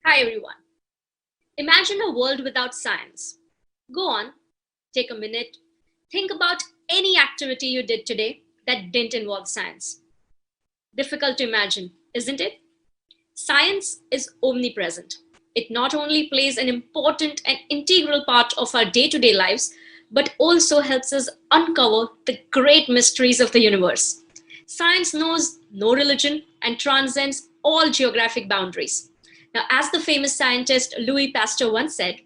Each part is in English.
Hi everyone. Imagine a world without science. Go on, take a minute, think about any activity you did today that didn't involve science. Difficult to imagine, isn't it? Science is omnipresent. It not only plays an important and integral part of our day to day lives, but also helps us uncover the great mysteries of the universe. Science knows no religion and transcends all geographic boundaries. Now, as the famous scientist Louis Pasteur once said,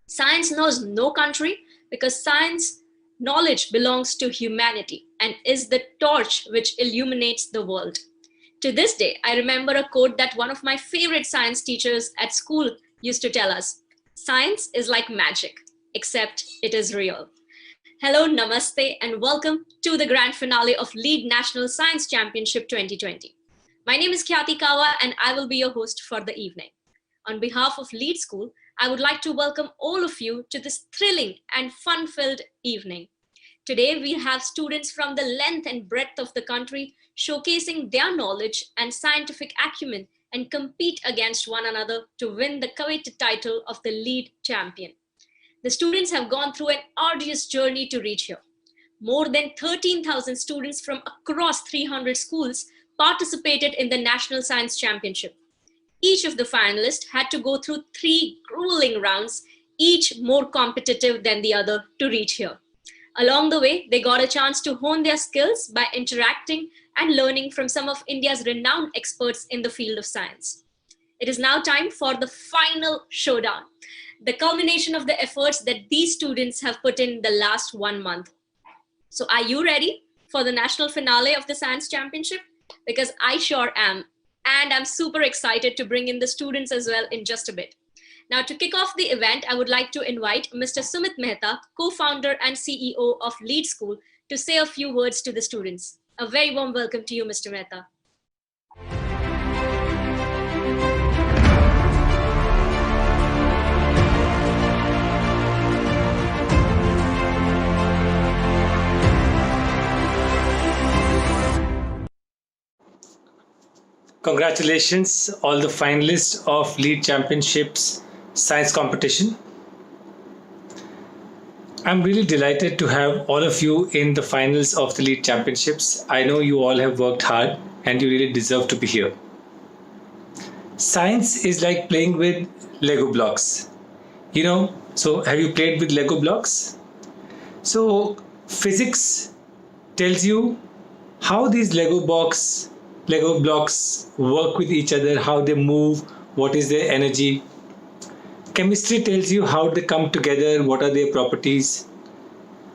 science knows no country because science knowledge belongs to humanity and is the torch which illuminates the world. To this day, I remember a quote that one of my favorite science teachers at school used to tell us: science is like magic, except it is real. Hello, namaste, and welcome to the grand finale of Lead National Science Championship 2020. My name is Khyati Kawa, and I will be your host for the evening. On behalf of Lead School, I would like to welcome all of you to this thrilling and fun-filled evening. Today, we have students from the length and breadth of the country showcasing their knowledge and scientific acumen and compete against one another to win the coveted title of the Lead Champion. The students have gone through an arduous journey to reach here. More than 13,000 students from across 300 schools participated in the National Science Championship. Each of the finalists had to go through three grueling rounds, each more competitive than the other, to reach here. Along the way, they got a chance to hone their skills by interacting and learning from some of India's renowned experts in the field of science. It is now time for the final showdown, the culmination of the efforts that these students have put in the last 1 month. So are you ready for the national finale of the Science Championship? Because I sure am. And I'm super excited to bring in the students as well in just a bit. Now, to kick off the event, I would like to invite Mr. Sumit Mehta, co-founder and CEO of Lead School, to say a few words to the students. A very warm welcome to you, Mr. Mehta. Congratulations, all the finalists of Lead Championships Science Competition. I'm really delighted to have all of you in the finals of the Lead Championships. I know you all have worked hard and you really deserve to be here. Science is like playing with Lego blocks. So have you played with Lego blocks? So physics tells you how these Lego blocks work with each other, how they move, what is their energy. Chemistry tells you how they come together, what are their properties.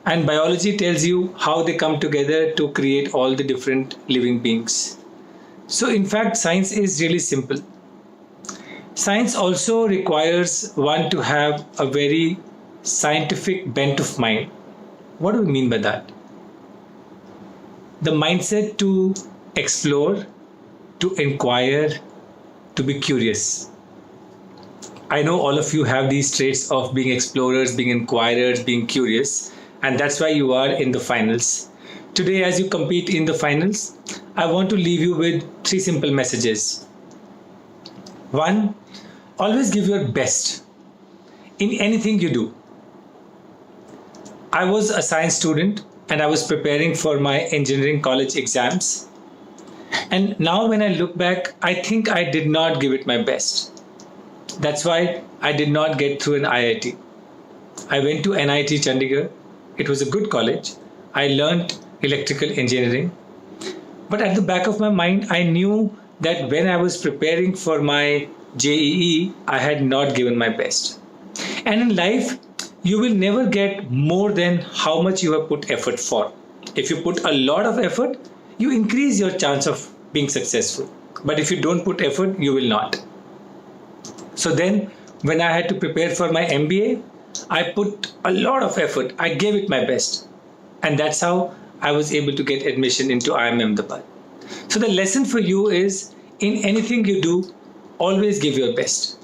And biology tells you how they come together to create all the different living beings. So in fact, science is really simple. Science also requires one to have a very scientific bent of mind. What do we mean by that? The mindset to explore, to inquire, to be curious. I know all of you have these traits of being explorers, being inquirers, being curious, and that's why you are in the finals. Today, as you compete in the finals, I want to leave you with 3 simple messages. 1, always give your best in anything you do. I was a science student and I was preparing for my engineering college exams. And now when I look back, I think I did not give it my best. That's why I did not get through an IIT. I went to NIT Chandigarh. It was a good college. I learned electrical engineering. But at the back of my mind, I knew that when I was preparing for my JEE, I had not given my best. And in life, you will never get more than how much you have put effort for. If you put a lot of effort, you increase your chance of being successful. But if you don't put effort, you will not. So then, when I had to prepare for my MBA, I put a lot of effort. I gave it my best. And that's how I was able to get admission into IIM Ahmedabad. So the lesson for you is, in anything you do, always give your best.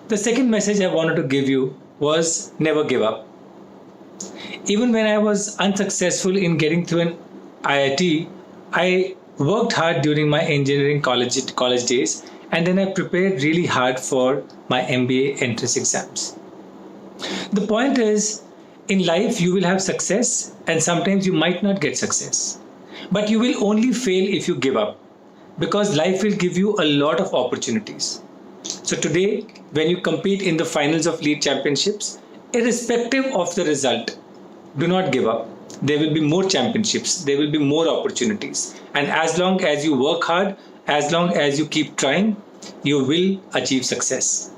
The second message I wanted to give you was never give up. Even when I was unsuccessful in getting through an IIT, I worked hard during my engineering college days and then I prepared really hard for my MBA entrance exams. The point is, in life, you will have success, and sometimes you might not get success. But you will only fail if you give up, because life will give you a lot of opportunities. So, today, when you compete in the finals of league championships, irrespective of the result, do not give up. There will be more championships, there will be more opportunities. And as long as you work hard, as long as you keep trying, you will achieve success.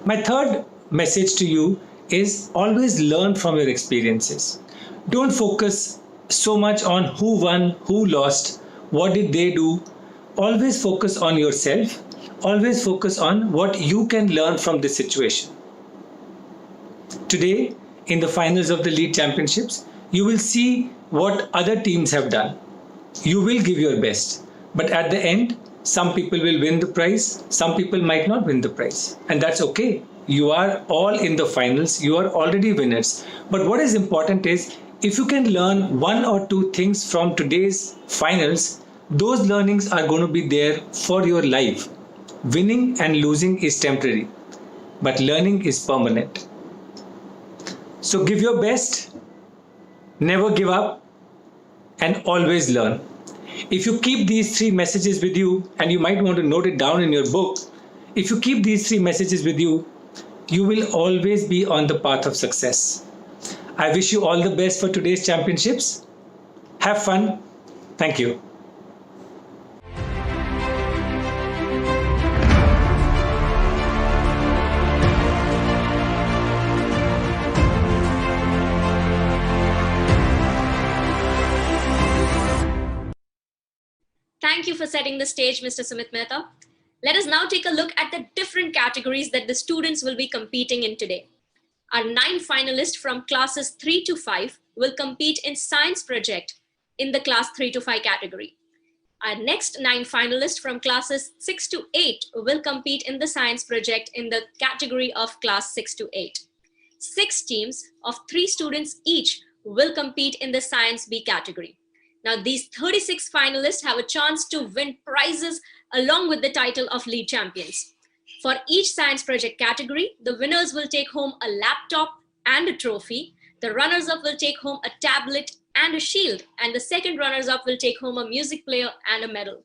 My third message to you is always learn from your experiences. Don't focus so much on who won, who lost, what did they do. Always focus on yourself. Always focus on what you can learn from this situation. Today, in the finals of the league championships, you will see what other teams have done. You will give your best, but at the end, some people will win the prize, some people might not win the prize, and that's okay. You are all in the finals, you are already winners. But what is important is, if you can learn one or two things from today's finals, those learnings are going to be there for your life. Winning and losing is temporary, but learning is permanent. So give your best, never give up, and always learn. If you keep these three messages with you, and you might want to note it down in your book, if you keep these three messages with you, you will always be on the path of success. I wish you all the best for today's championships. Have fun. Thank you. Thank you for setting the stage, Mr. Sumit Mehta. Let us now take a look at the different categories that the students will be competing in today. Our 9 finalists from classes 3 to 5 will compete in science project in the class 3 to 5 category. Our next 9 finalists from classes 6 to 8 will compete in the science project in the category of class 6 to 8. 6 teams of 3 students each will compete in the science B category. Now, these 36 finalists have a chance to win prizes along with the title of lead champions. For each science project category, the winners will take home a laptop and a trophy. The runners-up will take home a tablet and a shield, and the second runners-up will take home a music player and a medal.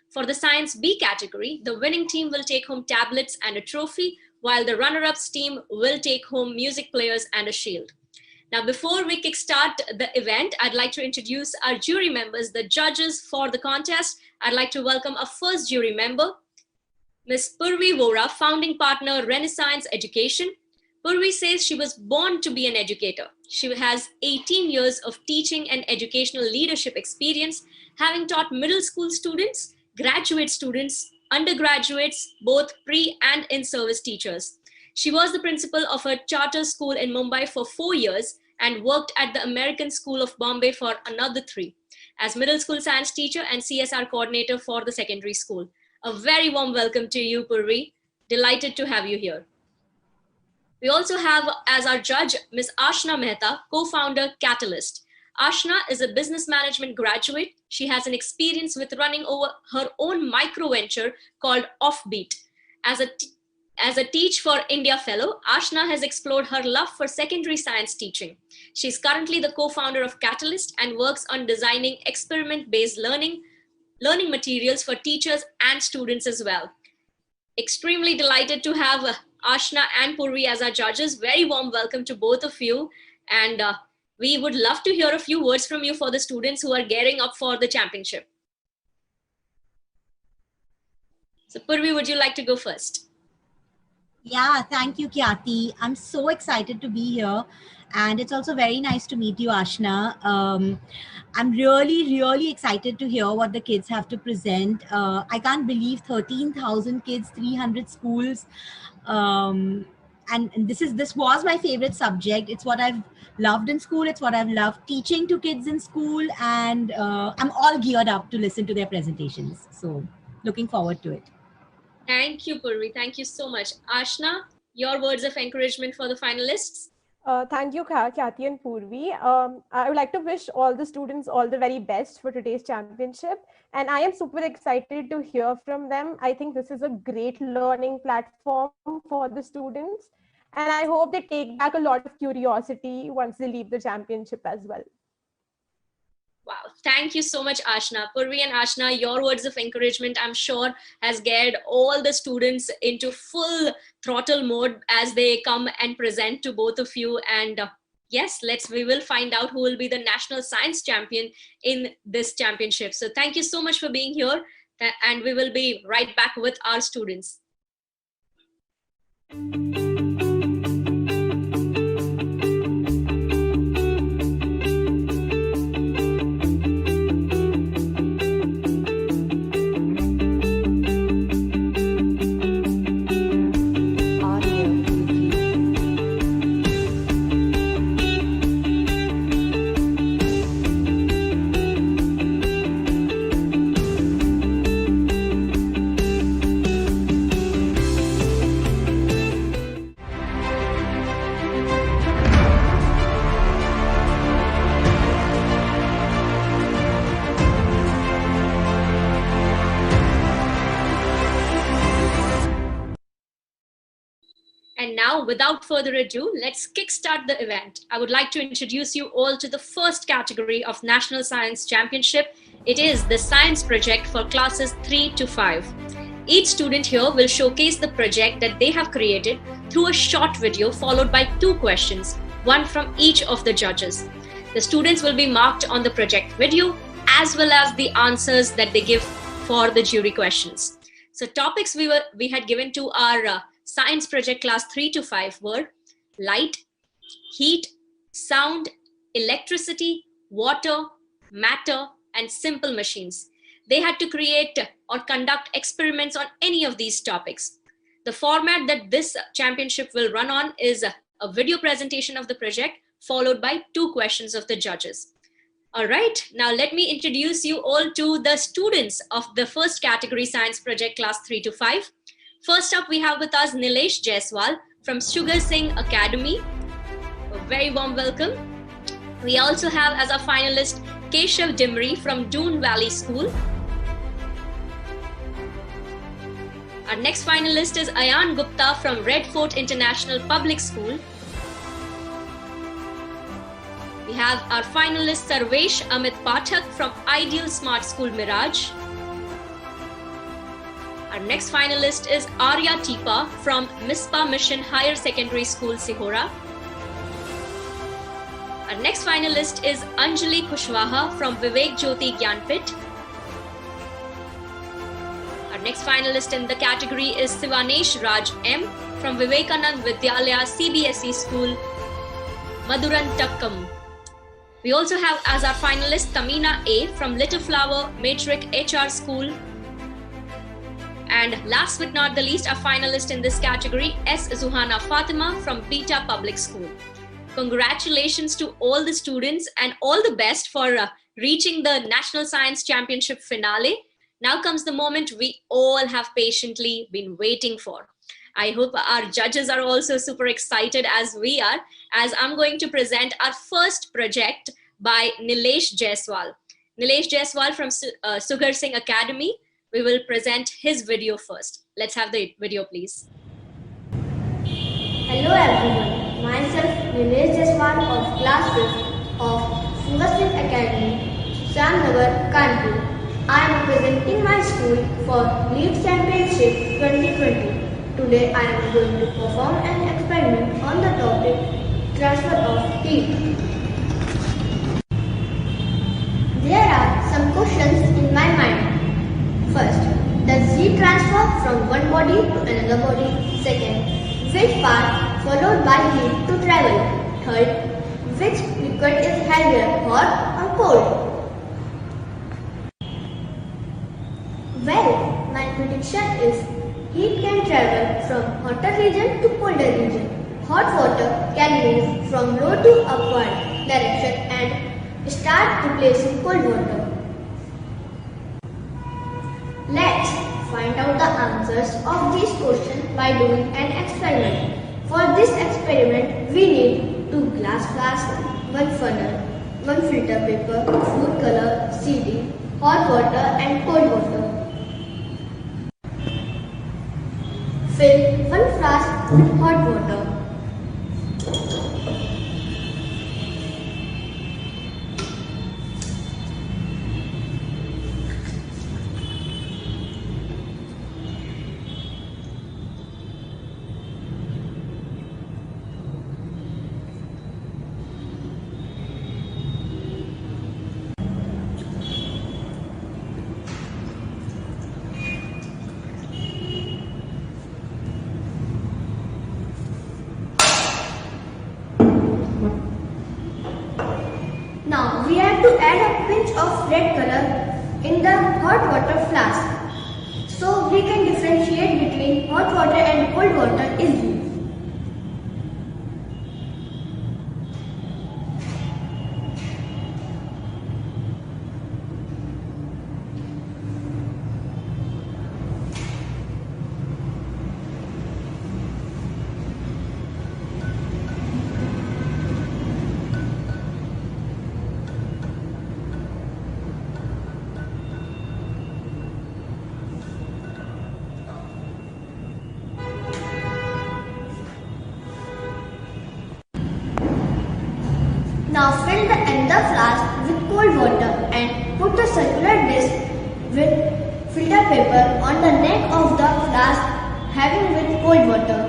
For the science B category, the winning team will take home tablets and a trophy, while the runner-ups team will take home music players and a shield. Now, before we kickstart the event, I'd like to introduce our jury members, the judges for the contest. I'd like to welcome our first jury member, Ms. Purvi Vora, founding partner, Renaissance Education. Purvi says she was born to be an educator. She has 18 years of teaching and educational leadership experience, having taught middle school students, graduate students, undergraduates, both pre and in-service teachers. She was the principal of a charter school in Mumbai for 4 years and worked at the American School of Bombay for another 3 as middle school science teacher and CSR coordinator for the secondary school. A very warm welcome to you, Purvi. Delighted to have you here. We also have as our judge, Ms. Ashna Mehta, co-founder Catalyst. Ashna is a business management graduate. She has an experience with running over her own micro venture called Offbeat. As a Teach for India fellow, Ashna has explored her love for secondary science teaching. She's currently the co-founder of Catalyst and works on designing experiment-based learning materials for teachers and students as well. Extremely delighted to have Ashna and Purvi as our judges. Very warm welcome to both of you. And we would love to hear a few words from you for the students who are gearing up for the championship. So Purvi, would you like to go first? Yeah, thank you, Kyati. I'm so excited to be here. And it's also very nice to meet you, Ashna. I'm really excited to hear what the kids have to present. I can't believe 13,000 kids, 300 schools. And this was my favorite subject. It's what I've loved in school. It's what I've loved teaching to kids in school. And I'm all geared up to listen to their presentations. So looking forward to it. Thank you, Purvi. Thank you so much. Ashna, your words of encouragement for the finalists? Thank you, Khyati and Purvi. I would like to wish all the students all the very best for today's championship. And I am super excited to hear from them. I think this is a great learning platform for the students. And I hope they take back a lot of curiosity once they leave the championship as well. Wow, thank you so much, Ashna. Purvi and Ashna, your words of encouragement, I'm sure, has geared all the students into full throttle mode as they come and present to both of you. And yes, we will find out who will be the national science champion in this championship. So thank you so much for being here. And we will be right back with our students. And now, without further ado, let's kickstart the event. I would like to introduce you all to the first category of National Science Championship. It is the science project for classes 3 to 5. Each student here will showcase the project that they have created through a short video followed by 2 questions, one from each of the judges. The students will be marked on the project video as well as the answers that they give for the jury questions. So topics we had given to our science project class 3 to 5 were light, heat, sound, electricity, water, matter, and simple machines. They had to create or conduct experiments on any of these topics. The format that this championship will run on is a video presentation of the project followed by 2 questions of the judges. All right, now let me introduce you all to the students of the first category science project class 3 to 5. First up, we have with us Nilesh Jaiswal from Sugar Singh Academy. A very warm welcome. We also have as our finalist Keshav Dimri from Doon Valley School. Our next finalist is Ayan Gupta from Red Fort International Public School. We have our finalist Sarvesh Amit Pathak from Ideal Smart School Miraj. Our next finalist is Arya Tipa from Mispa Mission Higher Secondary School, Sihora. Our next finalist is Anjali Kushwaha from Vivek Jyoti Gyanpit. Our next finalist in the category is Sivanesh Raj M from Vivekanand Vidyalaya CBSE School, Madurantakkam. We also have as our finalist Tamina A from Little Flower Matric HR School. And last but not the least, our finalist in this category, S. Zuhana Fatima from Beta Public School. Congratulations to all the students and all the best for reaching the National Science Championship finale. Now comes the moment we all have patiently been waiting for. I hope our judges are also super excited as we are, as I'm going to present our first project by Nilesh Jaiswal. Nilesh Jaiswal from Sugar Singh Academy. We will present his video first. Let's have the video, please. Hello everyone, myself Nilesh Jaiswal of class 5th of Sugar Singh Academy, Samnagar, Kanpur. I am presenting my school for Lead Championship 2020. Today I am going to perform an experiment on the topic transfer of heat. There are some questions in my mind. First, does heat transfer from one body to another body? Second, which part followed by heat to travel? Third, which liquid is heavier, hot or cold? Well, my prediction is heat can travel from hotter region to colder region. Hot water can move from low to upward direction and start replacing cold water. Let's find out the answers of these questions by doing an experiment. For this experiment, we need 2 glass flasks, 1 funnel, 1 filter paper, food color, CD, hot water and cold water. Fill 1 flask with hot water. Now we have to add a pinch of red color in the hot water flask so we can differentiate between hot water and cold water easily. Now fill the ender flask with cold water and put the circular disc with filter paper on the neck of the flask having with cold water.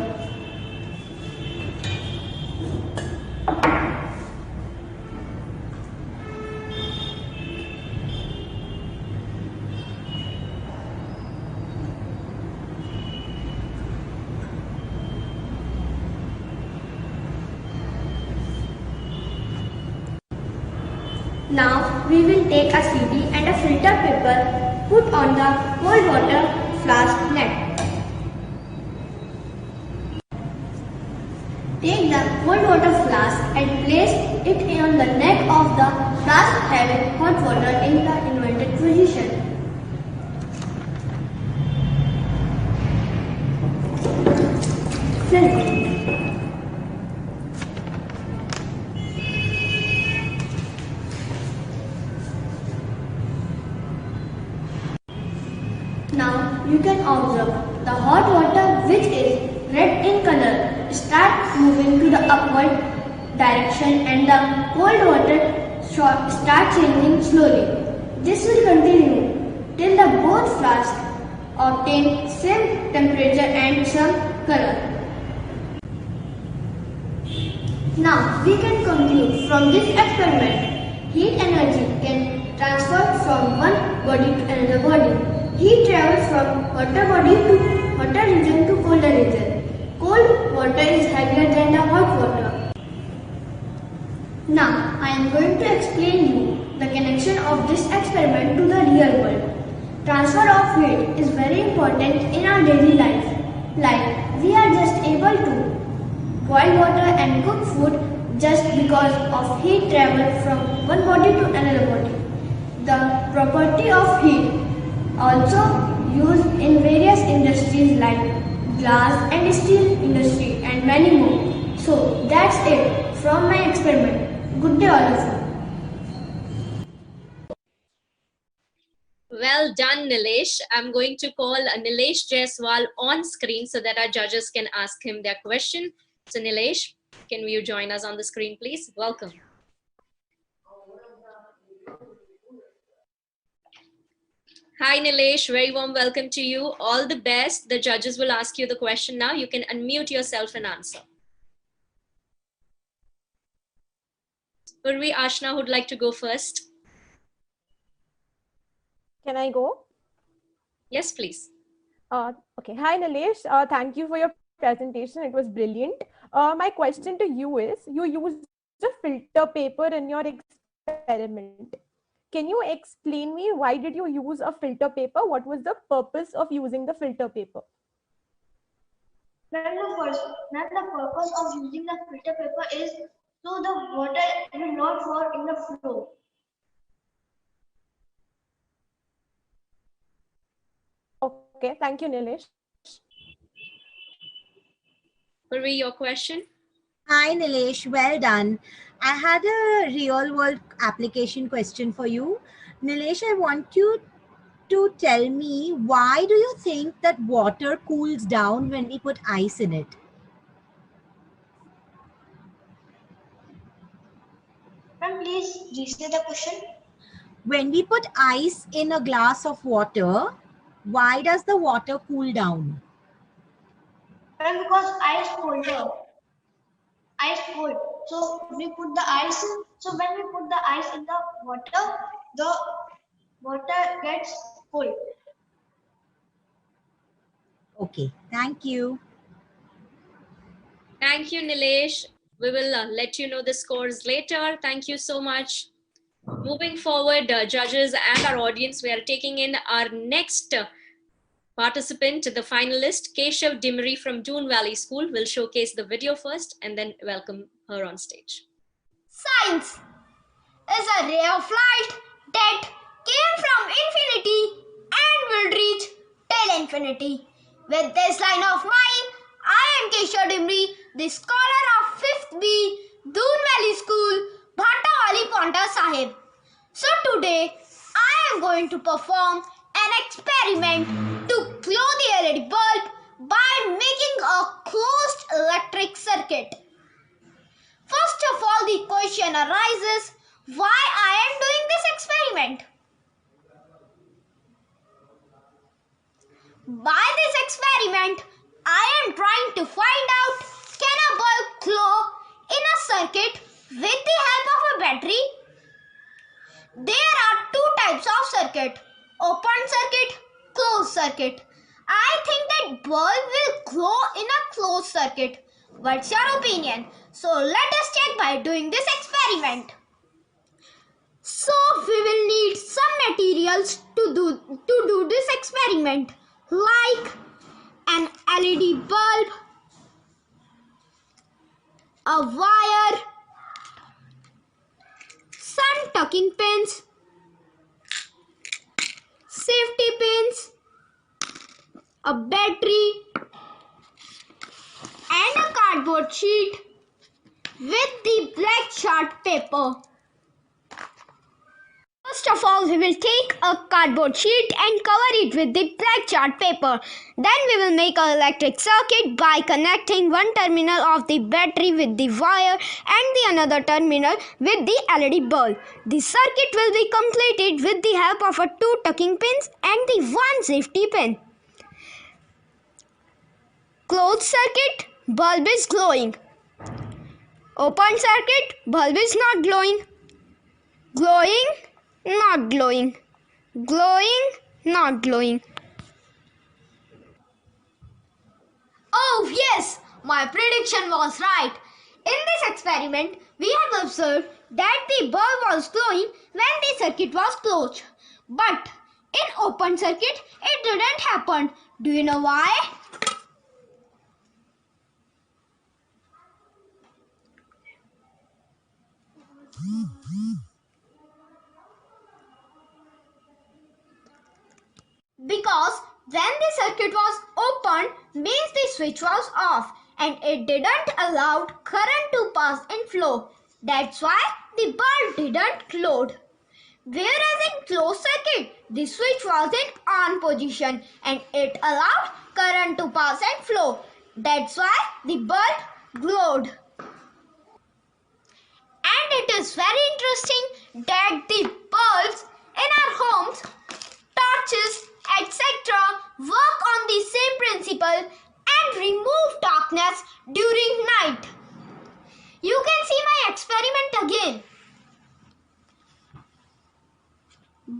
Now we will take a CD and a filter paper put on the cold water flask neck. Take the cold water flask and place it on the neck of the flask having hot water in the inverted position. Fill. Now you can observe the hot water, which is red in color, start moving to the upward direction and the cold water start changing slowly. This will continue till the both flasks obtain same temperature and some color. Now we can conclude from this experiment, heat energy can transfer from one body to another body. Heat travels from hotter body to hotter region to colder region. Cold water is heavier than the hot water. Now I am going to explain you the connection of this experiment to the real world. Transfer of heat is very important in our daily life. Like we are just able to boil water and cook food just because of heat travel from one body to another body. The property of heat also used in various industries like glass and steel industry and many more. So that's it from my experiment. Good day all of you. Well done, Nilesh. I'm going to call Nilesh Jaiswal on screen so that our judges can ask him their question. So Nilesh, can you join us on the screen, please? Welcome. Hi, Nilesh. Very warm welcome to you. All the best. The judges will ask you the question now. You can unmute yourself and answer. Purvi, Ashna would like to go first. Can I go? Yes, please. Okay. Hi, Nilesh. Thank you for your presentation. It was brilliant. My question to you is, you used a filter paper in your experiment. Can you explain me why did you use a filter paper? What was the purpose of using the filter paper? Then the purpose of using the filter paper is so the water will not fall in the flow. Okay, thank you, Nilesh. Purvi, your question? Hi, Nilesh. Well done. I had a real world application question for you. Nilesh, I want you to tell me, why do you think that water cools down when we put ice in it? Ma'am, please restate the question. When we put ice in a glass of water, why does the water cool down? Ma'am, because ice colder, ice cold. So we put the ice. So when we put the ice in the water gets cold. Okay, thank you. Thank you, Nilesh. We will let you know the scores later. Thank you so much. Moving forward, judges and our audience, we are taking in our next participant, the finalist, Keshav Dimri from Doon Valley School, will showcase the video first and then welcome her on stage. Science is a ray of light that came from infinity and will reach till infinity. With this line of mine, I am Keshav Dimri, the scholar of 5th B, Doon Valley School, Bhatawali, Paonta Sahib. So today, I am going to perform an experiment to glow the LED bulb by making a closed electric circuit. First of all, the question arises, why I am doing this experiment? By this experiment, I am trying to find out, can a bulb glow in a circuit with the help of a battery? There are two types of circuit, open circuit, closed circuit. I think that bulb will glow in a closed circuit. What's your opinion? So let us check by doing this experiment. So we will need some materials to do this experiment, like an LED bulb, a wire, some tucking pins, safety pins, a battery, and a cardboard sheet with the black chart paper. First of all, we will take a cardboard sheet and cover it with the black chart paper. Then we will make an electric circuit by connecting one terminal of the battery with the wire and the another terminal with the LED bulb. The circuit will be completed with the help of two tucking pins and the one safety pin. Closed circuit, bulb is glowing. Open circuit, bulb is not glowing. Glowing, not glowing. Glowing, not glowing. Oh yes, my prediction was right. In this experiment, we have observed that the bulb was glowing when the circuit was closed. But in open circuit, it didn't happen. Do you know why? Because when the circuit was open means the switch was off and it didn't allow current to pass and flow. That's why the bulb didn't glow. Whereas in closed circuit, the switch was in on position and it allowed current to pass and flow. That's why the bulb glowed. And it is very interesting that the bulbs in our homes, torches, etc. work on the same principle and remove darkness during night. You can see my experiment again.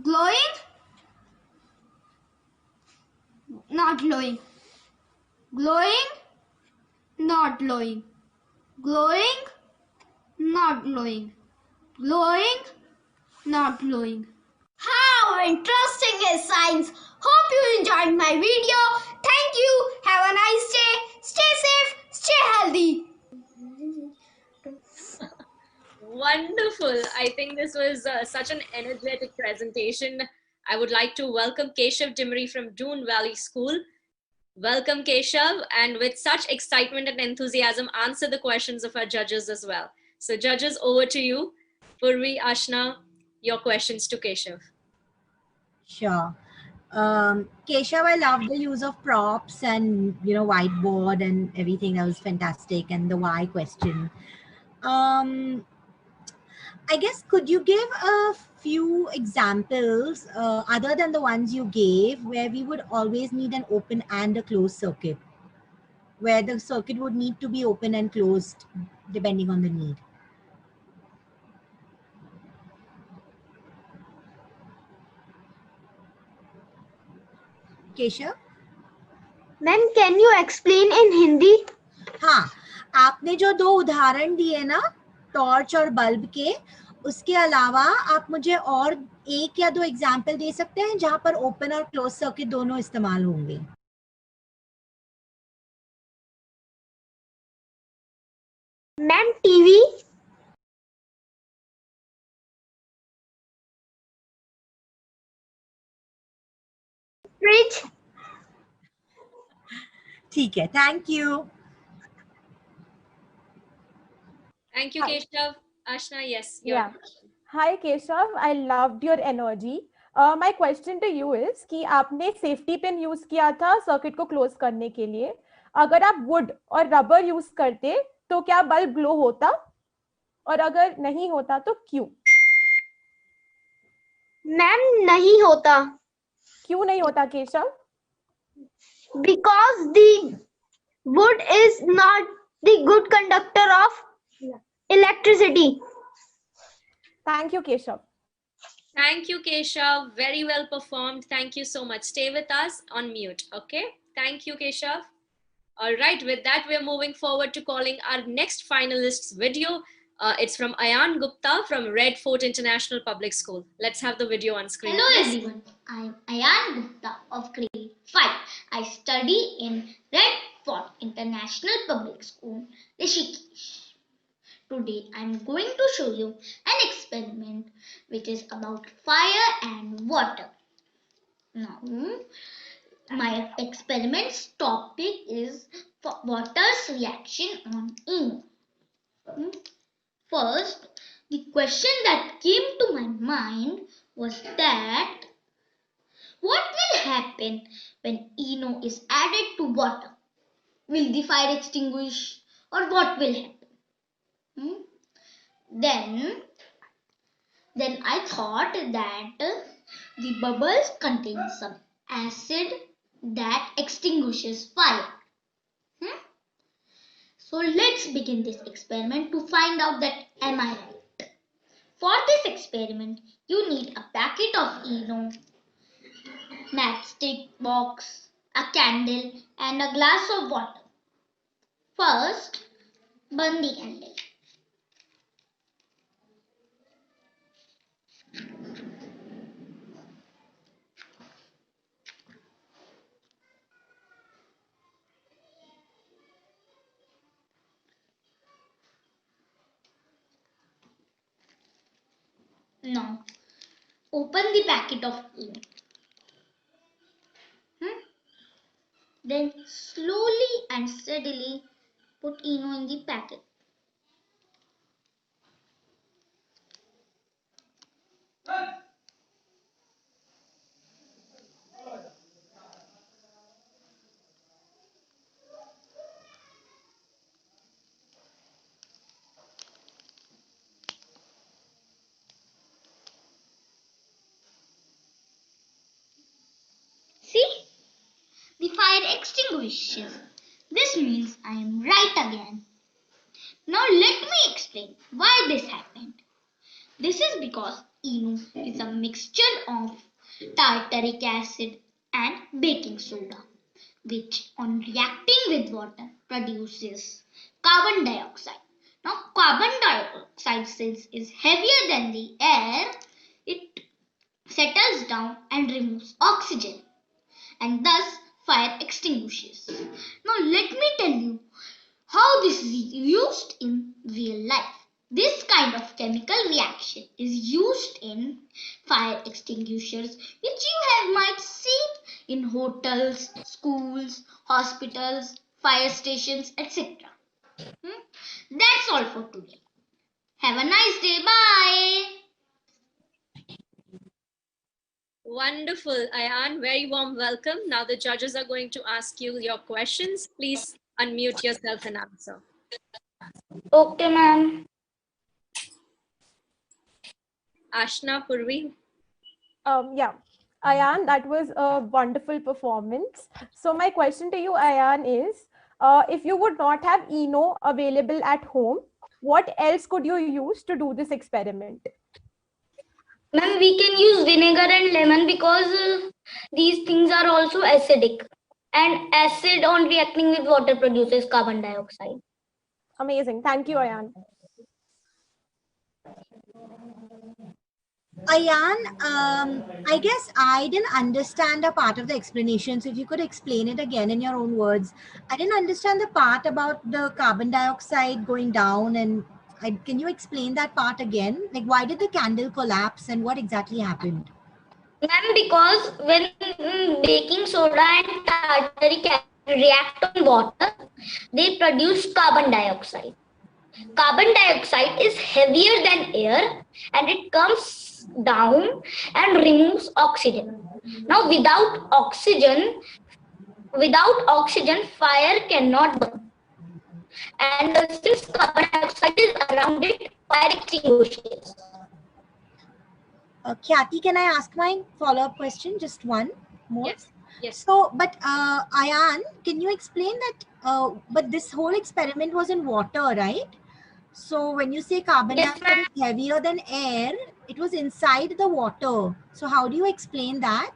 Glowing, not glowing. Glowing, not glowing. Glowing, not glowing. Glowing, not glowing. How interesting is science! Hope you enjoyed my video. Thank you. Have a nice day. Stay safe. Stay healthy. Wonderful. I think this was such an energetic presentation. I would like to welcome Keshav Dimri from Doon Valley School. Welcome, Keshav, and with such excitement and enthusiasm, answer the questions of our judges as well. So, judges, over to you. Purvi, Ashna, your questions to Keshav. Sure. Keshav, I love the use of props and whiteboard and everything. That was fantastic. And the why question. Um, I guess could you give a few examples other than the ones you gave, where we would always need an open and a closed circuit, where the circuit would need to be open and closed depending on the need? Keshav? Ma'am, can you explain in Hindi? हाँ, आपने जो दो उदाहरण दिए ना torch और bulb के, उसके अलावा आप मुझे और एक या दो एग्जाम्पल दे सकते हैं जहां पर ओपन और क्लोज सर्किट दोनों इस्तेमाल होंगे? Ma'am, TV, fridge. ठीक है, thank you. Thank you, Hi. Keshav. Ashna, yes. Your Yeah. question. Hi Keshav, I loved your energy. My question to you is कि आपने सेफ्टी पिन यूज किया था सर्किट को क्लोज करने के लिए. अगर आप वुड और रबर यूज करते तो क्या बल्ब ग्लो होता, और अगर नहीं होता तो क्यों? मैम, नहीं होता. क्यों नहीं होता Keshav? Because the wood is not the good conductor of electricity. Thank you Keshav. Thank you, Keshav. Very well performed. Thank you so much. Stay with us on mute, okay? Thank you, Keshav. All right, with that, we're moving forward to calling our next finalist's video. It's from Ayan Gupta from Red Fort International Public School. Let's have the video on screen. Hello everyone, I am Ayan Gupta of grade 5. I study in Red Fort International Public School, Rishikesh. Today I am going to show you an experiment which is about fire and water. Now, my experiment's topic is water's reaction on ink. First, the question that came to my mind was that what will happen when Eno is added to water? Will the fire extinguish, or what will happen? Then I thought that the bubbles contain some acid that extinguishes fire. So let's begin this experiment to find out that am I right. For this experiment, you need a packet of Eno, matchstick box, a candle and a glass of water. First, burn the candle. Now, open the packet of Eno. Then slowly and steadily put Eno in the packet. See? The fire extinguishes. This means I am right again. Now let me explain why this happened. This is because Eno is a mixture of tartaric acid and baking soda, which on reacting with water produces carbon dioxide. Now carbon dioxide, since is heavier than the air, it settles down and removes oxygen, and thus fire extinguishes. Now let me tell you how this is used in real life. This kind of chemical reaction is used in fire extinguishers, which you have might seen in hotels, schools, hospitals, fire stations, etc. That's all for today. Have a nice day. Bye. Wonderful, Ayan. Very warm welcome. Now the judges are going to ask you your questions. Please unmute yourself and answer. Okay, ma'am. Ashna, Purvi. Yeah. Ayan, that was a wonderful performance. So my question to you, Ayan, is if you would not have Eno available at home, what else could you use to do this experiment? Ma'am, we can use vinegar and lemon because these things are also acidic. And acid on reacting with water produces carbon dioxide. Amazing. Thank you, Ayan. Ayan, I guess I didn't understand a part of the explanation. So if you could explain it again in your own words. I didn't understand the part about the carbon dioxide going down. And can you explain that part again? Like, why did the candle collapse and what exactly happened? Ma'am, because when baking soda and tartaric acid react on water, they produce carbon dioxide. Carbon dioxide is heavier than air and it comes down and removes oxygen. Now, without oxygen, fire cannot burn. And since carbon dioxide is around it, fire extinguishes. Khyati, can I ask my follow-up question? Just one more. Yes. Yes. So, but Ayan, can you explain that? But this whole experiment was in water, right? So when you say carbon Yes, dioxide is heavier than air, it was inside the water. So how do you explain that?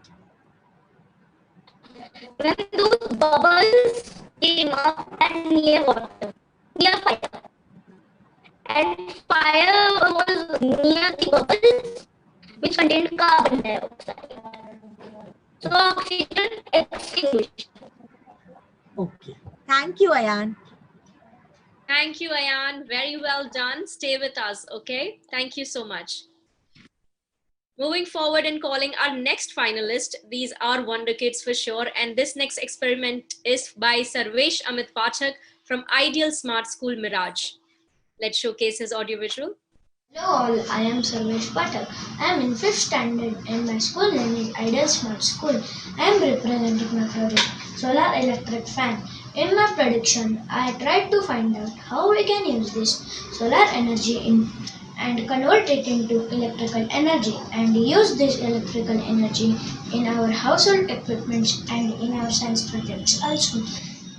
when those bubbles came up and near water, near fire, and fire was near the bubbles which contained carbon dioxide. So oxygen extinguished. Okay. Thank you, Ayan. Thank you, Ayan. Very well done. Stay with us, okay? Thank you so much. Moving forward and calling our next finalist, these are Wonder Kids for sure. And this next experiment is by Sarvesh Amit Pathak from Ideal Smart School Mirage. Let's showcase his audiovisual. Hello all, I am Sarvesh Pathak. I am in 5th standard and my school name is Ideal Smart School. I am representing my project Solar Electric Fan. In my prediction, I tried to find out how we can use this solar energy and convert it into electrical energy and use this electrical energy in our household equipments and in our science projects also.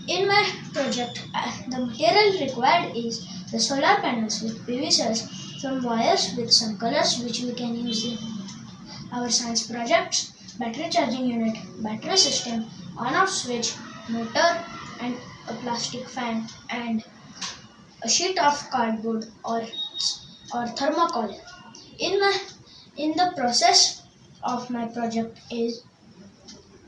In my project, the material required is the solar panels with PV cells, some wires with some colors which we can use in our science projects, battery charging unit, battery system, on-off switch, motor and a plastic fan and a sheet of cardboard or thermocol. In the process of my project is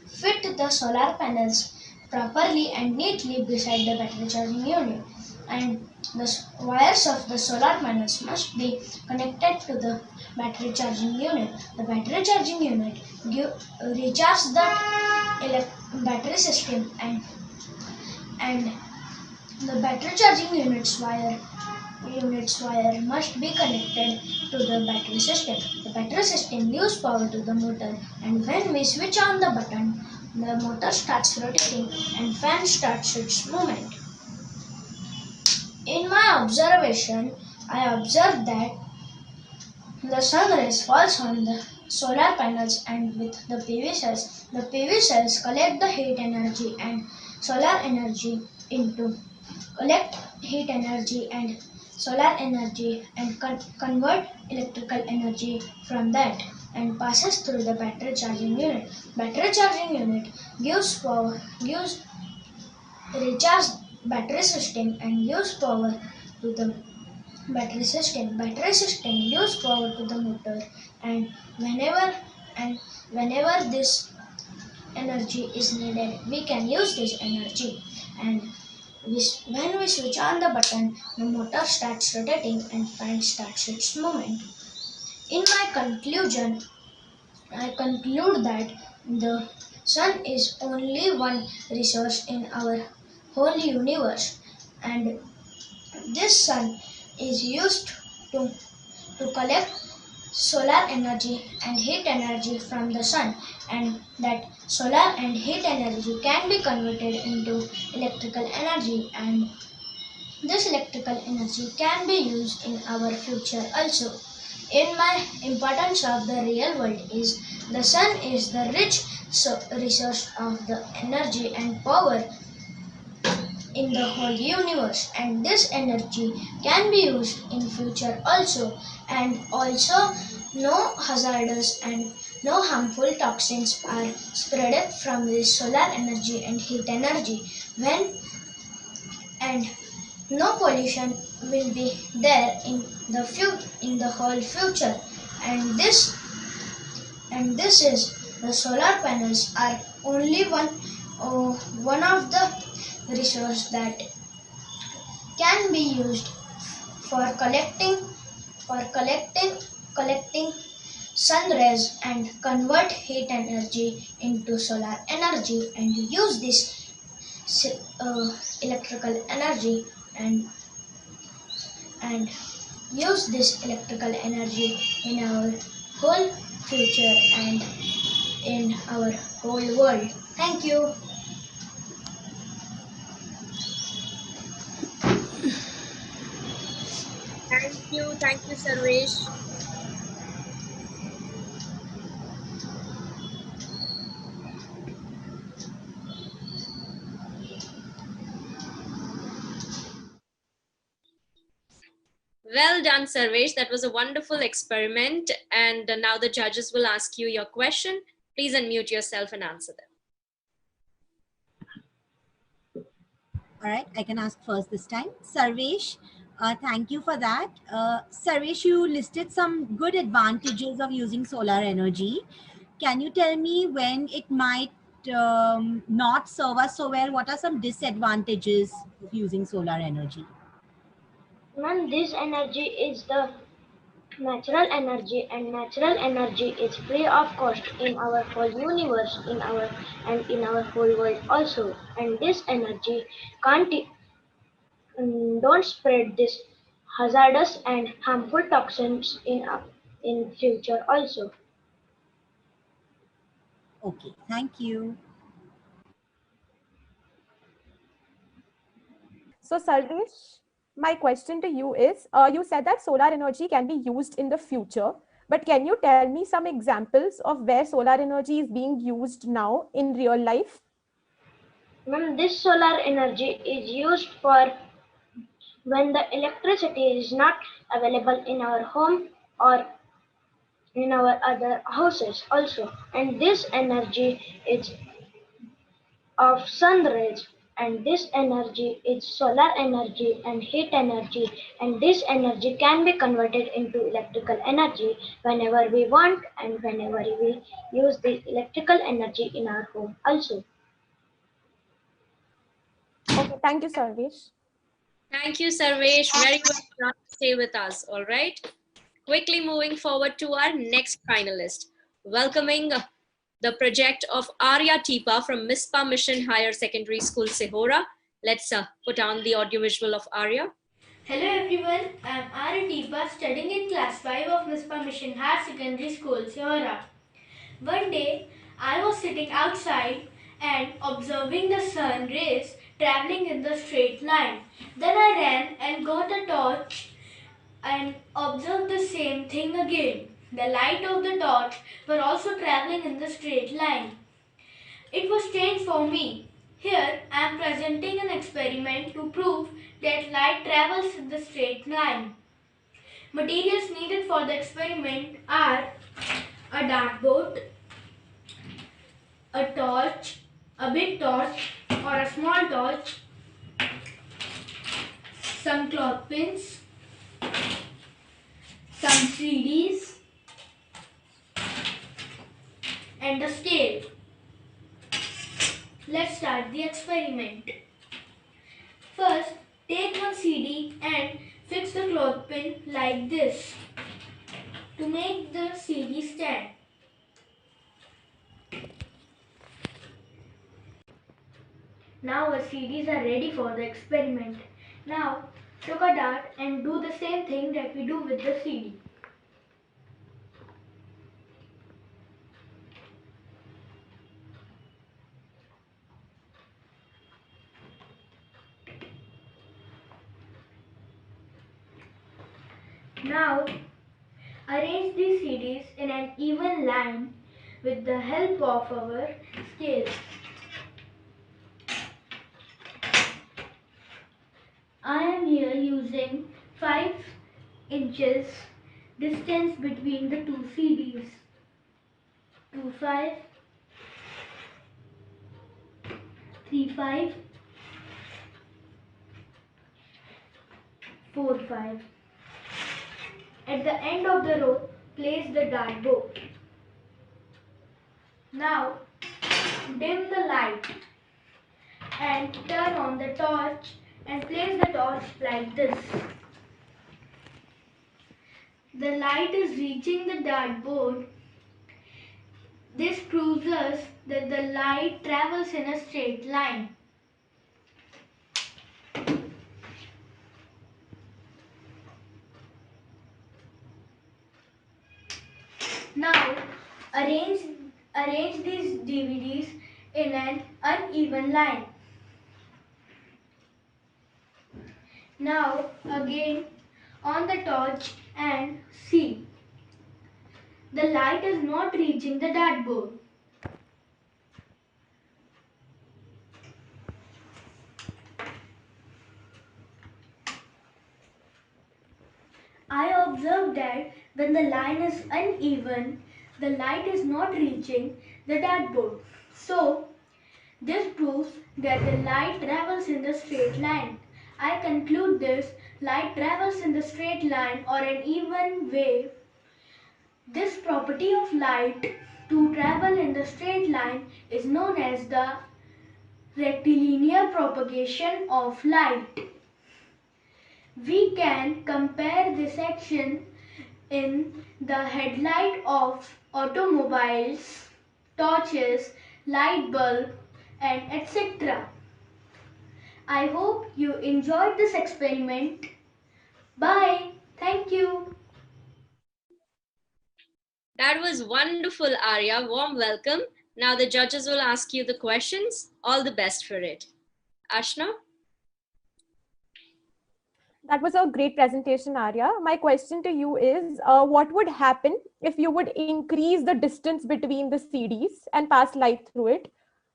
fit the solar panels properly and neatly beside the battery charging unit, and the wires of the solar panels must be connected to the battery charging unit. The battery charging unit recharges the battery system and the battery charging units wire must be connected to the battery system. The battery system gives power to the motor, and when we switch on the button, the motor starts rotating and fan starts its movement. In my observation, I observed that the sun rays falls on the solar panels and with the PV cells. The PV cells collect the heat energy and solar energy into collect heat energy and solar energy and convert electrical energy from that and passes through the battery charging unit. Battery charging unit gives power, gives recharge battery system and gives power to the battery system. Battery system gives power to the motor, and whenever and whenever this energy is needed, we can use this energy. And when we switch on the button, the motor starts rotating and fan starts its movement. In my conclusion, I conclude that the Sun is only one resource in our whole universe, and this sun is used to, to collect solar energy and heat energy from the sun, and that solar and heat energy can be converted into electrical energy, and this electrical energy can be used in our future also. In my importance of the real world is the sun is the rich resource of the energy and power in the whole universe, and this energy can be used in future also, and also no hazardous and no harmful toxins are spreaded from this solar energy and heat energy when, and no pollution will be there in the whole future, and this is the solar panels are only one of the resource that can be used for collecting sun rays and convert heat energy into solar energy, and use this electrical energy and use this electrical energy in our whole future and in our whole world. Thank you. Thank you, Sarvesh. Well done, Sarvesh. That was a wonderful experiment. And now the judges will ask you your question. Please unmute yourself and answer them. All right, I can ask first this time. Sarvesh, thank you for that. Sarvesh, you listed some good advantages of using solar energy. Can you tell me when it might not serve us so well? What are some disadvantages of using solar energy? Ma'am, this energy is the natural energy, and natural energy is free of cost in our whole universe, in our whole world also. And this energy can't don't spread this hazardous and harmful toxins in future also. Okay, thank you. So, Sarvesh, my question to you is you said that solar energy can be used in the future, but can you tell me some examples of where solar energy is being used now in real life? Ma'am, this solar energy is used for when the electricity is not available in our home or in our other houses also, and this energy is of sun rays, and this energy is solar energy and heat energy, and this energy can be converted into electrical energy whenever we want and whenever we use this electrical energy in our home also. Okay, thank you, Sarvesh. Thank you, Sarvesh. Very well done. Stay with us. All right. Quickly moving forward to our next finalist. Welcoming the project of Arya Tipa from Mispa Mission Higher Secondary School, Sehora. Let's put on the audiovisual of Arya. Hello everyone, I am Arya studying in class 5 of Mispa Mission Higher Secondary School, Sehora. One day, I was sitting outside and observing the sun rays traveling in the straight line. Then I ran and got a torch and observed the same thing again. The light of the torch were also traveling in the straight line. It was strange for me. Here I am presenting an experiment to prove that light travels in the straight line. Materials needed for the experiment are a dartboard, a torch, a big torch or a small torch, some cloth pins, some CDs, and a scale. Let's start the experiment. First, take one CD and fix the cloth pin like this to make the CD stand. Now our CDs are ready for the experiment. Now took a dart and do the same thing that we do with the CD. Now arrange these CDs in an even line with the help of our scale. I am here using 5 inches distance between the two CDs. 2 5, 3 5, 4 5. At the end of the row, place the dartboard. Now dim the light and turn on the torch and place the torch like this. The light is reaching the dartboard. This proves us that the light travels in a straight line. Now arrange these DVDs in an uneven line. Now again on the torch and see. The light is not reaching the dartboard. I observed that when the line is uneven, the light is not reaching the dartboard. So, this proves that the light travels in the straight line. I conclude this light travels in the straight line or an even way. This property of light to travel in the straight line is known as the rectilinear propagation of light. We can compare this action in the headlight of automobiles, torches, light bulb, and etc. I hope you enjoyed this experiment. Bye. Thank you. That was wonderful, Arya. Warm welcome. Now the judges will ask you the questions. All the best for it. Ashna? That was a great presentation, Arya. My question to you is, what would happen if you would increase the distance between the CDs and pass light through it?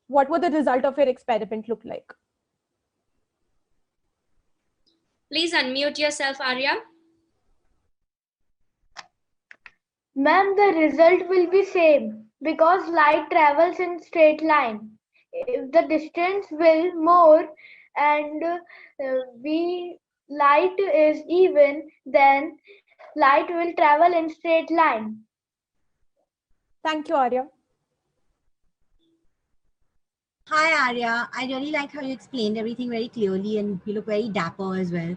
What would the result of your experiment look like? Please unmute yourself, Arya. Ma'am, the result will be same because light travels in straight line. If the distance will more and light is even, then light will travel in straight line. Thank you, Arya. Hi, Arya. I really like how you explained everything very clearly and you look very dapper as well.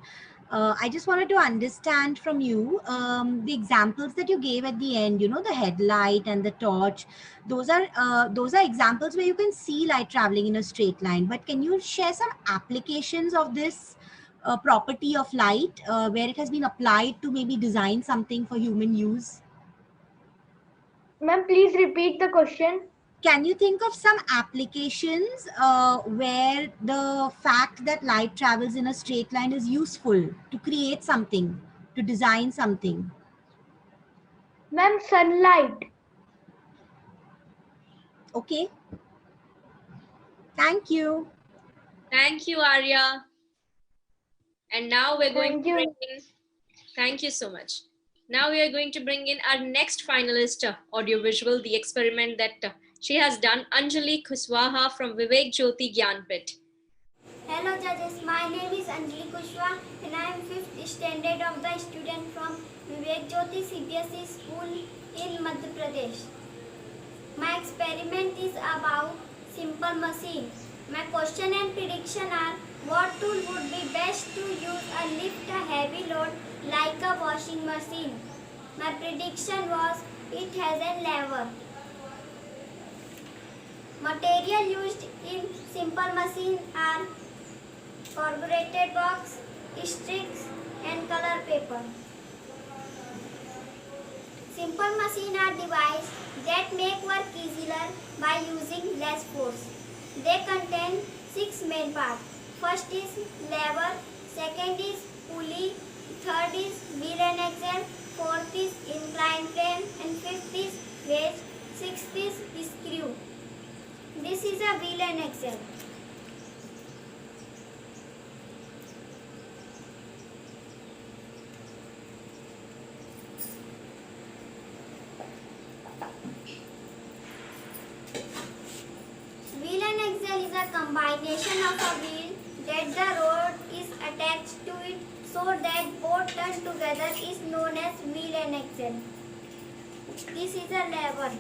I just wanted to understand from you the examples that you gave at the end, the headlight and the torch. Those are examples where you can see light traveling in a straight line. But can you share some applications of this property of light where it has been applied to maybe design something for human use? Ma'am, please repeat the question. Can you think of some applications where the fact that light travels in a straight line is useful to create something, to design something? Ma'am, sunlight. Okay. Thank you. Thank you, Arya. And now we're going to bring in, thank you so much. Now we are going to bring in our next finalist, audiovisual, the experiment that she has done, Anjali Kushwaha from Vivek Jyoti Gyanpit. Hello judges, my name is Anjali Kushwaha and I am 5th standard of the student from Vivek Jyoti CBSE school in Madhya Pradesh. My experiment is about simple machine. My question and prediction are, what tool would be best to use and lift a heavy load like a washing machine? My prediction was, it has a lever. Material used in simple machine are corrugated box, sticks and color paper. Simple machines are devices that make work easier by using less force. They contain 6 main parts. First is lever, second is pulley, third is wheel and axle, fourth is inclined plane and fifth is gauge, sixth is screw. This is a wheel and axle. Wheel and axle is a combination of a wheel that the rod is attached to it so that both turn together is known as wheel and axle. This is a lever.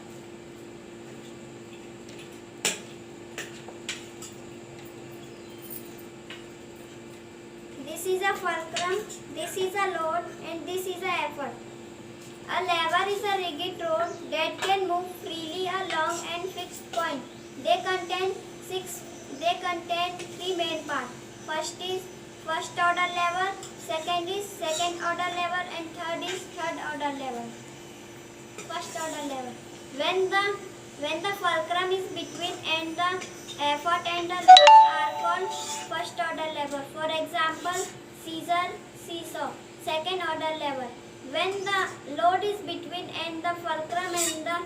This is a fulcrum, this is a load and this is a effort. A lever is a rigid rod that can move freely along and fixed point. They contain three main parts. First is first order lever, second is second order lever and third is third order lever. First order lever. When the fulcrum is between and the effort and the load are called first order lever. For example, scissor, seesaw. Second order lever. When the load is between and the fulcrum and the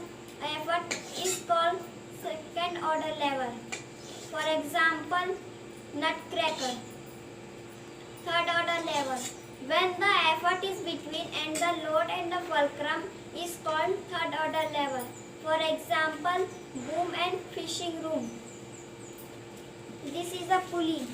effort is called second order lever. For example, nutcracker. Third order lever. When the effort is between and the load and the fulcrum is called third order lever. For example, boom and fishing room. This is a pulley.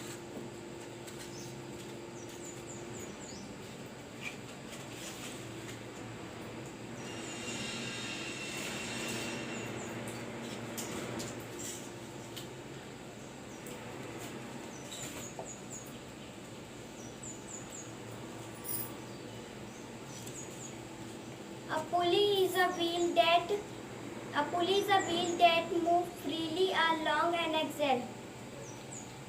A pulley is a wheel that moves freely along an axle.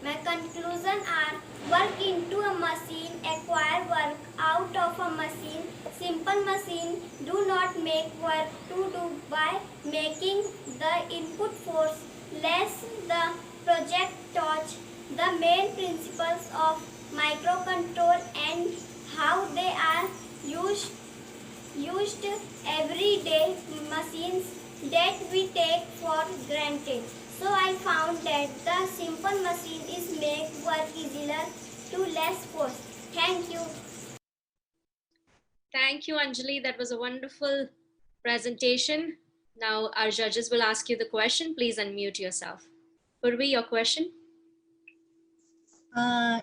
My conclusion are: work into a machine, acquire work out of a machine. Simple machine do not make work to do by making the input force less the project touch the main principles of microcontrol and how they are used everyday machines that we take for granted. So I found that the simple machine is make work easier to less force. Thank you. Thank you, Anjali. That was a wonderful presentation. Now our judges will ask you the question. Please unmute yourself. Purvi, your question?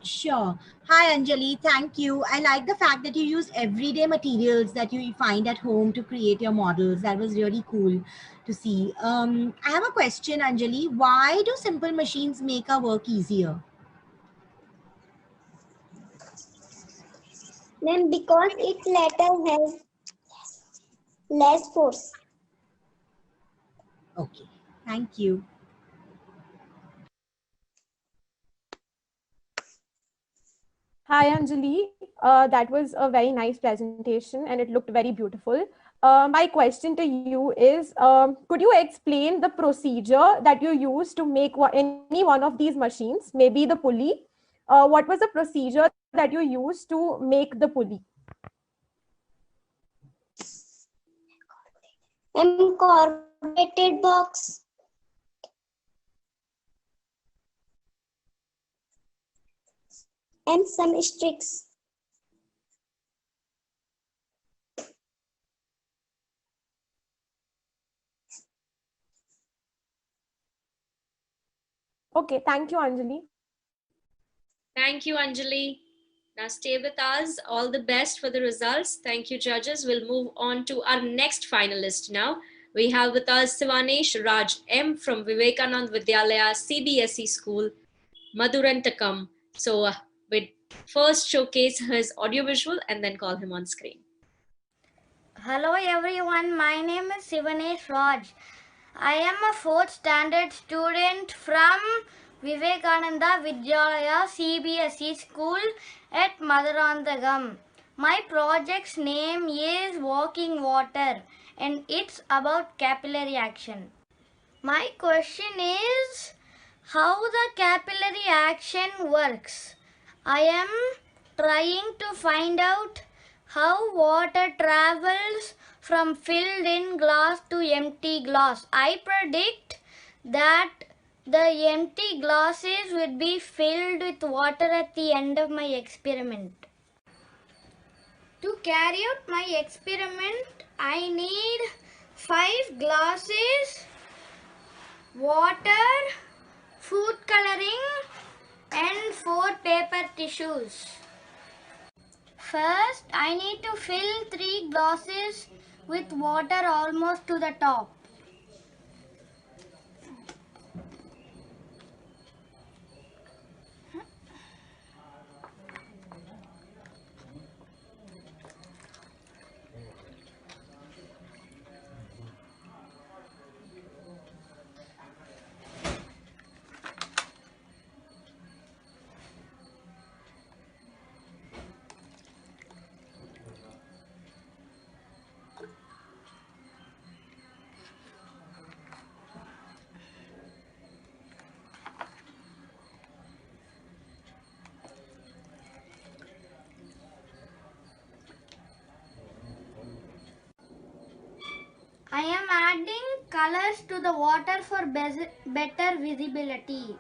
Sure. Hi, Anjali. Thank you. I like the fact that you use everyday materials that you find at home to create your models. That was really cool to see. I have a question, Anjali. Why do simple machines make our work easier? Then because it later has less force. Okay. Thank you. Hi, Anjali. That was a very nice presentation and it looked very beautiful. My question to you is, could you explain the procedure that you use to make any one of these machines, maybe the pulley? What was the procedure that you used to make the pulley? Corrugated box. And some sticks. Okay, thank you, Anjali. Thank you, Anjali. Now stay with us. All the best for the results. Thank you, judges. We'll move on to our next finalist now. We have with us Sivanesh Raj M from Vivekanand Vidyalaya CBSE School, Madurantakam. So we'd first showcase his audiovisual and then call him on screen. Hello everyone, my name is Sivanesh Raj. I am a 4th standard student from Vivekananda Vidyalaya CBSE school at Maduranthagam. My project's name is Walking Water and it's about capillary action. My question is how the capillary action works. I am trying to find out how water travels from filled in glass to empty glass. I predict that the empty glasses would be filled with water at the end of my experiment. To carry out my experiment, I need 5 glasses, water, food coloring and 4 paper tissues. First, I need to fill 3 glasses with water almost to the top. I am adding colors to the water for better visibility.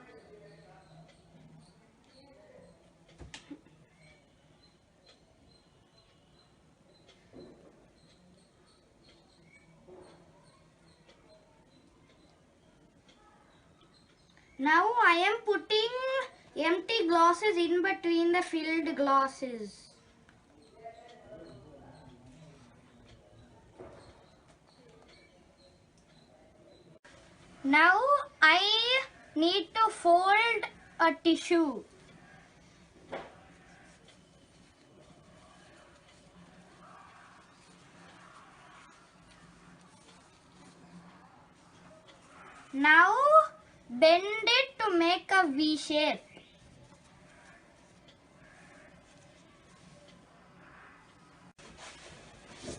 Now I am putting empty glasses in between the filled glasses. Now I need to fold a tissue. Now bend it to make a V shape.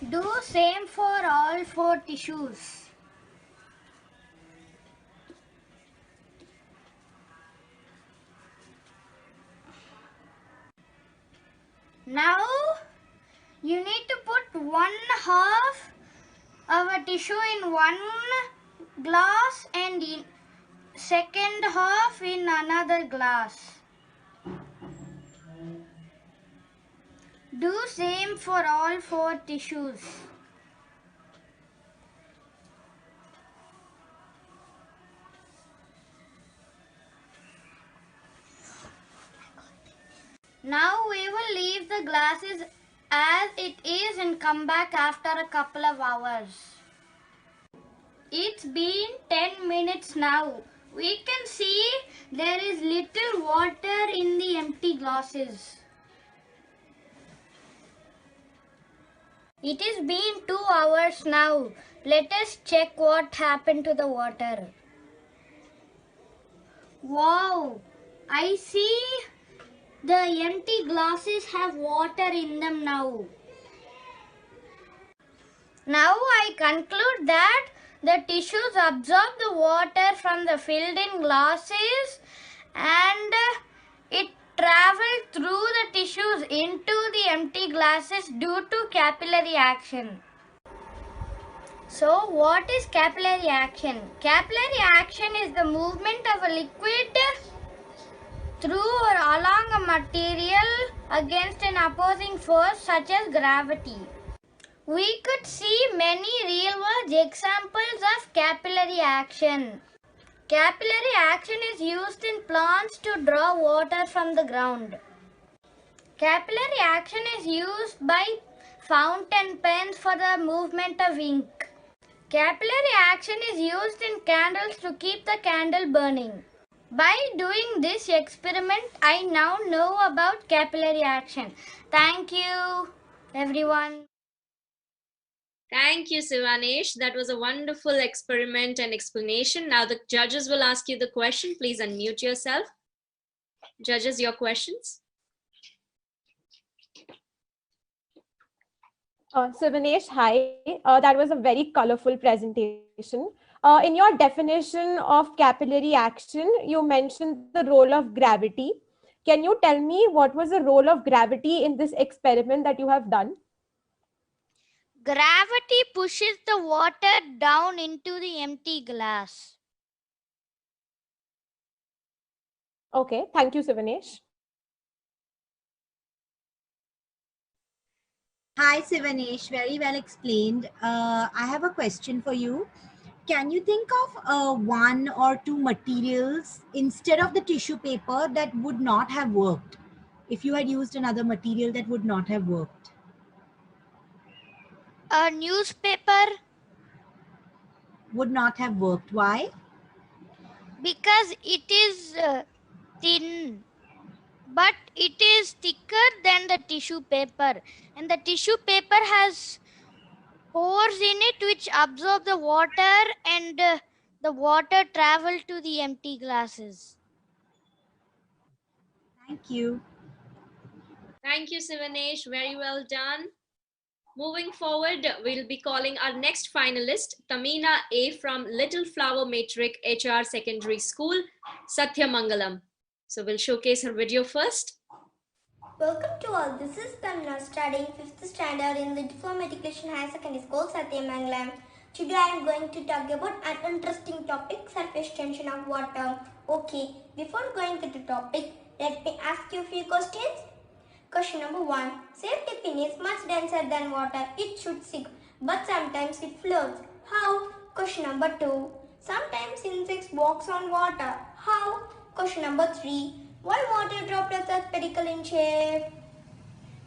Do same for all 4 tissues. Now you need to put 1/2 of a tissue in one glass and in second half in another glass. Do same for all 4 tissues. Now we will leave the glasses as it is and come back after a couple of hours. It's been 10 minutes now. We can see there is little water in the empty glasses. It has been 2 hours now. Let us check what happened to the water. Wow! I see the empty glasses have water in them now. Now I conclude that the tissues absorb the water from the filled in glasses and it traveled through the tissues into the empty glasses due to capillary action. So what is capillary action? Capillary action is the movement of a liquid through or along a material against an opposing force such as gravity. We could see many real-world examples of capillary action. Capillary action is used in plants to draw water from the ground. Capillary action is used by fountain pens for the movement of ink. Capillary action is used in candles to keep the candle burning. By doing this experiment, I now know about capillary action. Thank you, everyone. Thank you, Sivanesh. That was a wonderful experiment and explanation. Now the judges will ask you the question. Please unmute yourself. Judges, your questions. Sivanesh, hi. That was a very colorful presentation. In your definition of capillary action, you mentioned the role of gravity. Can you tell me what was the role of gravity in this experiment that you have done? Gravity pushes the water down into the empty glass. Okay, thank you, Sivanesh. Hi, Sivanesh. Very well explained. I have a question for you. Can you think of one or two materials instead of the tissue paper that would not have worked? If you had used another material that would not have worked? A newspaper, Would not have worked. Why? because it is thin, but it is thicker than the tissue paper, and the tissue paper has pores in it which absorb the water, and the water travel to the empty glasses. Thank you. Thank you, Sivanesh. Very well done. Moving forward, we'll be calling our next finalist, Tamina A from Little Flower Matric HR Secondary School, Satyamangalam. So we'll showcase her video first. Welcome to all. This is Tamna studying 5th standard in the Diploma Matriculation High Secondary School, Satyamangalam. Today I am going to talk about an interesting topic, surface tension of water. Okay, before going to the topic, let me ask you a few questions. Question number 1. Safety pin is much denser than water. It should sink, but sometimes it floats. How? Question number 2. Sometimes insects walk on water. How? Question number 3. Why water droplets are spherical in shape?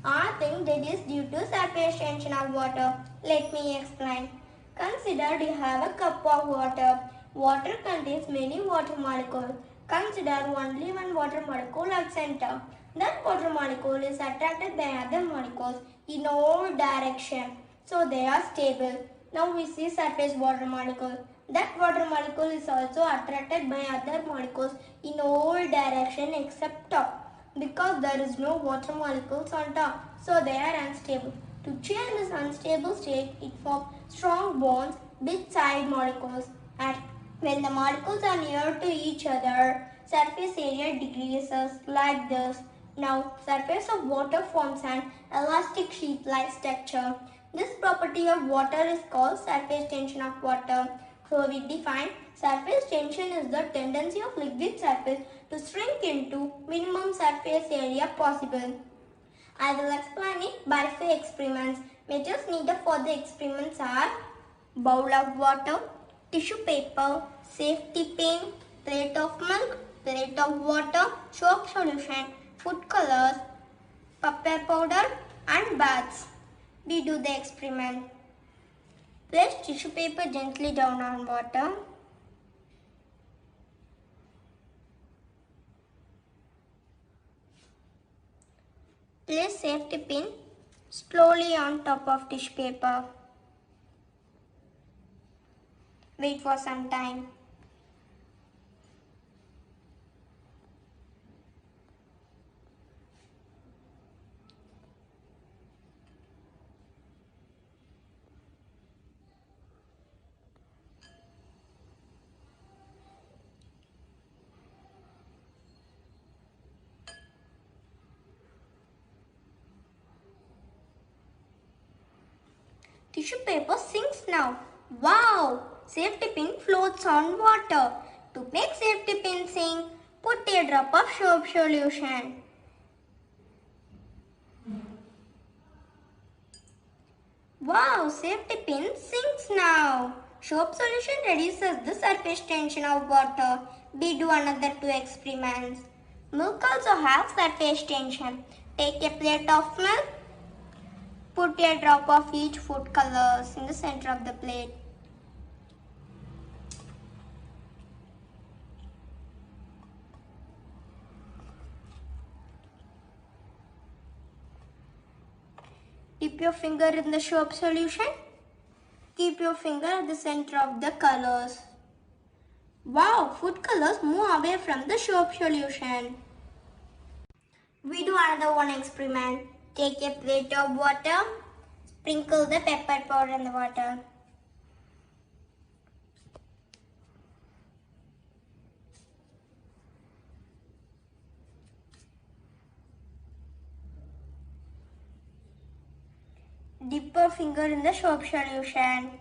I think that is due to surface tension of water. Let me explain. Consider you have a cup of water. Water contains many water molecules. Consider only one water molecule at center. That water molecule is attracted by other molecules in all directions. So they are stable. Now we see surface water molecule. That water molecule is also attracted by other molecules in all directions except top because there is no water molecules on top, so they are unstable. To change this unstable state, it forms strong bonds with side molecules. And when the molecules are near to each other, surface area decreases like this. Now, surface of water forms an elastic sheet-like structure. This property of water is called surface tension of water. So we define surface tension is the tendency of liquid surface to shrink into minimum surface area possible. I will explain it by few experiments. Methods needed for the experiments are bowl of water, tissue paper, safety pin, plate of milk, plate of water, soap solution, food colors, pepper powder and baths. We do the experiment. Place tissue paper gently down on water. Place safety pin slowly on top of tissue paper. Wait for some time. Tissue paper sinks now. Wow! Safety pin floats on water. To make safety pin sink, put a drop of soap solution. Wow! Safety pin sinks now. Soap solution reduces the surface tension of water. We do another two experiments. Milk also has surface tension. Take a plate of milk. Put a drop of each food colors in the center of the plate. Dip your finger in the soap solution. Keep your finger at the center of the colors. Wow, food colors move away from the soap solution. We do another one experiment. Take a plate of water, sprinkle the pepper powder in the water. Dip your finger in the soap solution.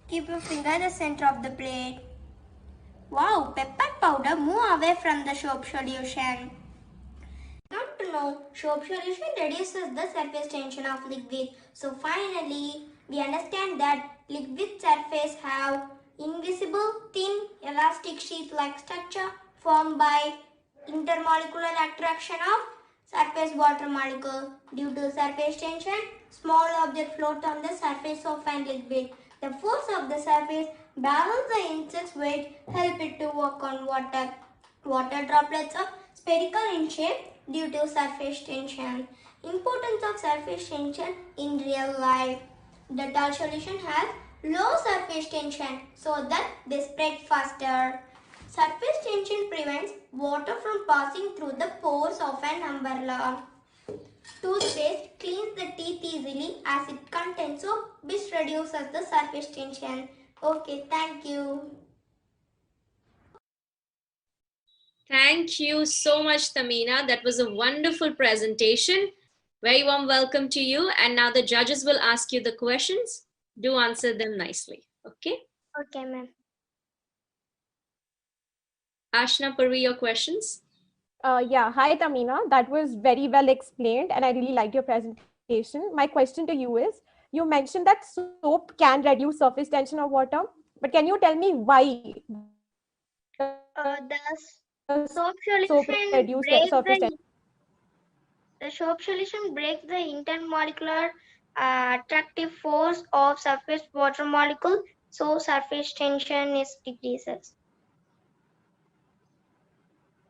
Keep your finger at the center of the plate. Wow, pepper powder move away from the soap solution. Not to know, soap solution reduces the surface tension of liquid. So finally, we understand that liquid surface have invisible, thin, elastic sheath-like structure formed by intermolecular attraction of surface water molecule. Due to surface tension, small objects float on the surface of an liquid. The force of the surface balance the insect's weight, help it to work on water. Water droplets are spherical in shape due to surface tension. Importance of surface tension in real life. The tall solution has low surface tension so that they spread faster. Surface tension prevents water from passing through the pores of an umbrella. Toothpaste cleans the teeth easily as it contains soap, which reduces the surface tension. Okay, thank you. Thank you so much, Tamina. That was a wonderful presentation. Very warm welcome to you. And now the judges will ask you the questions. Do answer them nicely. Okay? Okay, ma'am. Ashna, Purvi, your questions? Yeah, hi Tamina. That was very well explained, and I really liked your presentation. My question to you is: you mentioned that soap can reduce surface tension of water, but can you tell me why the The soap soap reduce surface solution tension? breaks the soap solution breaks the intermolecular attractive force of surface water molecule, so surface tension is decreases.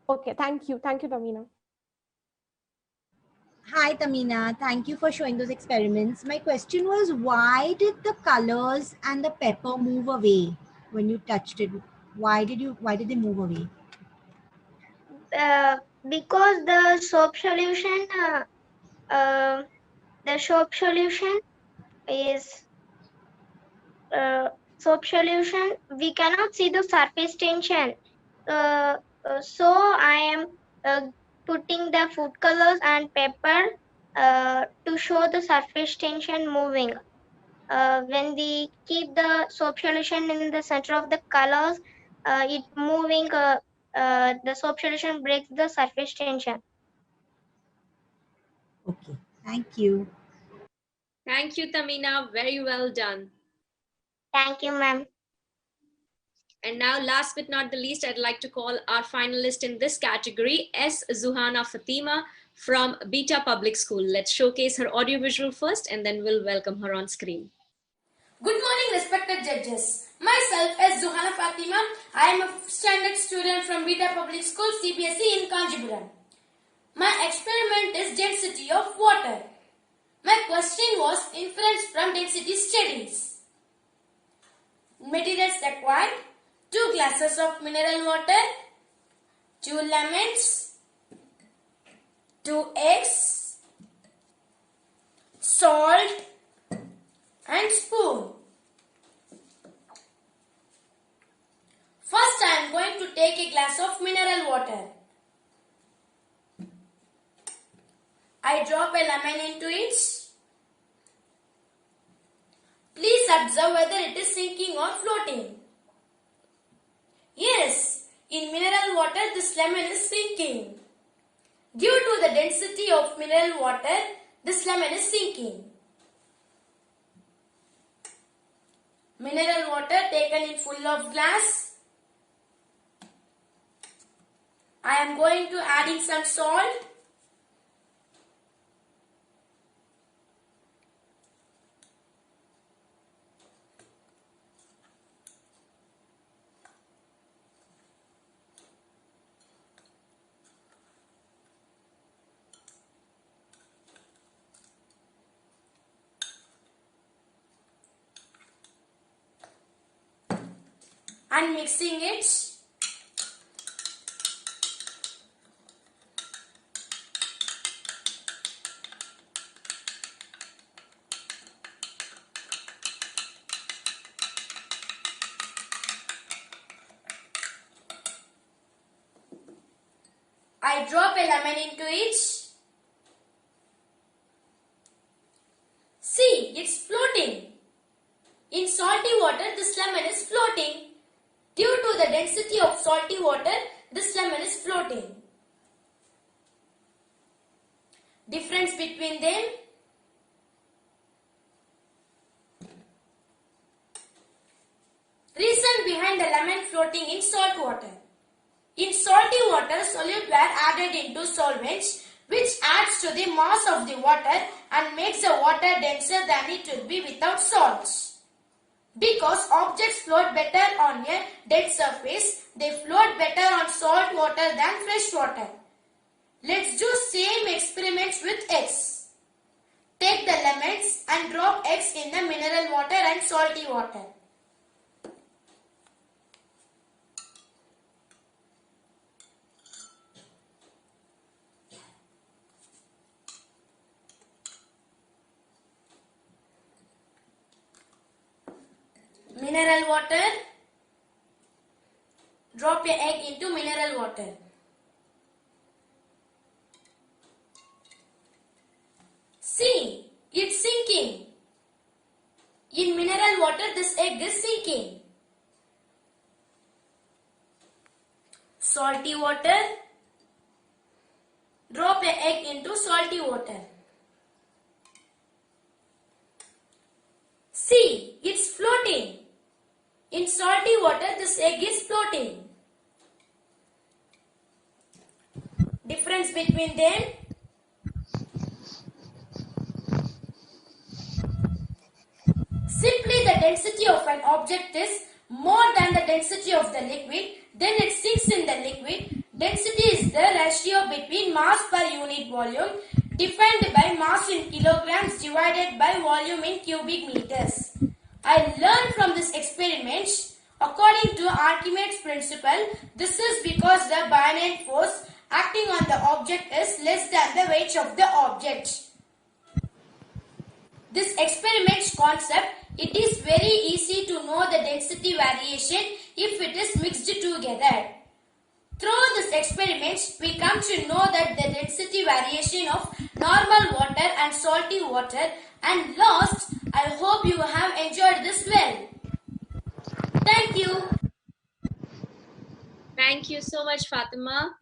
Okay, thank you, Tamina. Hi, Tamina. Thank you for showing those experiments. My question was, why did the colors and the pepper move away when you touched it? Why did they move away? Because uh, the soap solution is soap solution. We cannot see the surface tension. Uh, so I am putting the food colors and pepper to show the surface tension moving. When we keep the soap solution in the center of the colors, it moving. The soap solution breaks the surface tension. Okay, thank you. Thank you, Tamina. Very well done. Thank you, ma'am. And now, last but not the least, I'd like to call our finalist in this category, S. Zuhana Fatima from Beta Public School. Let's showcase her audiovisual first, and then we'll welcome her on screen. Good morning, respected judges. Myself is Zuhana Fatima. I am a standard student from Beta Public School CBSE in Kanjipuram. My experiment is density of water. My question was inference from density studies. Materials required: 2 glasses of mineral water, 2 lemons, 2 eggs, salt and spoon. First, I am going to take a glass of mineral water. I drop a lemon into it. Please observe whether it is sinking or floating. Yes, in mineral water this lemon is sinking. Due to the density of mineral water, this lemon is sinking. Mineral water taken in full of glass. I am going to adding some salt. and mixing it. I drop a lemon into it. See, it's floating. In salty water, this lemon is floating. Due to the density of salty water, this lemon is floating. Difference between them. Reason behind the lemon floating in salt water. In salty water, solute were added into solvents, which adds to the mass of the water and makes the water denser than it would be without salts. Because objects float better on a dead surface, they float better on salt water than fresh water. Let's do same experiments with eggs. Take the lemons and drop eggs in the mineral water and salty water. Mineral water. Drop your egg into mineral water. See, it's sinking. In mineral water, this egg is sinking. Salty water. Drop your egg into salty water. See, it's floating. In salty water, this egg is floating. Difference between them. Simply the density of an object is more than the density of the liquid, then it sinks in the liquid. Density is the ratio between mass per unit volume defined by mass in kilograms divided by volume in cubic meters. I learned from this experiment, according to Archimedes' principle, this is because the buoyant force acting on the object is less than the weight of the object. This experiment's concept, it is very easy to know the density variation if it is mixed together. Through this experiment, we come to know that the density variation of normal water and salty water. And last, I hope you have enjoyed this well. Thank you. Thank you so much, Fatima.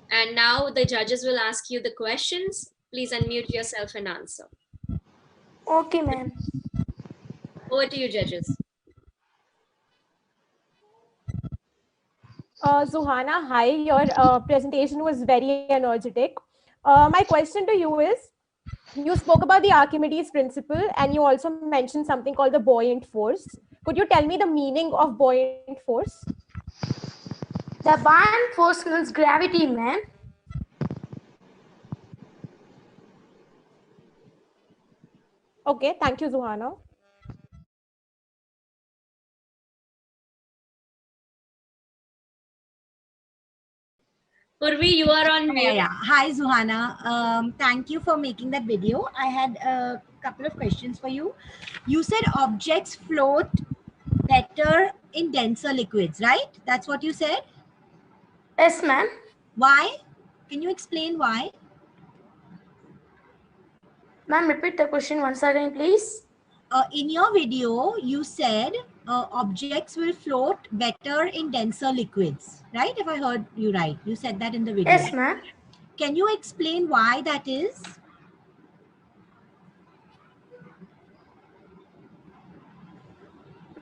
And now the judges will ask you the questions. Please unmute yourself and answer. Okay, ma'am. Over to you, judges. Zuhana, hi. Your presentation was very energetic. My question to you is, you spoke about the Archimedes principle and you also mentioned something called the buoyant force. Could you tell me the meaning of buoyant force? The buoyant force means gravity, ma'am. Okay, thank you, Zuhana. Purvi, you are on mute. Yeah. Hi, Zuhana. Thank you for making that video. I had a couple of questions for you. You said objects float better in denser liquids, right? That's what you said? Yes, ma'am. Why? Can you explain why? Ma'am, repeat the question once again, please. In your video, you said objects will float better in denser liquids, right? If I heard you right, you said that in the video. Yes, ma'am. Can you explain why that is?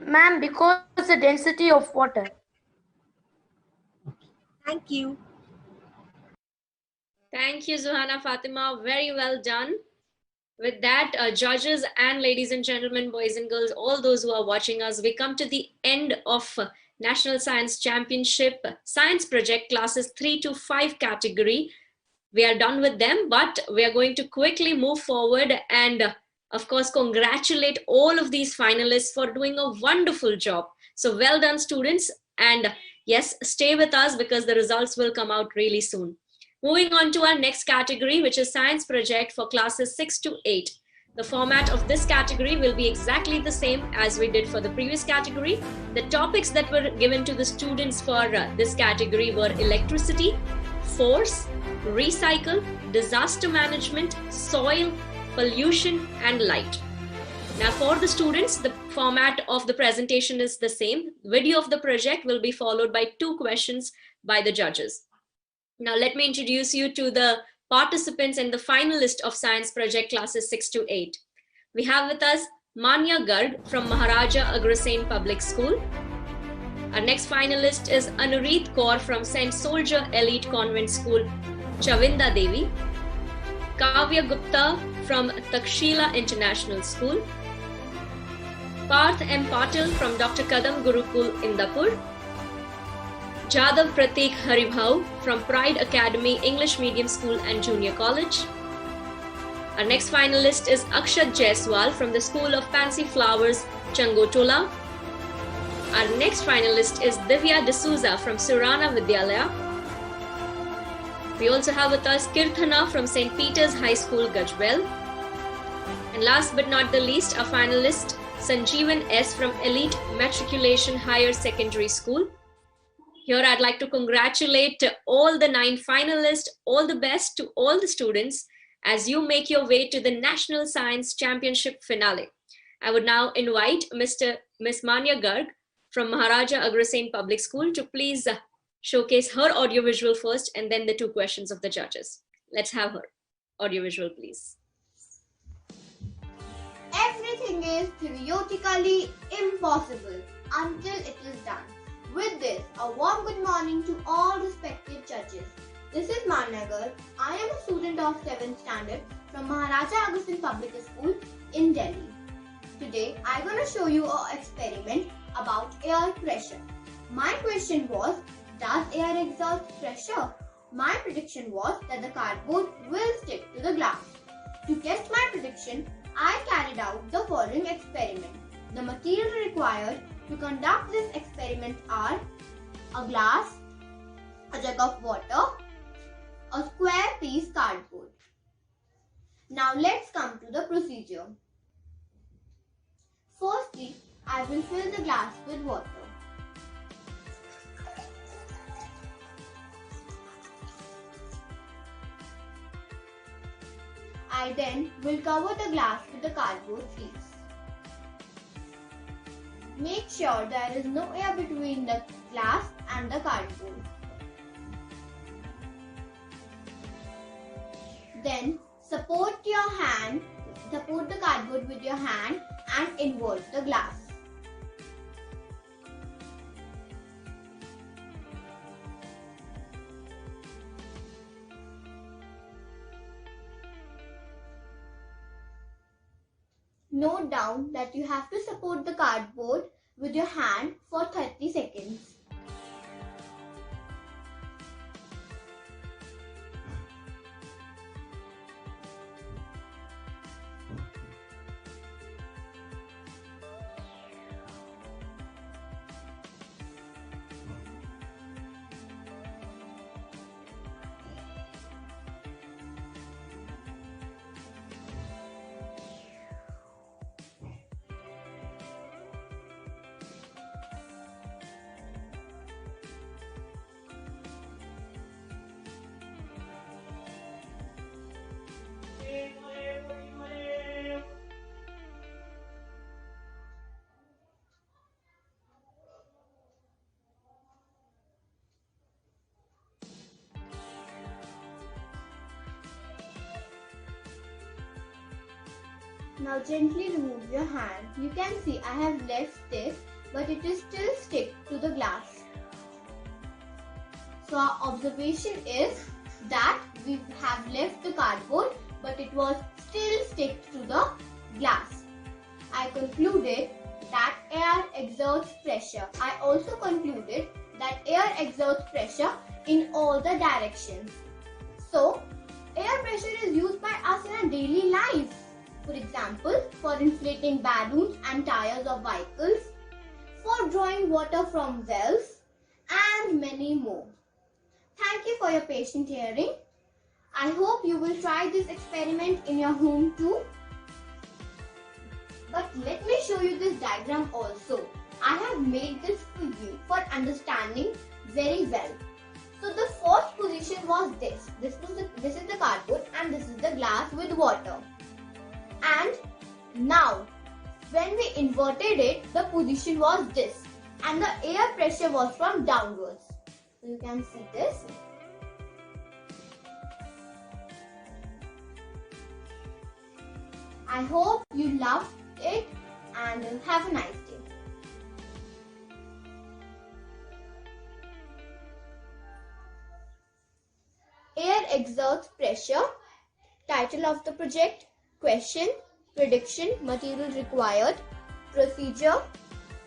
Ma'am, because the density of water. Thank you. Thank you, Zuhana Fatima. Very well done. With that, judges and ladies and gentlemen, boys and girls, all those who are watching us, we come to the end of National Science Championship Science Project classes 3 to 5 category. We are done with them, but we are going to quickly move forward and of course, congratulate all of these finalists for doing a wonderful job. So well done, students. And yes, stay with us because the results will come out really soon. Moving on to our next category, which is science project for classes 6 to 8. The format of this category will be exactly the same as we did for the previous category. The topics that were given to the students for this category were electricity, force, recycle, disaster management, soil, pollution, and light. Now for the students, the format of the presentation is the same. Video of the project will be followed by 2 questions by the judges. Now let me introduce you to the participants and the finalists of science project classes 6 to 8. We have with us Manya Garg from Maharaja Agrasen Public School. Our next finalist is Anureet Kaur from St. Soldier Elite Convent School, Chavinda Devi. Kavya Gupta from Takshila International School. Parth M. Patil from Dr. Kadam Gurukul, Indapur. Jadav Pratik Haribhau from Pride Academy English Medium School and Junior College. Our next finalist is Akshat Jaiswal from the School of Fancy Flowers, Changotola. Our next finalist is Divya D'Souza from Surana Vidyalaya. We also have with us Kirthana from St. Peter's High School, Gajbel. And last but not the least, our finalist Sanjeevan S. from Elite Matriculation Higher Secondary School. Here I'd like to congratulate all the 9 finalists, all the best to all the students as you make your way to the National Science Championship finale. I would now invite Miss Manya Garg from Maharaja Agrasen Public School to please showcase her audiovisual first and then the 2 questions of the judges. Let's have her audiovisual, please. Everything is theoretically impossible until it is done. With this, a warm good morning to all respected judges. This is Manya Garg. I am a student of 7th standard from Maharaja Agrasen Public School in Delhi. Today, I'm going to show you an experiment about air pressure. My question was, does air exert pressure? My prediction was that the cardboard will stick to the glass. To test my prediction, I carried out the following experiment. The material required to conduct this experiment are a glass, a jug of water, a square piece cardboard. Now let's come to the procedure. Firstly, I will fill the glass with water. I then will cover the glass with the cardboard piece. Make sure there is no air between the glass and the cardboard. Then support the cardboard with your hand and invert the glass. Note down that you have to support the cardboard with your hand for 30 seconds. Now gently remove your hand. You can see I have left this, but it is still stick to the glass. So our observation is that we have left the cardboard, but it was still stick to the glass. I concluded that air exerts pressure. I also concluded that air exerts pressure in all the directions. So air pressure is used by us in our daily life. For example, for inflating balloons and tires of vehicles, for drawing water from wells, and many more. Thank you for your patient hearing. I hope you will try this experiment in your home too. But let me show you this diagram also. I have made this for you for understanding very well. So the first position was this. This is the cardboard and this is the glass with water. And now when we inverted it, the position was this and the air pressure was from downwards. So you can see this. I hope you loved it and have a nice day. Air exerts pressure. Title of the project: question, prediction, material required, procedure,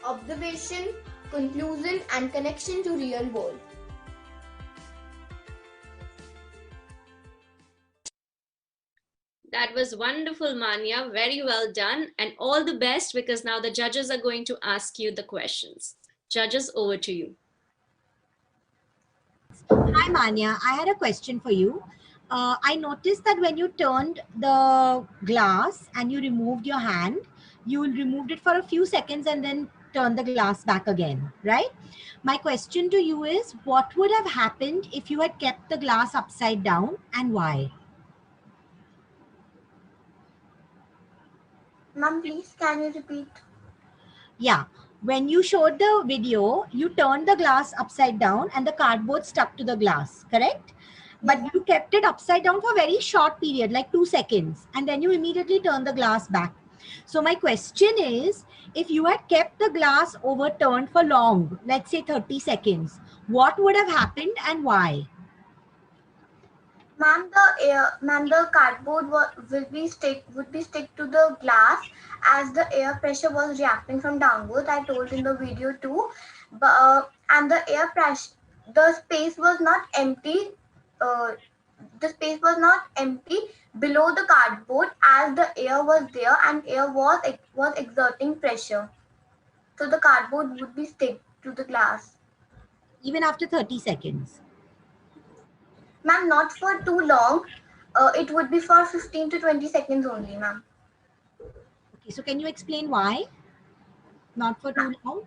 observation, conclusion and connection to real world. That was wonderful, Manya. Very well done. And all the best, because now the judges are going to ask you the questions. Judges, over to you. Hi, Manya. I had a question for you. I noticed that when you turned the glass and you removed your hand, you removed it for a few seconds and then turn the glass back again, right? My question to you is, what would have happened if you had kept the glass upside down and why? Ma'am, please can you repeat? Yeah. When you showed the video, you turned the glass upside down and the cardboard stuck to the glass, correct? But you kept it upside down for a very short period, like 2 seconds, and then you immediately turned the glass back. So my question is, if you had kept the glass overturned for long, let's say 30 seconds, what would have happened and why? Ma'am, the cardboard would be stick to the glass as the air pressure was reacting from downwards. I told in the video too, but and the air pressure, the space was not empty. The space was not empty below the cardboard as the air was there and air was exerting pressure. So the cardboard would be stick to the glass. Even after 30 seconds? Ma'am, not for too long. It would be for 15 to 20 seconds only, ma'am. Okay, so can you explain why? Not for too long?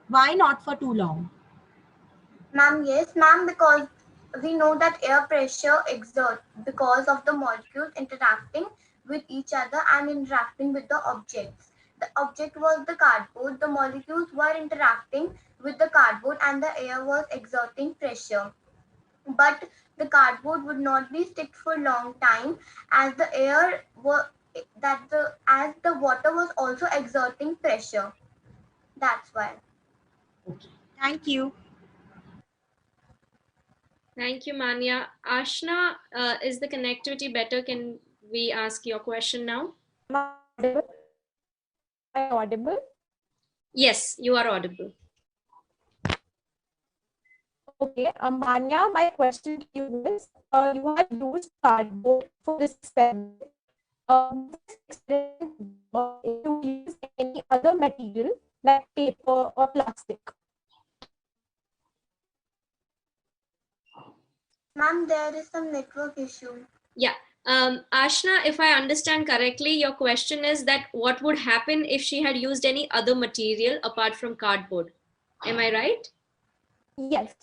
Why not for too long? Ma'am, yes, ma'am, because we know that air pressure exerts because of the molecules interacting with each other and interacting with the objects. The object was the cardboard, the molecules were interacting with the cardboard and the air was exerting pressure. But the cardboard would not be stick for long time as the air were as the water was also exerting pressure. That's why. Okay, thank you. Thank you, Manya. Ashna, is the connectivity better? Can we ask your question now? Am I audible? Yes, you are audible. Okay, Manya, my question to you is, you have used cardboard for this experiment. This experiment, you use any other material like paper or plastic? Ma'am, there is some network issue. Yeah. Ashna, if I understand correctly, your question is that what would happen if she had used any other material apart from cardboard? Am I right? Yes.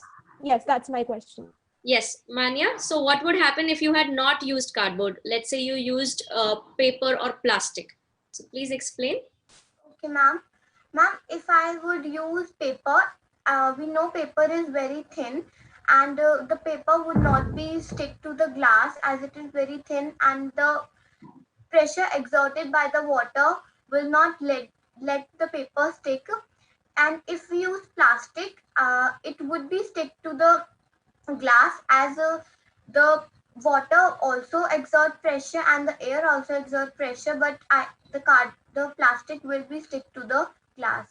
Yes, that's my question. Yes, Manya. So what would happen if you had not used cardboard? Let's say you used paper or plastic. So please explain. Okay, ma'am. Ma'am, if I would use paper, we know paper is very thin and the paper would not be stick to the glass as it is very thin and the pressure exerted by the water will not let the paper stick. And if we use plastic, it would be stick to the glass as the water also exert pressure and the air also exert pressure, but the plastic will be stick to the glass.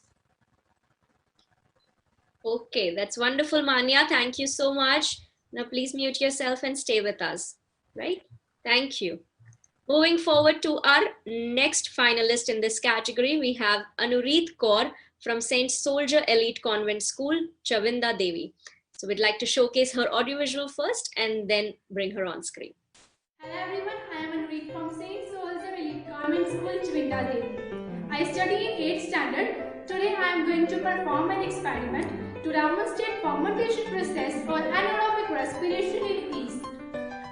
Okay, that's wonderful, Manya. Thank you so much. Now please mute yourself and stay with us. Right? Thank you. Moving forward to our next finalist in this category, we have Anureet Kaur from Saint Soldier Elite Convent School, Chavinda Devi. So we'd like to showcase her audiovisual first and then bring her on screen. Hello everyone, I am Anurith from Saint Soldier Elite Convent School, Chavinda Devi. I study in 8th standard. Today I am going to perform an experiment to demonstrate fermentation process for anaerobic respiration in yeast.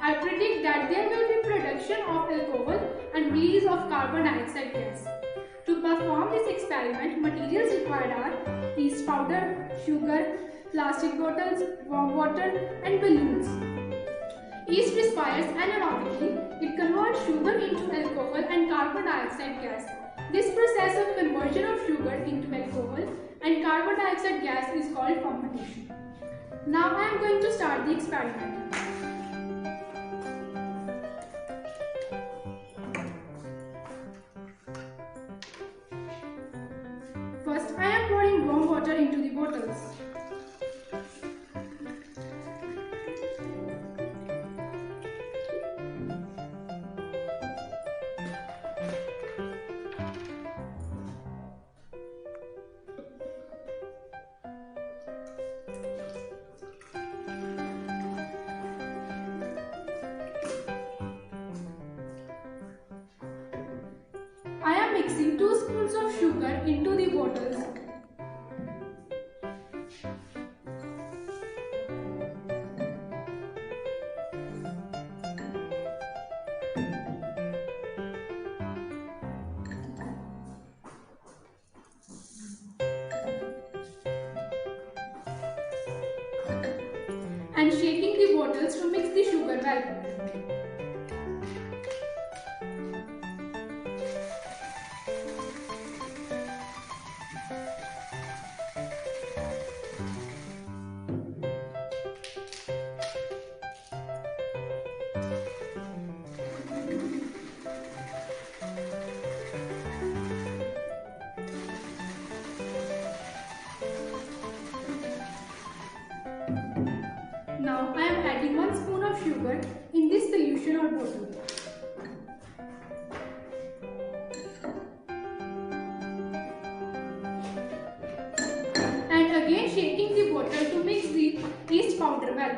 I predict that there will be production of alcohol and release of carbon dioxide gas. To perform this experiment, materials required are yeast powder, sugar, plastic bottles, warm water and balloons. Yeast respires anaerobically. It converts sugar into alcohol and carbon dioxide gas. This process of conversion of sugar into alcohol and carbon dioxide gas is called fermentation. Now I am going to start the experiment. First, I am pouring warm water into the bottles. I am mixing 2 spoons of sugar into the bottles. And shaking the bottles to mix the sugar well. Now I am adding 1 spoon of sugar in this solution or bottle. And again shaking the bottle to mix the yeast powder well.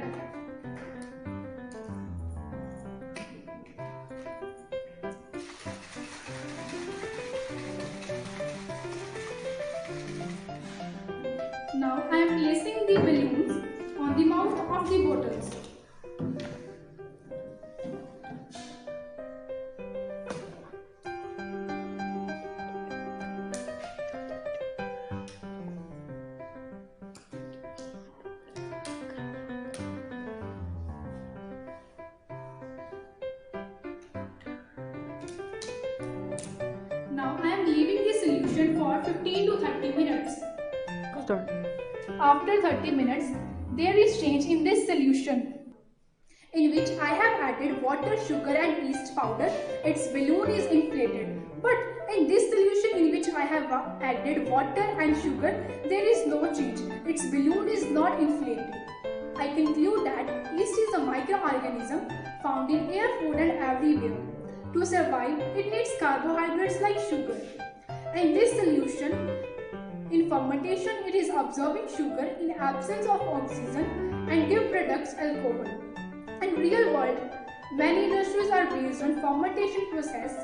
Now I am placing the balloons on the mouth of the bottles. Now I am leaving the solution for 15 to 30 minutes. After 30 minutes, there is change in this solution in which I have added water, sugar and yeast powder. Its balloon is inflated. But in this solution in which I have added water and sugar, there is no change. Its balloon is not inflated. I conclude that yeast is a microorganism found in air, food and everywhere. To survive, it needs carbohydrates like sugar. In this solution, in fermentation, it is absorbing sugar in absence of oxygen and give products alcohol. In real world, many industries are based on fermentation process.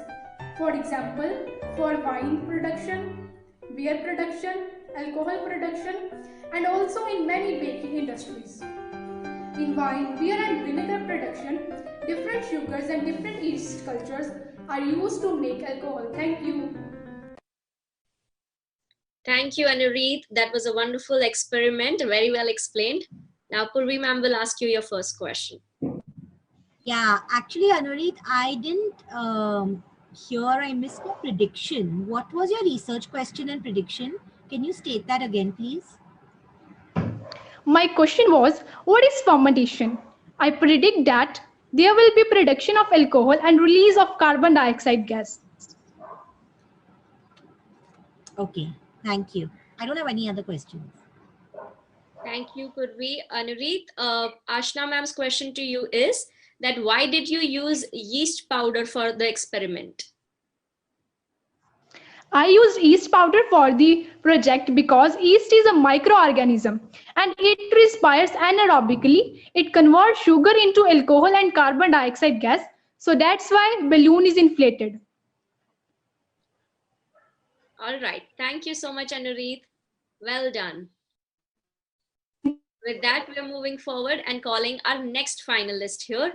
For example, for wine production, beer production, alcohol production, and also in many baking industries. In wine, beer and vinegar production, different sugars and different yeast cultures are used to make alcohol. Thank you. Thank you, Anureet. That was a wonderful experiment, very well explained. Now, Purvi ma'am will ask you your first question. Yeah, actually, Anureet, I didn't hear, I missed the prediction. What was your research question and prediction? Can you state that again, please? My question was, what is fermentation? I predict that there will be production of alcohol and release of carbon dioxide gas. Okay, thank you. I don't have any other questions. Thank you, Purvi. Anureet, Ashna ma'am's question to you is that why did you use yeast powder for the experiment? I used yeast powder for the project because yeast is a microorganism and it respires anaerobically. It converts sugar into alcohol and carbon dioxide gas. So that's why balloon is inflated. All right. Thank you so much, Anureet. Well done. With that, we're moving forward and calling our next finalist here.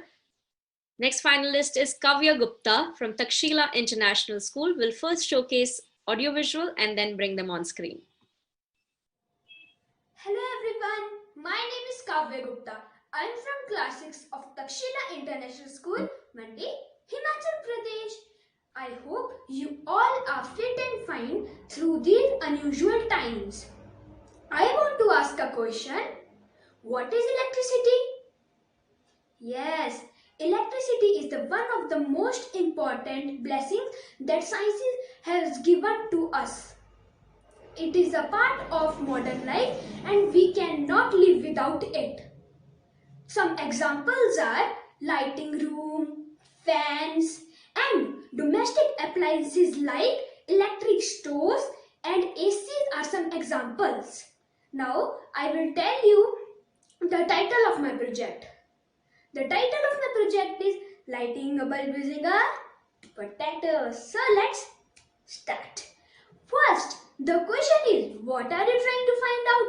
Next finalist is Kavya Gupta from Takshila International School. Will first showcase audiovisual and then bring them on screen. Hello everyone, my name is Kavya Gupta. I am from class 6 of Takshila International School, Mandi, Himachal Pradesh. I hope you all are fit and fine through these unusual times. I want to ask a question. What is electricity? Yes, electricity is the one of the most important blessings that science has given to us. It is a part of modern life and we cannot live without it. Some examples are lighting room, fans, and domestic appliances like electric stoves and ACs are some examples. Now I will tell you the title of my project. The title of my project is Lighting a Bulb Using a Potato. So let's start. First, the question is, what are you trying to find out?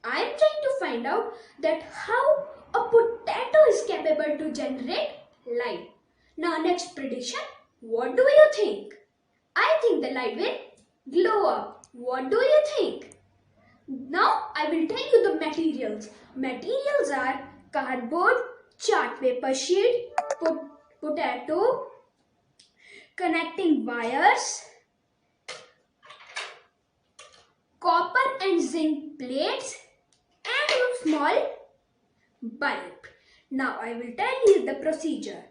I am trying to find out that how a potato is capable to generate light. Now next prediction, what do you think? I think the light will glow up. What do you think? Now I will tell you the materials. Materials are cardboard, chart paper sheet, potato, connecting wires, copper and zinc plates and a small bulb. Now I will tell you the procedure.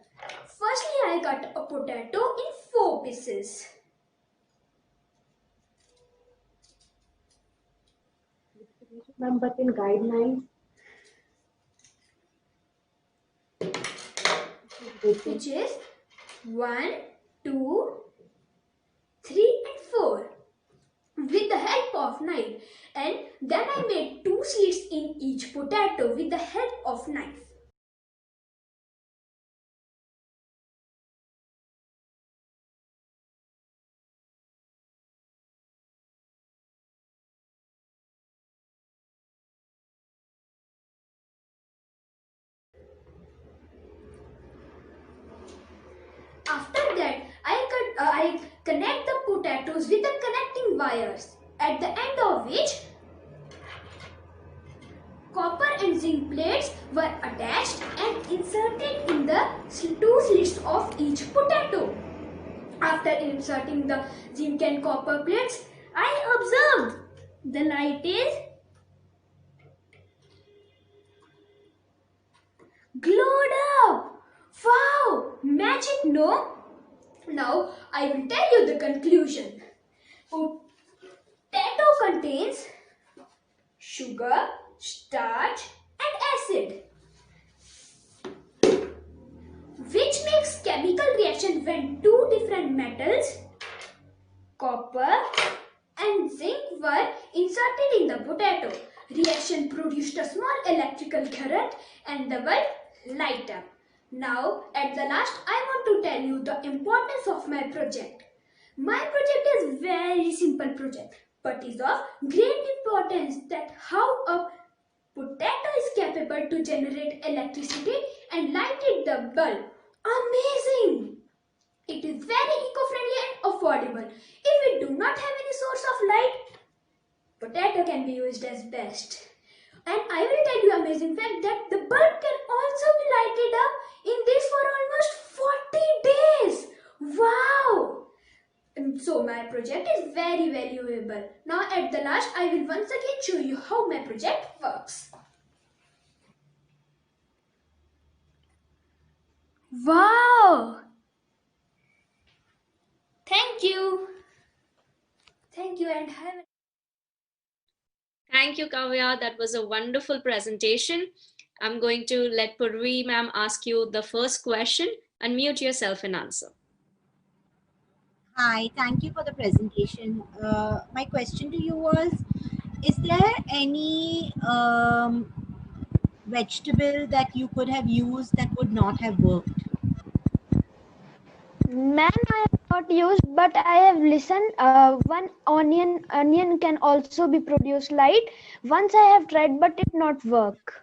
Firstly, I cut a potato in 4 pieces. But in guidelines, which is 1, 2, 3 and 4 with the help of knife, and then I made 2 slits in each potato with the help of knife. After that, I connect the potatoes with the connecting wires, at the end of which copper and zinc plates were attached and inserted in the 2 slits of each potato. After inserting the zinc and copper plates, I observed the light is glowed up. Wow, magic, no? Now I will tell you the conclusion. Potato contains sugar, starch and acid, which makes chemical reaction when 2 different metals, copper and zinc, were inserted in the potato. Reaction produced a small electrical current and the bulb light up. Now at the last I want to tell you the importance of my project. My project is very simple project but is of great importance, that how a potato is capable to generate electricity and light the bulb. Amazing! It is very eco-friendly and affordable. If we do not have any source of light, potato can be used as best. And I will tell you amazing fact that the bulb can also be lighted up in this for almost 40 days. Wow! So my project is very valuable. Now at the last I will once again show you how my project works. Wow! Thank you. Thank you and have a Thank you, Kavya. That was a wonderful presentation. I'm going to let Purvi ma'am ask you the first question. Unmute yourself and answer. Hi, thank you for the presentation. My question to you was, is there any vegetable that you could have used that would not have worked? Ma'am, I have not used, but I have listened. One onion can also be produced light. Once I have tried, but it not work.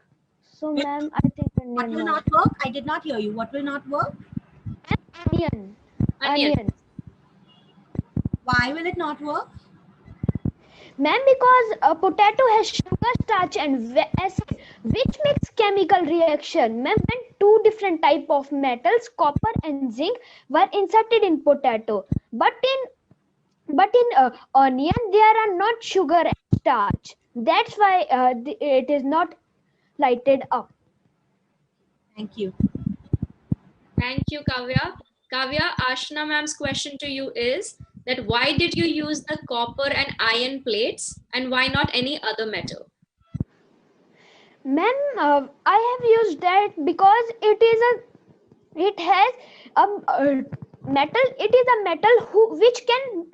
So, Will- ma'am, I think What onion will no. not work? I did not hear you. What will not work? Onion, Onion. onion. Why will it not work? Ma'am, because a potato has sugar, starch, and acid, which makes chemical reaction. Ma'am, when two different type of metals, copper and zinc, were inserted in potato, but in onion there are not sugar and starch. That's why it is not lighted up. Thank you. Thank you, Kavya. Kavya, Ashna ma'am's question to you is that why did you use the copper and iron plates and why not any other metal? Ma'am, I have used that because it has metal. It is a metal which can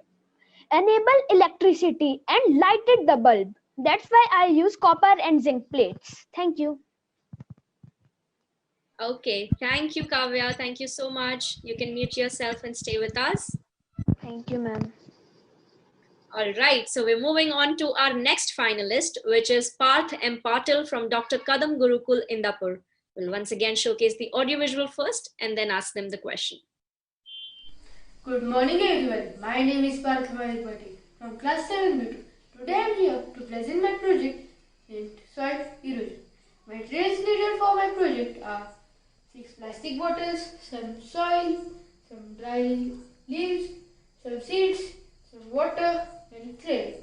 enable electricity and lighted the bulb. That's why I use copper and zinc plates. Thank you. Okay, thank you, Kavya. Thank you so much. You can mute yourself and stay with us. Thank you, ma'am. All right, so we're moving on to our next finalist, which is Parth M. Patil from Dr. Kadam Gurukul, Indapur. We'll once again showcase the audiovisual first and then ask them the question. Good morning everyone. My name is Parth Patil from class 7B2. Today I am here to present my project in soil erosion. Materials needed for my project are 6 plastic bottles, some soil, some dry leaves, some seeds, some water and clay.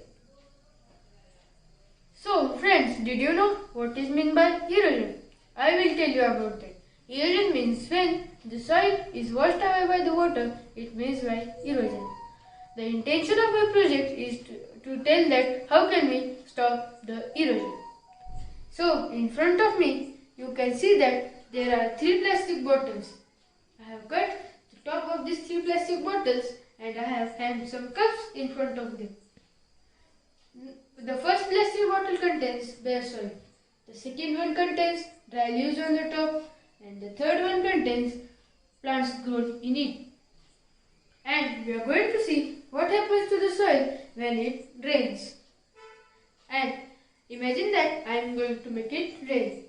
So friends, did you know what is meant by erosion? I will tell you about that. Erosion means when the soil is washed away by the water, it means by erosion. The intention of my project is to tell that how can we stop the erosion. So in front of me, you can see that there are 3 plastic bottles. I have cut the top of these 3 plastic bottles and I have hanged some cups in front of them. The first plastic bottle contains bare soil. The second one contains dry leaves on the top and the third one contains plants grown in it. And we are going to see what happens to the soil when it rains. And imagine that I am going to make it rain.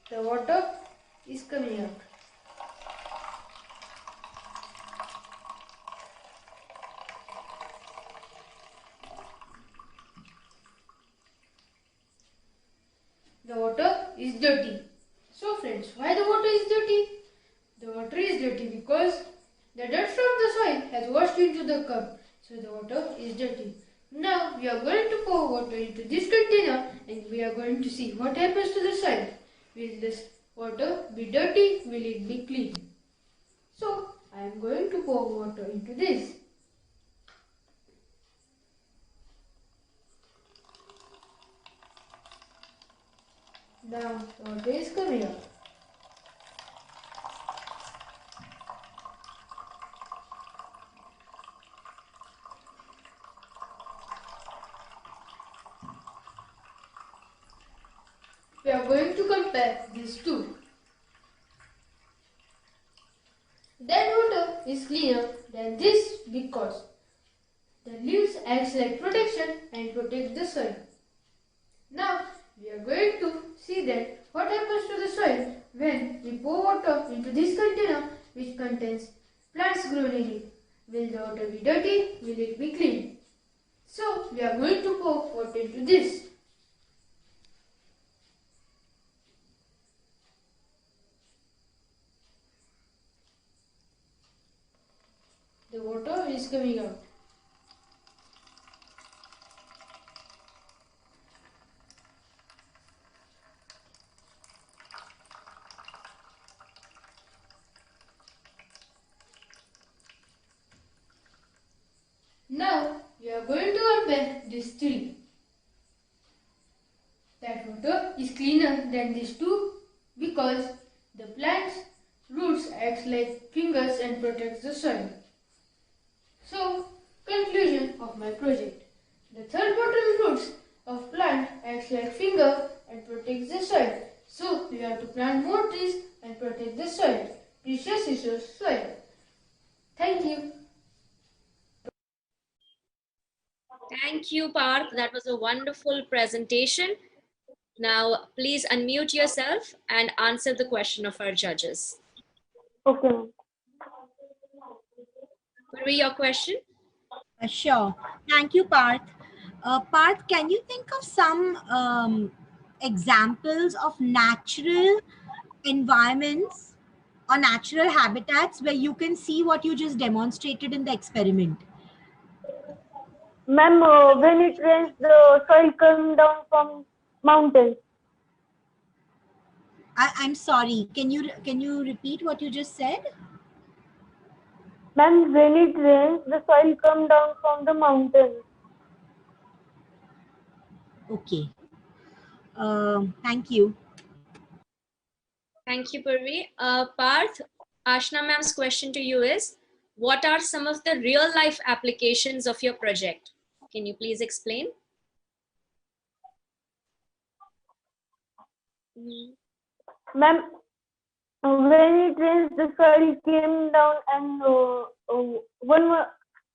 The water is coming out. The water is dirty. So friends, why the water is dirty? The water is dirty because the dirt from the soil has washed into the cup. So the water is dirty. Now we are going to pour water into this container and we are going to see what happens to the soil. Will this water be dirty? Will it be clean? So I am going to pour water into this. Now the water is coming out. We are going to compare these two. That water is cleaner than this because the leaves acts like protection and protect the soil. Now we are going to see that what happens to the soil when we pour water into this container which contains plants grown in it. Will the water be dirty? Will it be clean? So we are going to pour water into this. The water is coming out. Now we are going to compare these three. That water is cleaner than this too because the plant's roots act like fingers and protects the soil. So, conclusion of my project. The third bottom roots of plant acts like finger and protects the soil. So, we have to plant more trees and protect the soil. Precious resource soil. Thank you. Thank you, Parth. That was a wonderful presentation. Now, please unmute yourself and answer the question of our judges. Okay. Purvi, your question? Sure. Thank you, Parth. Parth, can you think of some examples of natural environments or natural habitats where you can see what you just demonstrated in the experiment? Ma'am, when it rains, the soil comes down from mountains. I'm sorry. Can you repeat what you just said? Ma'am, when it rains, the soil comes down from the mountains. Okay. Thank you. Thank you, Purvi. Parth, Ashna ma'am's question to you is, what are some of the real life applications of your project? Can you please explain? Ma'am, when it rains, the soil came down and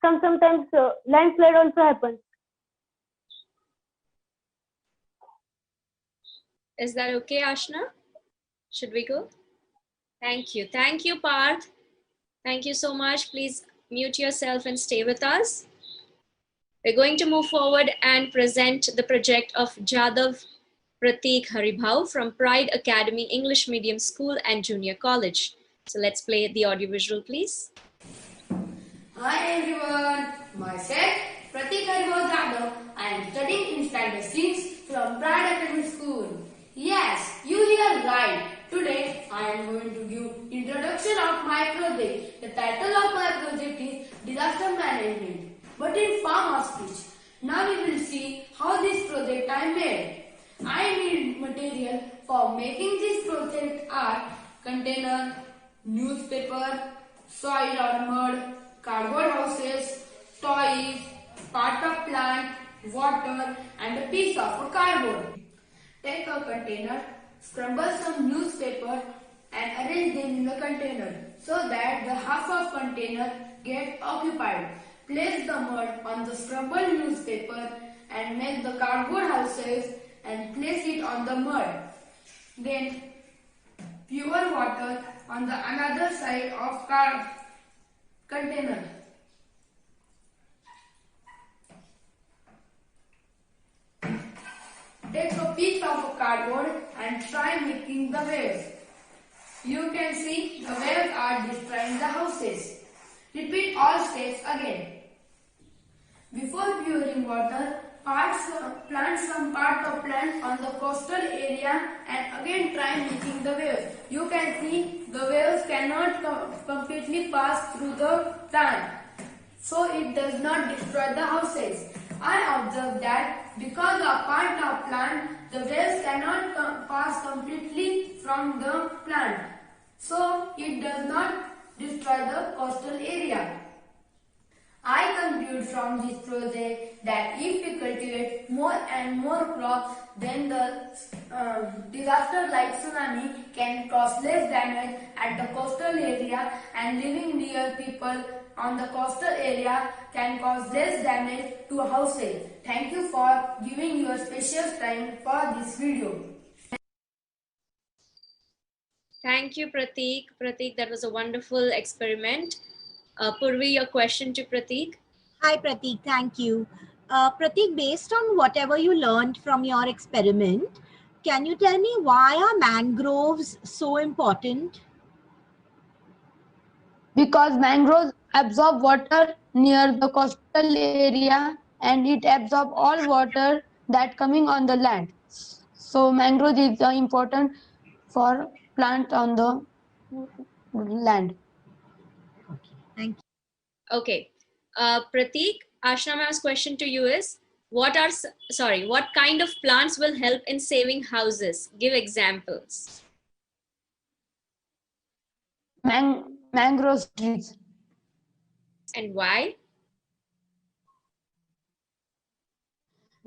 sometimes landslide also happens. Is that okay, Ashna? Should we go? Thank you. Thank you, Parth. Thank you so much. Please mute yourself and stay with us. We're going to move forward and present the project of Jadav Pratik Haribhau from Pride Academy English Medium School and Junior College. So let's play the audiovisual, please. Hi everyone, myself Pratik Haribhau Jadhav. I am studying in standard 6 from Pride Academy School. Yes, you hear right. Today I am going to give introduction of my project. The title of my project is Disaster Management, but in form of speech. Now we will see how this project I made. I need material for making this project are container, newspaper, soil or mud, cardboard houses, toys, part of plant, water and a piece of a cardboard. Take a container, scramble some newspaper and arrange them in the container so that the half of container gets occupied. Place the mud on the scrambled newspaper and make the cardboard houses and place it on the mud. Then pure water on the another side of container. Take a piece of cardboard and try making the waves. You can see the waves are destroying the houses. Repeat all steps again. Before pouring water, plant some part of plant on the coastal area and again try making the waves. You can see the waves cannot completely pass through the plant, so it does not destroy the houses. I observed that because of part of plant, the waves cannot pass completely from the plant, so it does not destroy the coastal area. I conclude from this project that if we cultivate more and more crops, then the disaster like tsunami can cause less damage at the coastal area, and living near people on the coastal area can cause less damage to houses. Thank you for giving your precious time for this video. Thank you, Pratik. Pratik, that was a wonderful experiment. Purvi, your question to Pratik. Hi, Pratik. Thank you. Pratik, based on whatever you learned from your experiment, can you tell me why are mangroves so important? Because mangroves absorb water near the coastal area and it absorbs all water that coming on the land. So mangrove is important for plant on the land. Okay, thank you. Okay. Pratik, Ashna ma'am's question to you is, What kind of plants will help in saving houses? Give examples. Mangrove trees. And why?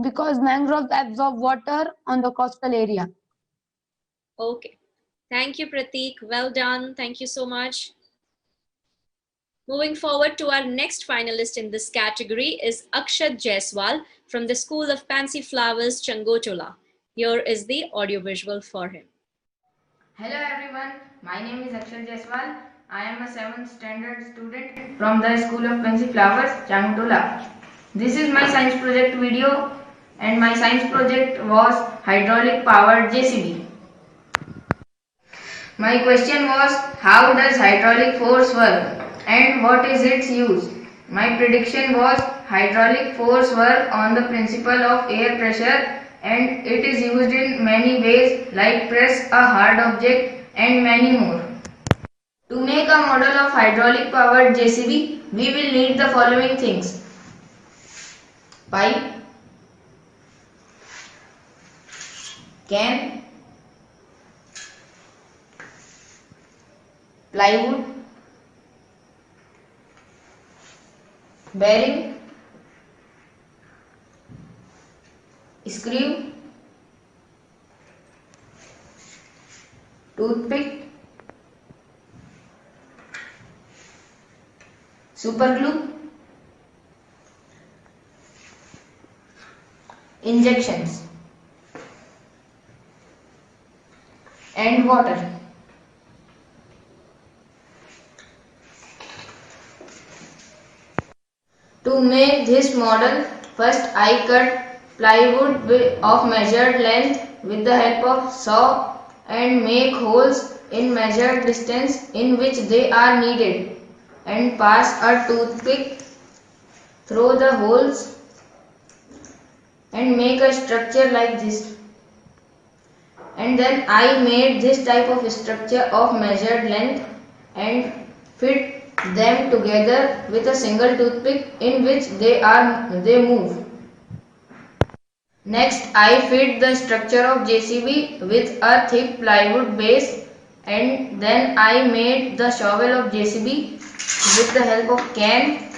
Because mangroves absorb water on the coastal area. Okay. Thank you, Prateek. Well done. Thank you so much. Moving forward to our next finalist in this category is Akshat Jaiswal from the School of Fancy Flowers, Changotola. Here is the audiovisual for him. Hello everyone, my name is Akshay Jaiswal. I am a 7th standard student from the School of Fancy Flowers, Changotola. This is my science project video and my science project was hydraulic powered JCB. My question was, how does hydraulic force work and what is its use? My prediction was, hydraulic force work on the principle of air pressure and it is used in many ways like press a hard object and many more. To make a model of hydraulic powered JCB, we will need the following things: pipe, can, plywood, bearing, screw, toothpick, super glue, injections and water. To make this model, first I cut plywood of measured length with the help of saw and make holes in measured distance in which they are needed and pass a toothpick through the holes and make a structure like this. And then I made this type of structure of measured length and fit them together with a single toothpick in which they move. Next I fit the structure of JCB with a thick plywood base and then I made the shovel of JCB with the help of can.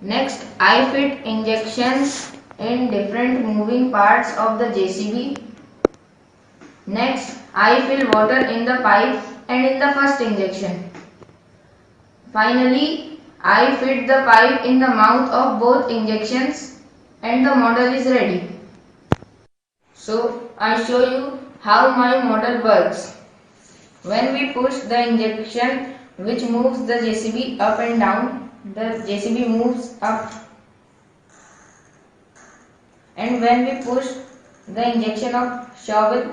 Next I fit injections in different moving parts of the JCB. Next, I fill water in the pipe and in the first injection. Finally, I fit the pipe in the mouth of both injections and the model is ready. So, I show you how my model works. When we push the injection which moves the JCB up and down, the JCB moves up. And when we push the injection of shovel,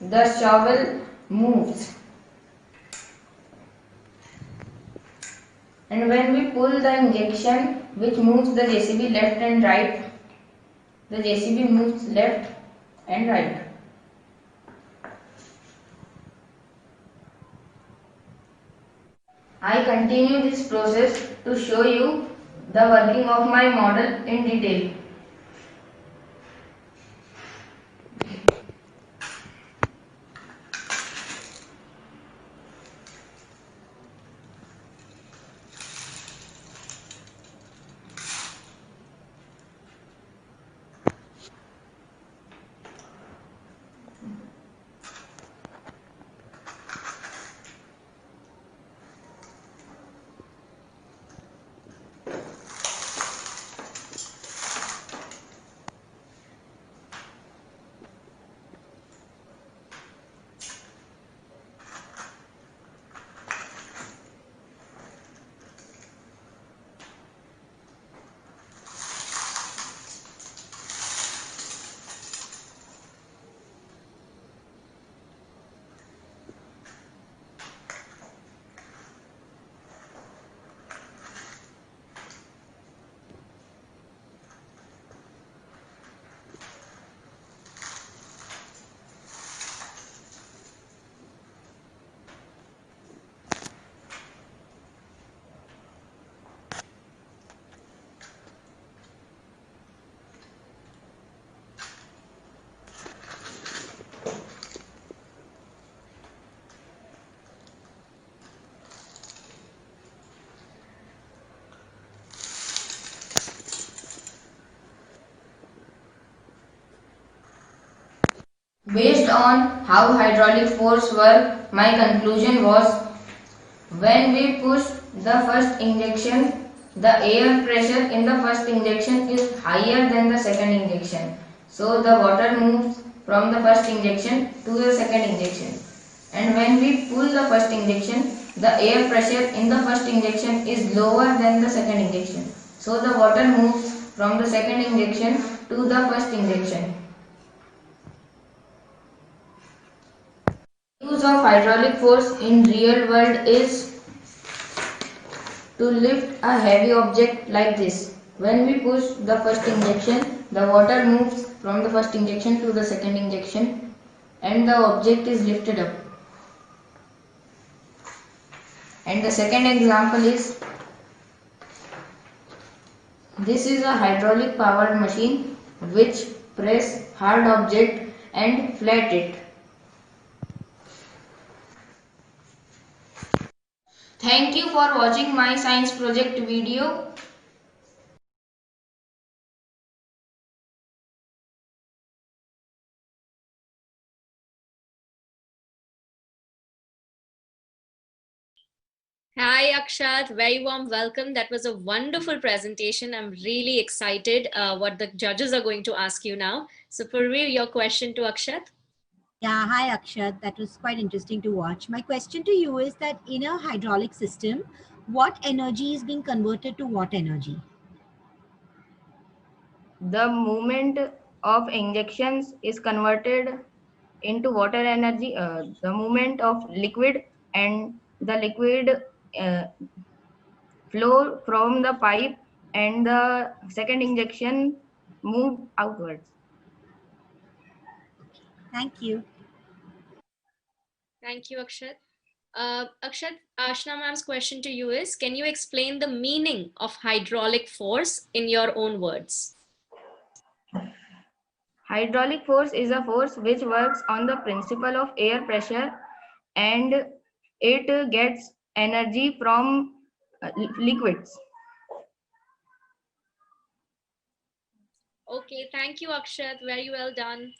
the shovel moves. And when we pull the injection which moves the JCB left and right, the JCB moves left and right. I continue this process to show you the working of my model in detail. Based on how hydraulic force work, my conclusion was when we push the first injection, the air pressure in the first injection is higher than the second injection. So the water moves from the first injection to the second injection. And when we pull the first injection, the air pressure in the first injection is lower than the second injection. So the water moves from the second injection to the first injection. Use of hydraulic force in real world is to lift a heavy object like this. When we push the first injection, the water moves from the first injection to the second injection and the object is lifted up. And the second example is, this is a hydraulic powered machine which press hard object and flat it. Thank you for watching my science project video. Hi, Akshat. Very warm welcome. That was a wonderful presentation. I'm really excited what the judges are going to ask you now. So, Purvi, your question to Akshat. Yeah, hi Akshat. That was quite interesting to watch. My question to you is that in a hydraulic system, what energy is being converted to what energy? The movement of injections is converted into water energy. The movement of liquid and the liquid uh, flow from the pipe and the second injection move outwards. Thank you. Thank you, Akshat. Akshat, Ashna ma'am's question to you is, can you explain the meaning of hydraulic force in your own words? Hydraulic force is a force which works on the principle of air pressure and it gets energy from liquids. Okay, thank you, Akshat. Very well done.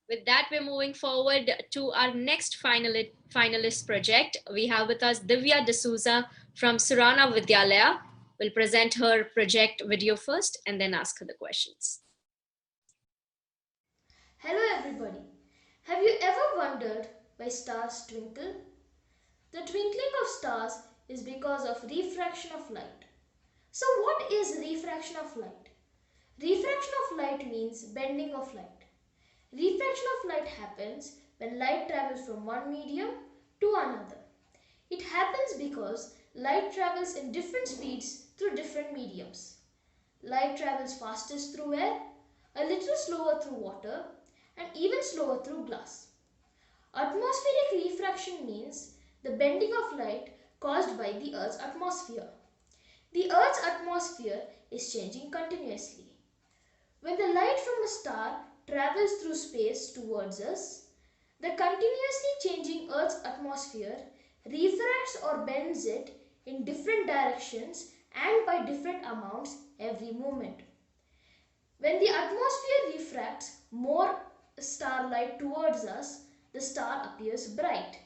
With that, we're moving forward to our next finalist project. We have with us Divya D'Souza from Surana Vidyalaya. We'll present her project video first and then ask her the questions. Hello everybody. Have you ever wondered why stars twinkle? The twinkling of stars is because of refraction of light. So what is refraction of light? Refraction of light means bending of light. Refraction of light happens when light travels from one medium to another. It happens because light travels in different speeds through different mediums. Light travels fastest through air, a little slower through water, and even slower through glass. Atmospheric refraction means the bending of light caused by the Earth's atmosphere. The Earth's atmosphere is changing continuously. When the light from a star travels through space towards us, the continuously changing Earth's atmosphere refracts or bends it in different directions and by different amounts every moment. When the atmosphere refracts more starlight towards us, the star appears bright.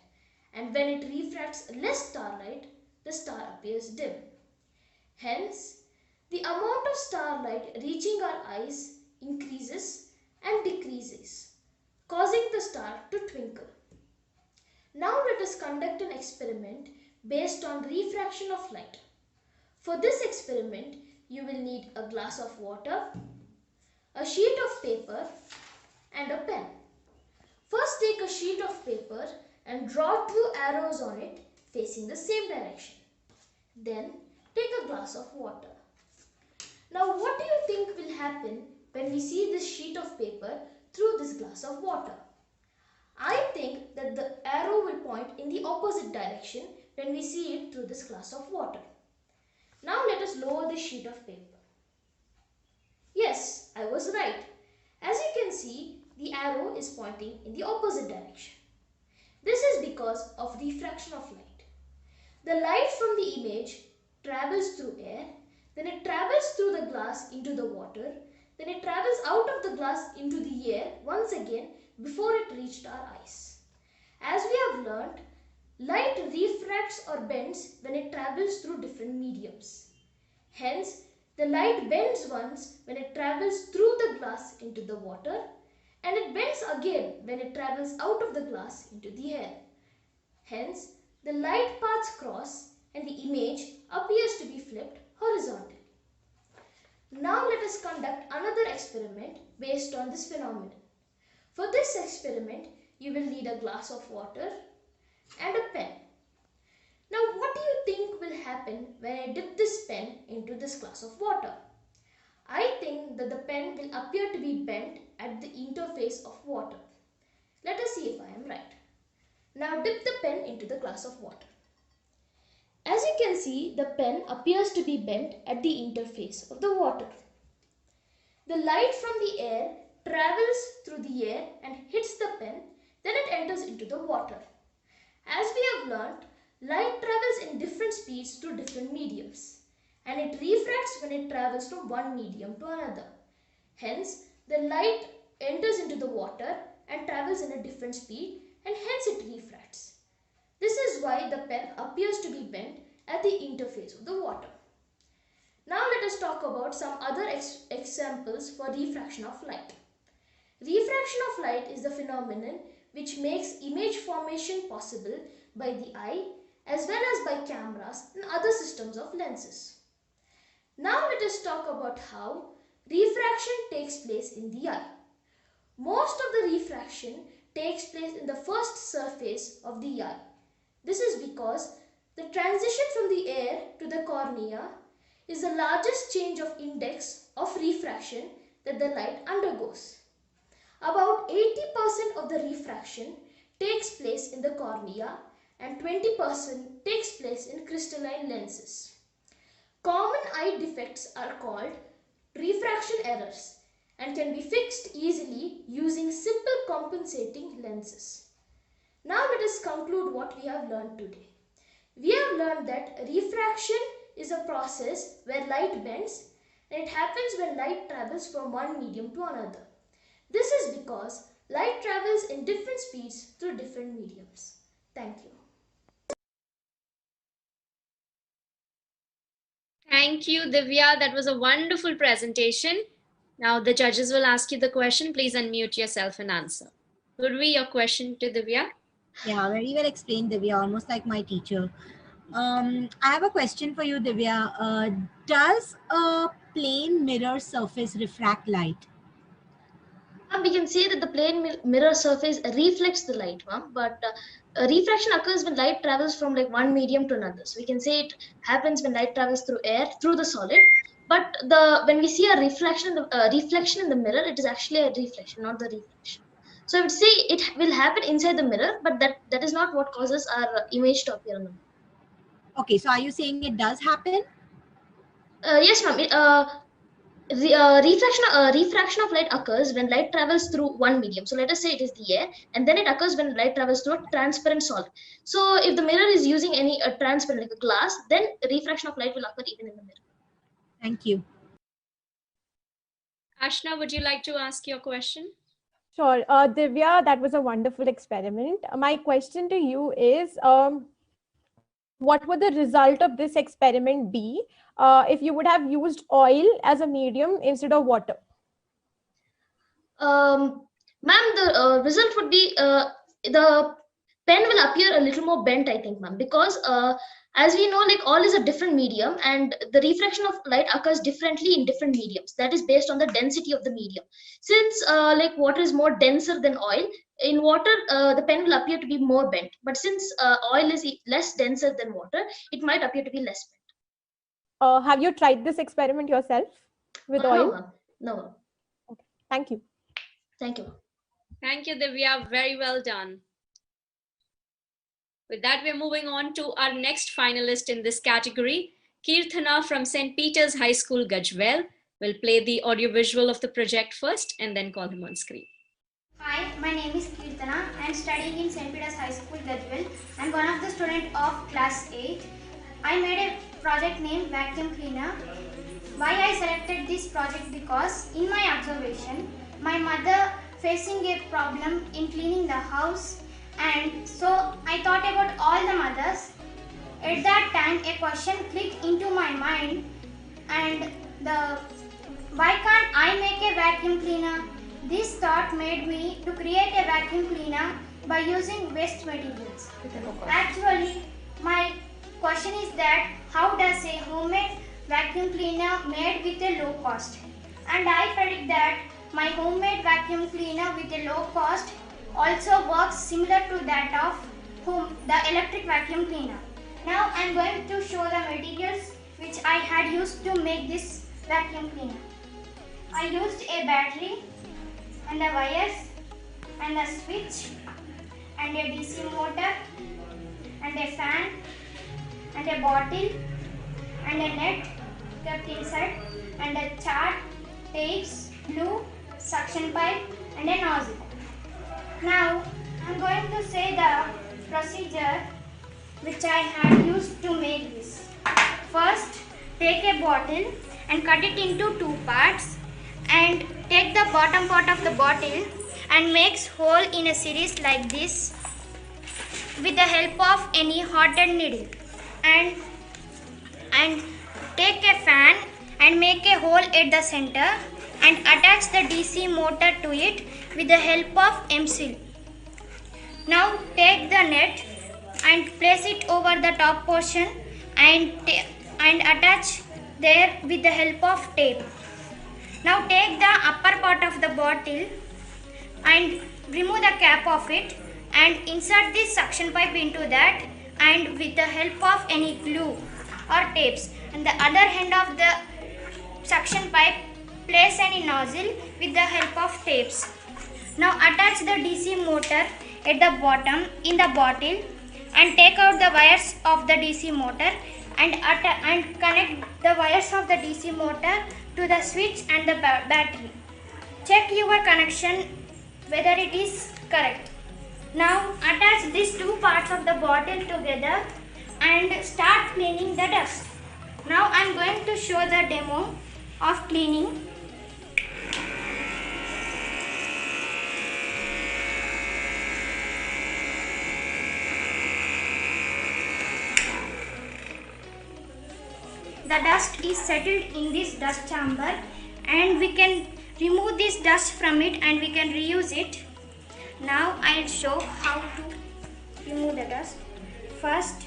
And when it refracts less starlight, the star appears dim. Hence, the amount of starlight reaching our eyes increases and decreases, causing the star to twinkle. Now let us conduct an experiment based on refraction of light. For this experiment, you will need a glass of water, a sheet of paper and a pen. First take a sheet of paper and draw two arrows on it facing the same direction. Then take a glass of water. Now what do you think will happen when we see this sheet of paper through this glass of water? I think that the arrow will point in the opposite direction when we see it through this glass of water. Now let us lower this sheet of paper. Yes, I was right. As you can see, the arrow is pointing in the opposite direction. This is because of refraction of light. The light from the image travels through air, then it travels through the glass into the water, then it travels out of the glass into the air once again before it reached our eyes. As we have learnt, light refracts or bends when it travels through different mediums. Hence, the light bends once when it travels through the glass into the water, and it bends again when it travels out of the glass into the air. Hence, the light paths cross and the image appears to be flipped horizontally. Now let us conduct another experiment based on this phenomenon. For this experiment, you will need a glass of water and a pen. Now what do you think will happen when I dip this pen into this glass of water? I think that the pen will appear to be bent at the interface of water. Let us see if I am right. Now dip the pen into the glass of water. As you can see, the pen appears to be bent at the interface of the water. The light from the air travels through the air and hits the pen, then it enters into the water. As we have learnt, light travels in different speeds through different mediums, and it refracts when it travels from one medium to another. Hence, the light enters into the water and travels in a different speed, and hence it refracts. This is why the pen appears to be bent at the interface of the water. Now let us talk about some other examples for refraction of light. Refraction of light is the phenomenon which makes image formation possible by the eye as well as by cameras and other systems of lenses. Now let us talk about how refraction takes place in the eye. Most of the refraction takes place in the first surface of the eye. This is because the transition from the air to the cornea is the largest change of index of refraction that the light undergoes. About 80% of the refraction takes place in the cornea and 20% takes place in crystalline lenses. Common eye defects are called refraction errors and can be fixed easily using simple compensating lenses. Now let us conclude what we have learned today. We have learned that refraction is a process where light bends, and it happens when light travels from one medium to another. This is because light travels in different speeds through different mediums. Thank you. Thank you, Divya. That was a wonderful presentation. Now the judges will ask you the question. Please unmute yourself and answer. Purvi, your question to Divya. Yeah, very well explained, Divya, almost like my teacher. I have a question for you, Divya. Does a plane mirror surface refract light? We can say that the plane mirror surface reflects the light, but refraction occurs when light travels from like one medium to another. So we can say it happens when light travels through air, through the solid. But when we see a reflection in the mirror, it is actually a reflection, not the reflection. So I would say it will happen inside the mirror, but that is not what causes our image to appear on the mirror. Okay, so are you saying it does happen? Yes, ma'am. Refraction of light occurs when light travels through one medium. So let us say it is the air, and then it occurs when light travels through a transparent solid. So if the mirror is using any transparent like a glass, then refraction of light will occur even in the mirror. Thank you. Ashna, would you like to ask your question? Sure. Divya, that was a wonderful experiment. My question to you is, what would the result of this experiment be if you would have used oil as a medium instead of water? Ma'am, the result would be the pen will appear a little more bent, I think, ma'am, because as we know, like oil is a different medium, and the refraction of light occurs differently in different mediums. That is based on the density of the medium. Since like water is more denser than oil, in water the pen will appear to be more bent. But since oil is less denser than water, it might appear to be less bent. Have you tried this experiment yourself with oil? No, ma'am. No. Okay. Thank you. Thank you. Thank you, Divya. Very well done. With that, we're moving on to our next finalist in this category. Kirthana from St. Peter's High School, Gajwel, will play the audiovisual of the project first and then call him on screen. Hi, my name is Kirtana. I am studying in St. Peter's High School, Gajwel. I am one of the students of class 8. I made a project named Vacuum Cleaner. Why I selected this project? Because in my observation, my mother facing a problem in cleaning the house, and so I thought about all the mothers. At that time, a question clicked into my mind, and the why can't I make a vacuum cleaner? This thought made me to create a vacuum cleaner by using waste materials. Actually, my question is that how does a homemade vacuum cleaner made with a low cost? And I predict that my homemade vacuum cleaner with a low cost also works similar to that of the electric vacuum cleaner. Now I am going to show the materials which I had used to make this vacuum cleaner. I used a battery and the wires and a switch and a DC motor and a fan and a bottle and a net kept inside and a chart, tapes, glue, suction pipe and a nozzle. Now I am going to say the procedure which I had used to make this. First, take a bottle and cut it into two parts, and take the bottom part of the bottle and makes hole in a series like this with the help of any hot-end needle, and take a fan and make a hole at the center and attach the DC motor to it with the help of M-seal. Now take the net and place it over the top portion and attach there with the help of tape. Now take the upper part of the bottle and remove the cap of it and insert this suction pipe into that, and with the help of any glue or tapes and the other end of the suction pipe place any nozzle with the help of tapes. Now attach the DC motor at the bottom in the bottle and take out the wires of the DC motor and connect the wires of the DC motor to the switch and the battery. Check your connection whether it is correct. Now attach these two parts of the bottle together and start cleaning the dust. Now I am going to show the demo of cleaning. The dust is settled in this dust chamber, and we can remove this dust from it and we can reuse it. Now I will show how to remove the dust. First,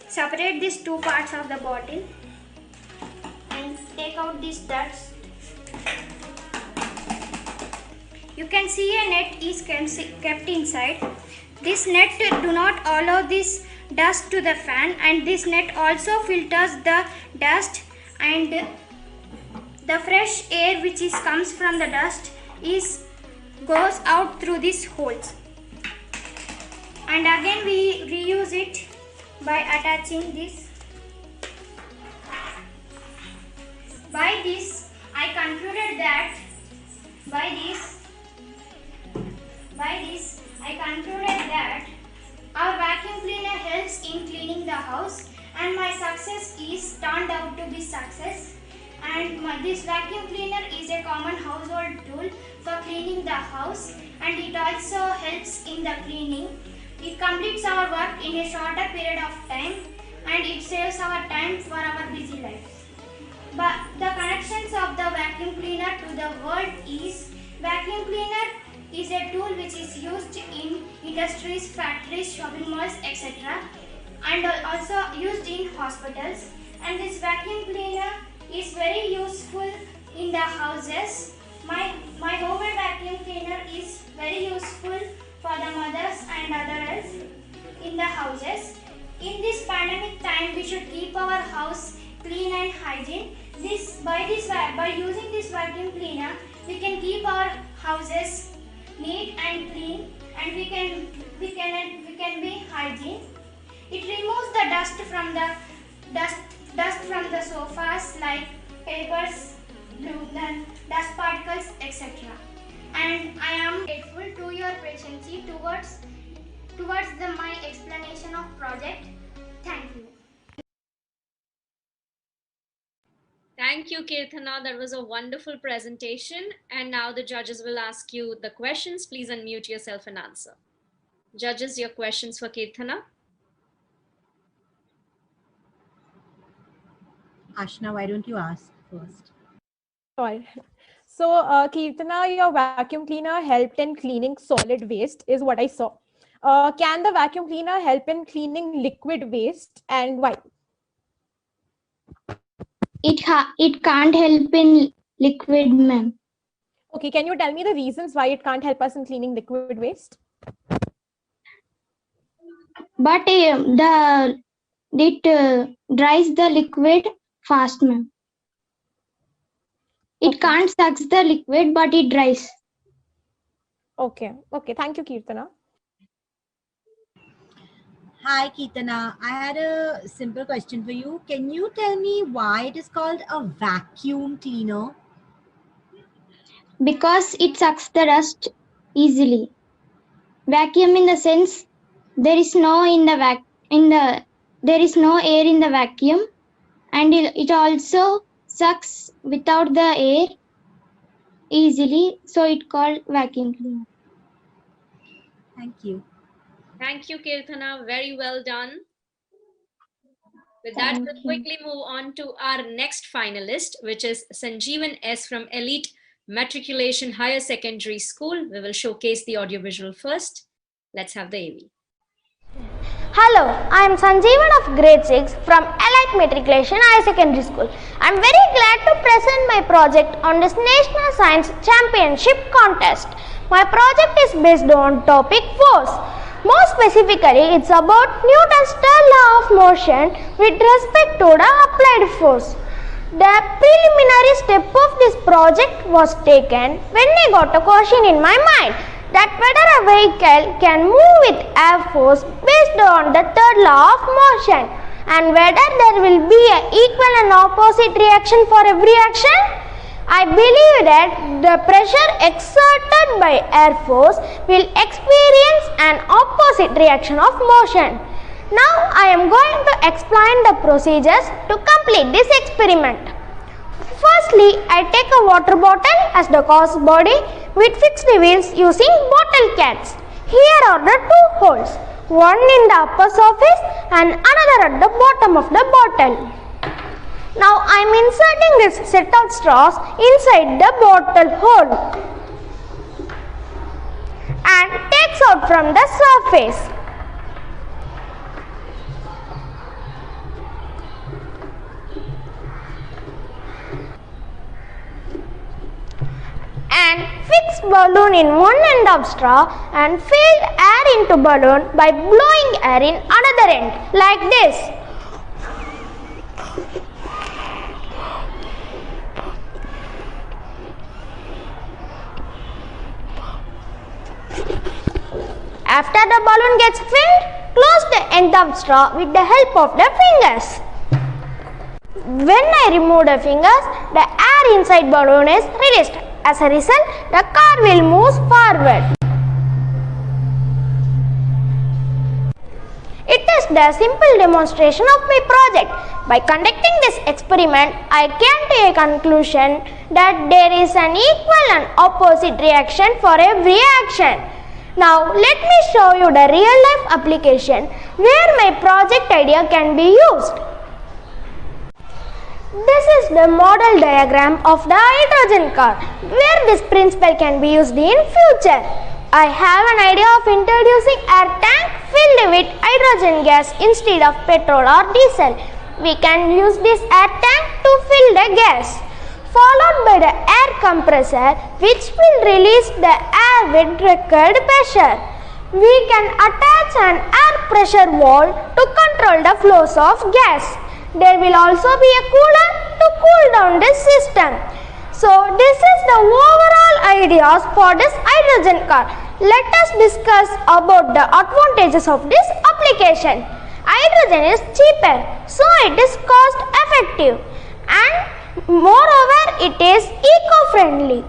separate these two parts of the bottle and take out this dust. You can see a net is kept inside. This net do not allow this dust to the fan, and this net also filters the dust, and the fresh air which comes from the dust goes out through these holes. And again we reuse it by attaching this. By this I concluded that our vacuum cleaner helps in cleaning the house, and my success is turned out to be success. And this vacuum cleaner is a common household tool for cleaning the house, and it also helps in the cleaning. It completes our work in a shorter period of time, and it saves our time for our busy lives. But the connections of the vacuum cleaner to the world is vacuum cleaner is a tool which is used in industries, factories, shopping malls, etc. and also used in hospitals. And this vacuum cleaner is very useful in the houses. My homemade vacuum cleaner is very useful for the mothers and others in the houses. In this pandemic time, we should keep our house clean and hygiene. By using this vacuum cleaner, we can keep our houses neat and clean, and we can be hygiene. It removes the dust from the sofas like papers, dust particles, etc. And I am grateful to your patience towards my explanation of project. Thank you. Thank you, Kirtana. That was a wonderful presentation. And now the judges will ask you the questions. Please unmute yourself and answer. Judges, your questions for Kirtana. Ashna, why don't you ask first? Sure. So, Kirtana, your vacuum cleaner helped in cleaning solid waste, is what I saw. Can the vacuum cleaner help in cleaning liquid waste, and why? It can't help in liquid, ma'am. Okay, can you tell me the reasons why it can't help us in cleaning liquid waste? But it dries the liquid fast, ma'am. It can't suck the liquid, but it dries. Okay. Thank you, Kirtana. Hi, Kirtana. I had a simple question for you. Can you tell me why it is called a vacuum cleaner? Because it sucks the dust easily. Vacuum in the sense there is no there is no air in the vacuum, and it also sucks without the air easily, so it called vacuum cleaner. Thank you. Thank you, Kirtana. Very well done. With that, we'll quickly move on to our next finalist, which is Sanjeevan S. from Elite Matriculation Higher Secondary School. We will showcase the audiovisual first. Let's have the AV. Hello, I am Sanjeevan of grade 6 from Elite Matriculation Higher Secondary School. I am very glad to present my project on this National Science Championship contest. My project is based on topic force. More specifically, it's about Newton's third law of motion with respect to the applied force. The preliminary step of this project was taken when I got a question in my mind that whether a vehicle can move with air force based on the third law of motion, and whether there will be an equal and opposite reaction for every action. I believe that the pressure exerted by air force will experience an opposite reaction of motion. Now I am going to explain the procedures to complete this experiment. Firstly, I take a water bottle as the cause body with fixed wheels using bottle caps. Here are the two holes, one in the upper surface and another at the bottom of the bottle. Now I am inserting this set of straws inside the bottle hole and takes out from the surface. And fix balloon in one end of straw and fill air into balloon by blowing air in another end like this. After the balloon gets filled, close the end of straw with the help of the fingers. When I remove the fingers, the air inside balloon is released. As a result, the car will move forward. It is the simple demonstration of my project. By conducting this experiment, I came to a conclusion that there is an equal and opposite reaction for every action. Now, let me show you the real-life application where my project idea can be used. This is the model diagram of the hydrogen car, where this principle can be used in future. I have an idea of introducing air tank filled with hydrogen gas instead of petrol or diesel. We can use this air tank to fill the gas, followed by the air compressor, which will release the air with required pressure. We can attach an air pressure valve to control the flows of gas. There will also be a cooler to cool down this system. So this is the overall ideas for this hydrogen car. Let us discuss about the advantages of this application. Hydrogen is cheaper, so it is cost effective, and moreover it is eco-friendly.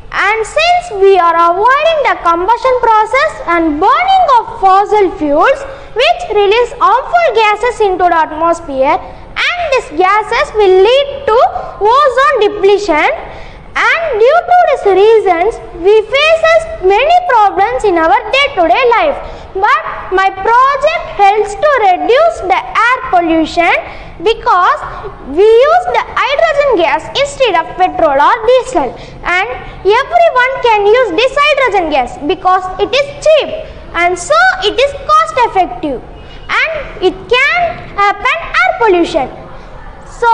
And since we are avoiding the combustion process and burning of fossil fuels which release harmful gases into the atmosphere, and and these gases will lead to ozone depletion, and due to these reasons we face many problems in our day-to-day life. But my project helps to reduce the air pollution because we use the hydrogen gas instead of petrol or diesel, and everyone can use this hydrogen gas because it is cheap and so it is cost effective and it can happen air pollution. So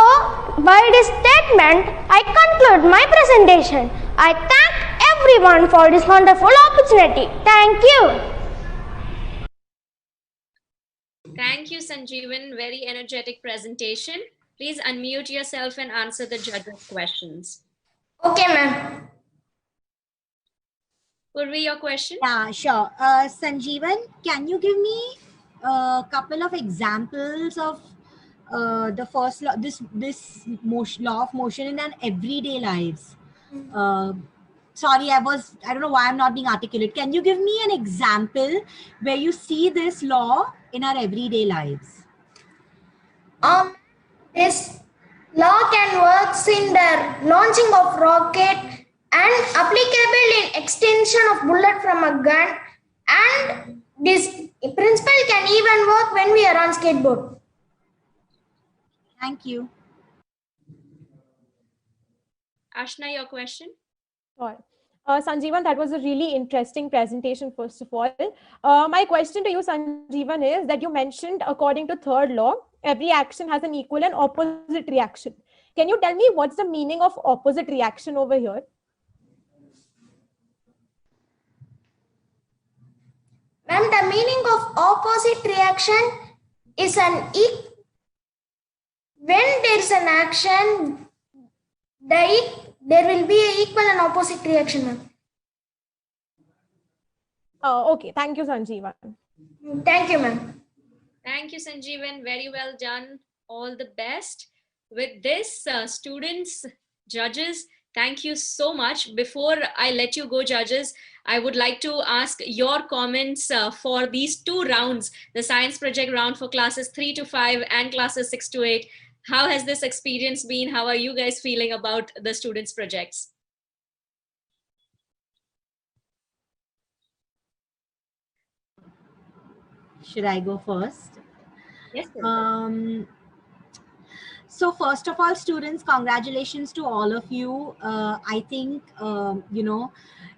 by this statement I conclude my presentation. I thank everyone for this wonderful opportunity. Thank you. Thank you, Sanjeevan. Very energetic presentation. Please unmute yourself and answer the judges' questions. Okay, ma'am. Purvi, your question? Yeah, sure. Sanjeevan, can you give me a couple of examples of the first law, this motion, law of motion in an everyday lives? Sorry, I don't know why I'm not being articulate. Can you give me an example where you see this law in our everyday lives? This law can work in the launching of rocket and applicable in extension of bullet from a gun, and this principle can even work when we are on skateboard. Thank you. Ashna, your question? Sure. Sanjeevan, that was a really interesting presentation, first of all. My question to you, Sanjeevan, is that you mentioned, according to third law, every action has an equal and opposite reaction. Can you tell me what's the meaning of opposite reaction over here? Ma'am, the meaning of opposite reaction is when there is an action, there will be an equal and opposite reaction, ma'am. Okay, thank you, Sanjeevan. Thank you, ma'am. Thank you, Sanjeevan. Very well done. All the best. With this, students, judges, thank you so much. Before I let you go, judges, I would like to ask your comments for these two rounds, the science project round for classes 3 to 5 and classes 6 to 8. How has this experience been? How are you guys feeling about the students' projects? Should I go first? Yes. So first of all, students, congratulations to all of you. I think,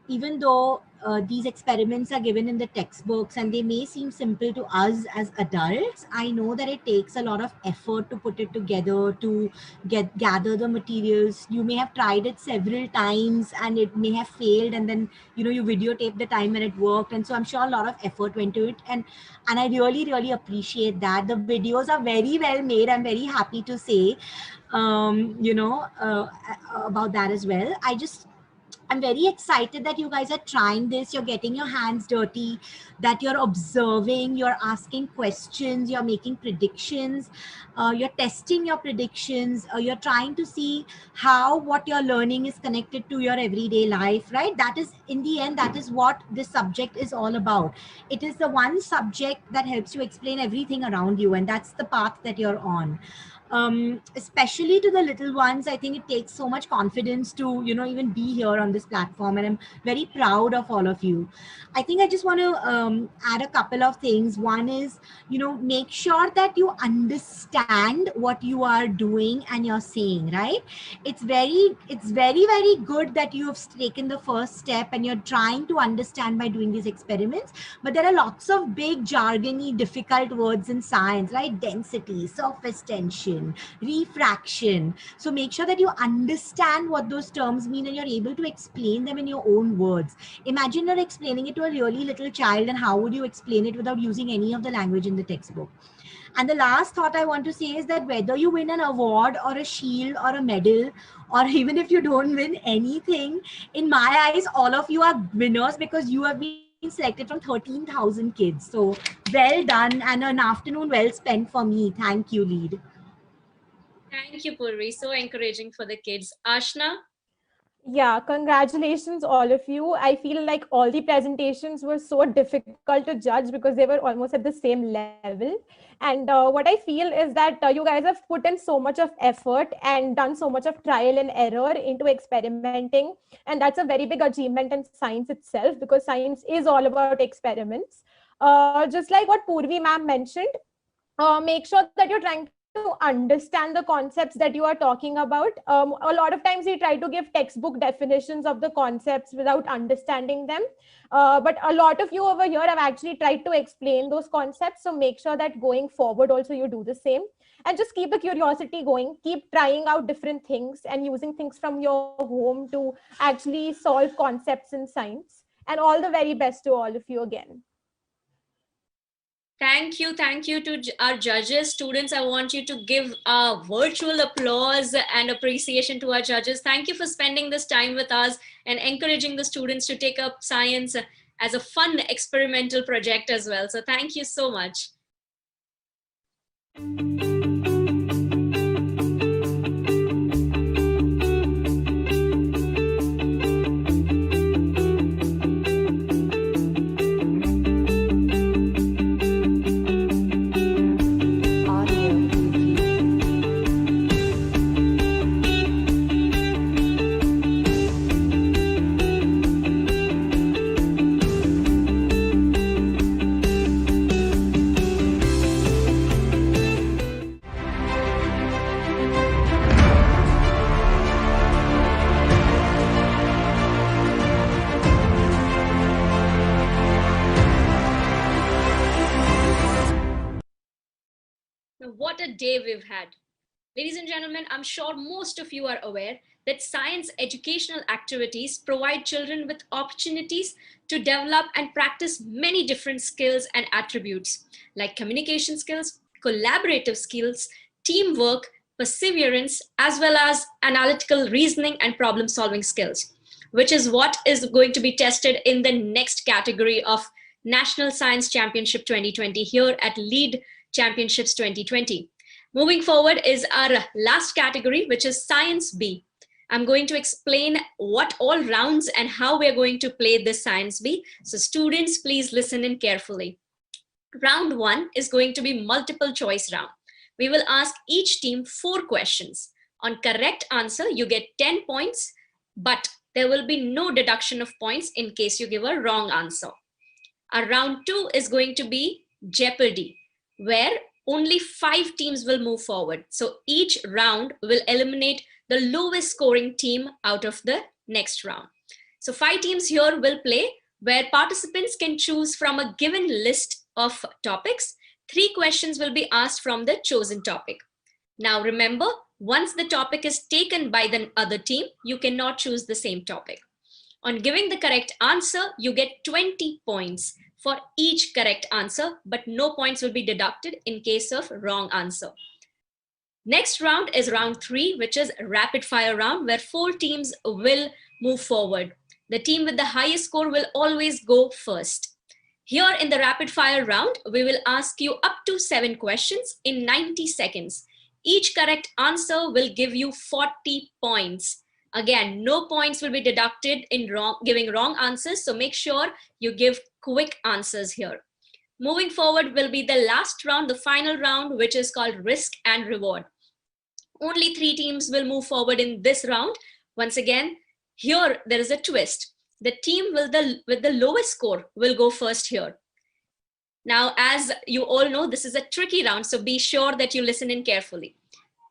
even though these experiments are given in the textbooks and they may seem simple to us as adults, I know that it takes a lot of effort to put it together, to gather the materials. You may have tried it several times and it may have failed, and then you videotape the time when it worked, and so I'm sure a lot of effort went to it, and I really appreciate that. The videos are very well made. I'm very happy to say about that as well. I'm very excited that you guys are trying this. You're getting your hands dirty, that you're observing, you're asking questions, you're making predictions, you're testing your predictions, you're trying to see how what you're learning is connected to your everyday life, right? That is, in the end, that is what this subject is all about. It is the one subject that helps you explain everything around you, and that's the path that you're on. Especially to the little ones, I think it takes so much confidence to even be here on this platform, and I'm very proud of all of you. I think I just want to add a couple of things. One is, make sure that you understand what you are doing and you're saying, right? It's very good that you have taken the first step and you're trying to understand by doing these experiments, but there are lots of big jargony difficult words in science, right? Density, surface tension, refraction. So make sure that you understand what those terms mean and you're able to explain them in your own words. Imagine you're explaining it to a really little child, and how would you explain it without using any of the language in the textbook? And the last thought I want to say is that whether you win an award or a shield or a medal, or even if you don't win anything, in my eyes, all of you are winners because you have been selected from 13,000 kids. So well done, and an afternoon well spent for me. Thank you, Lead. Thank you, Purvi. So encouraging for the kids. Ashna? Yeah, congratulations, all of you. I feel like all the presentations were so difficult to judge because they were almost at the same level. And what I feel is that you guys have put in so much of effort and done so much of trial and error into experimenting. And that's a very big achievement in science itself, because science is all about experiments. Just like what Purvi ma'am mentioned, make sure that you're trying to understand the concepts that you are talking about. A lot of times we try to give textbook definitions of the concepts without understanding them. But a lot of you over here have actually tried to explain those concepts. So make sure that going forward also you do the same. And just keep the curiosity going. Keep trying out different things and using things from your home to actually solve concepts in science. And all the very best to all of you again. Thank you to our judges. Students, I want you to give a virtual applause and appreciation to our judges. Thank you for spending this time with us and encouraging the students to take up science as a fun experimental project as well. So thank you so much. What a day we've had. Ladies and gentlemen, I'm sure most of you are aware that science educational activities provide children with opportunities to develop and practice many different skills and attributes like communication skills, collaborative skills, teamwork, perseverance, as well as analytical reasoning and problem solving skills, which is what is going to be tested in the next category of National Science Championship 2020 here at LEAD Championships 2020. Moving forward is our last category, which is Science B. I'm going to explain what all rounds and how we're going to play this Science B. So students, please listen in carefully. Round 1 is going to be multiple choice round. We will ask each team 4 questions. On correct answer, you get 10 points, but there will be no deduction of points in case you give a wrong answer. Our round 2 is going to be Jeopardy, where only 5 teams will move forward. So each round will eliminate the lowest scoring team out of the next round. So 5 teams here will play, where participants can choose from a given list of topics. 3 questions will be asked from the chosen topic. Now remember, once the topic is taken by the other team, you cannot choose the same topic. On giving the correct answer, you get 20 points for each correct answer, but no points will be deducted in case of wrong answer. Next round is round 3, which is rapid fire round, where 4 teams will move forward. The team with the highest score will always go first. Here in the rapid fire round, we will ask you up to 7 questions in 90 seconds. Each correct answer will give you 40 points. Again, no points will be deducted in giving wrong answers, so make sure you give quick answers here. Moving forward will be the last round, the final round, which is called risk and reward. Only 3 teams will move forward in this round. Once again, here there is a twist. The team with the lowest score will go first here. Now, as you all know, this is a tricky round, so be sure that you listen in carefully.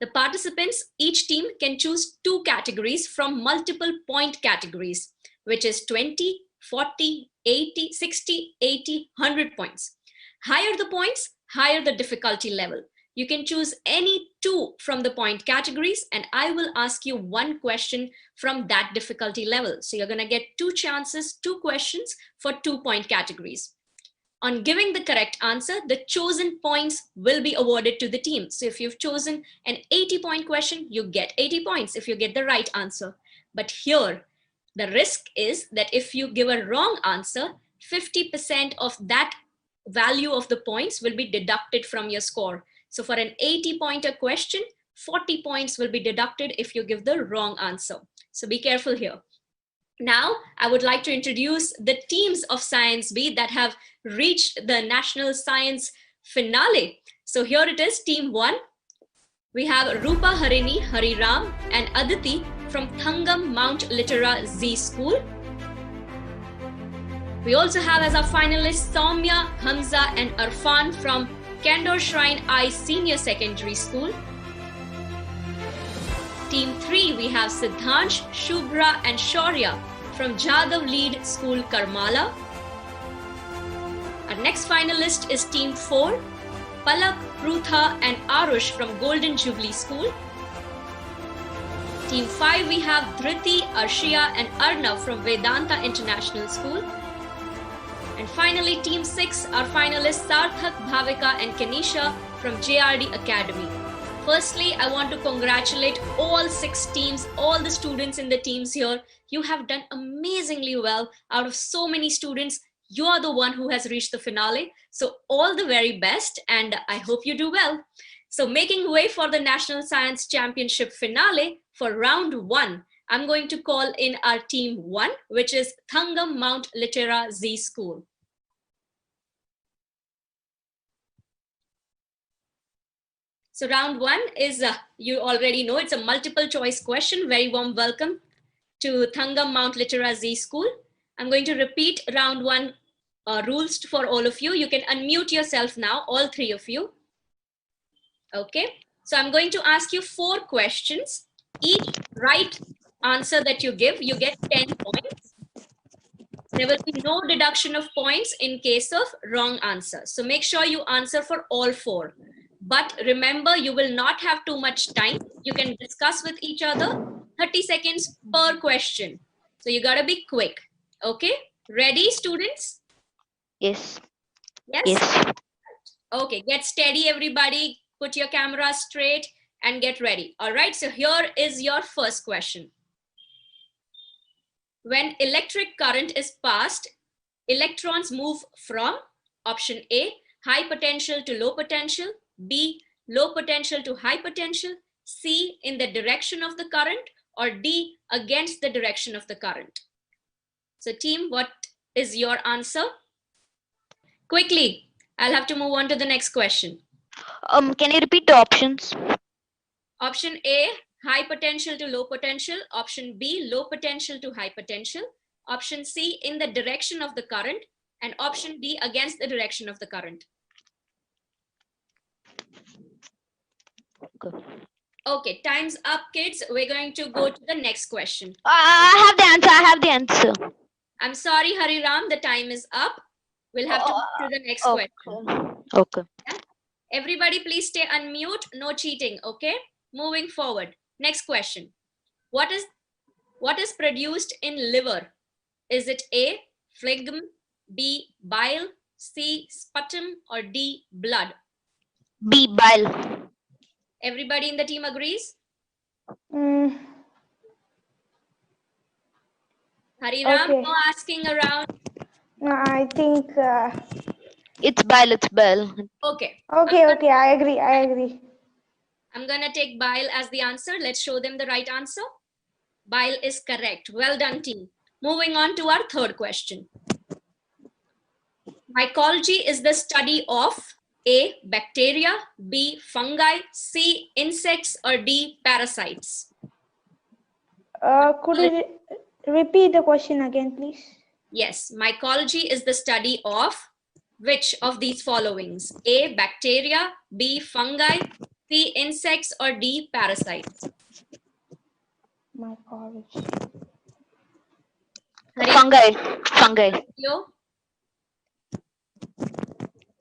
The participants, each team can choose 2 categories from multiple point categories, which is 20, 40, 80, 60, 80, 100 points. Higher the points, higher the difficulty level. You can choose any 2 from the point categories, and I will ask you 1 question from that difficulty level. So you're going to get 2 chances, 2 questions for 2 point categories. On giving the correct answer, the chosen points will be awarded to the team. So if you've chosen an 80-point question, you get 80 points if you get the right answer. But here, the risk is that if you give a wrong answer, 50% of that value of the points will be deducted from your score. So for an 80-pointer question, 40 points will be deducted if you give the wrong answer. So be careful here. Now, I would like to introduce the teams of Science B that have reached the National Science Finale. So here it is, Team 1. We have Rupa Harini, Hariram and Aditi from Thangam Mount Littera Z School. We also have as our finalists Soumya, Hamza and Arfan from Candor Shrine I Senior Secondary School. Team 3, we have Siddhansh, Shubhra and Shaurya from Jadhav Lead School, Karmala. Our next finalist is Team 4, Palak, Prutha and Arush from Golden Jubilee School. Team 5, we have Dhriti, Arshia and Arnav from Vedanta International School. And finally, Team 6, our finalists Sarthak, Bhavika and Kenisha from JRD Academy. Firstly, I want to congratulate all 6 teams, all the students in the teams here. You have done amazingly well. Out of so many students, you are the one who has reached the finale. So all the very best, and I hope you do well. So making way for the National Science Championship finale for round 1, I'm going to call in our team 1, which is Thangam Mount Littera Z School. So round 1 is, you already know, it's a multiple choice question. Very warm welcome to Thangam Mount Littera Z School. I'm going to repeat round 1 rules for all of you. You can unmute yourself now, all 3 of you. Okay, so I'm going to ask you 4 questions. Each right answer that you give, you get 10 points. There will be no deduction of points in case of wrong answer. So make sure you answer for all 4. But remember, you will not have too much time. You can discuss with each other, 30 seconds per question. So you gotta be quick. Okay, ready, students? Yes. Yes? Yes. Okay, get steady, everybody. Put your camera straight and get ready. All right, so here is your first question. When electric current is passed, electrons move from option A, high potential to low potential, B, low potential to high potential, C, in the direction of the current, or D, against the direction of the current. So team, what is your answer? Quickly, I'll have to move on to the next question. Can you repeat the options? Option A, high potential to low potential. Option B, low potential to high potential. Option C, in the direction of the current. And option D, against the direction of the current. Okay, time's up, kids. We're going to go to the next question. I have the answer. I have the answer. I'm sorry, Hariram, the time is up. We'll have to move to the next question. Okay. Yeah? Everybody, please stay unmute. No cheating, okay? Moving forward. Next question. What is produced in liver? Is it A, phlegm, B, bile, C, sputum, or D, blood? B, bile. Everybody in the team agrees? Mm. Hariram, Okay. no asking around. No, I think. It's bile. It's bile. Okay. Okay. I agree. I'm gonna take bile as the answer. Let's show them the right answer. Bile is correct. Well done, team. Moving on to our third question. Mycology is the study of A, bacteria, B, fungi, C, insects, or D, parasites. Could you repeat the question again, please? Yes, mycology is the study of which of these followings? A, bacteria, B, fungi, C, insects, or D, parasites. Mycology. Fungi. Yo?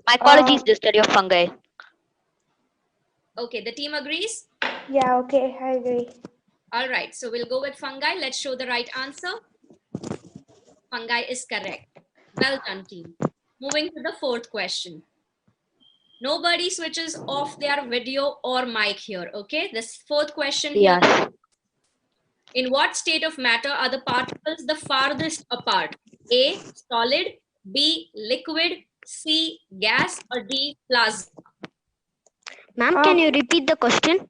Mycology is the study of fungi. Okay, the team agrees? Yeah, okay, I agree. All right, so we'll go with fungi. Let's show the right answer. Fungi is correct. Well done, team. Moving to the fourth question. Nobody switches off their video or mic here, okay? This fourth question here. Yes. In what state of matter are the particles the farthest apart? A, solid, B, liquid, C, gas, or D, plasma? Ma'am, can you repeat the question?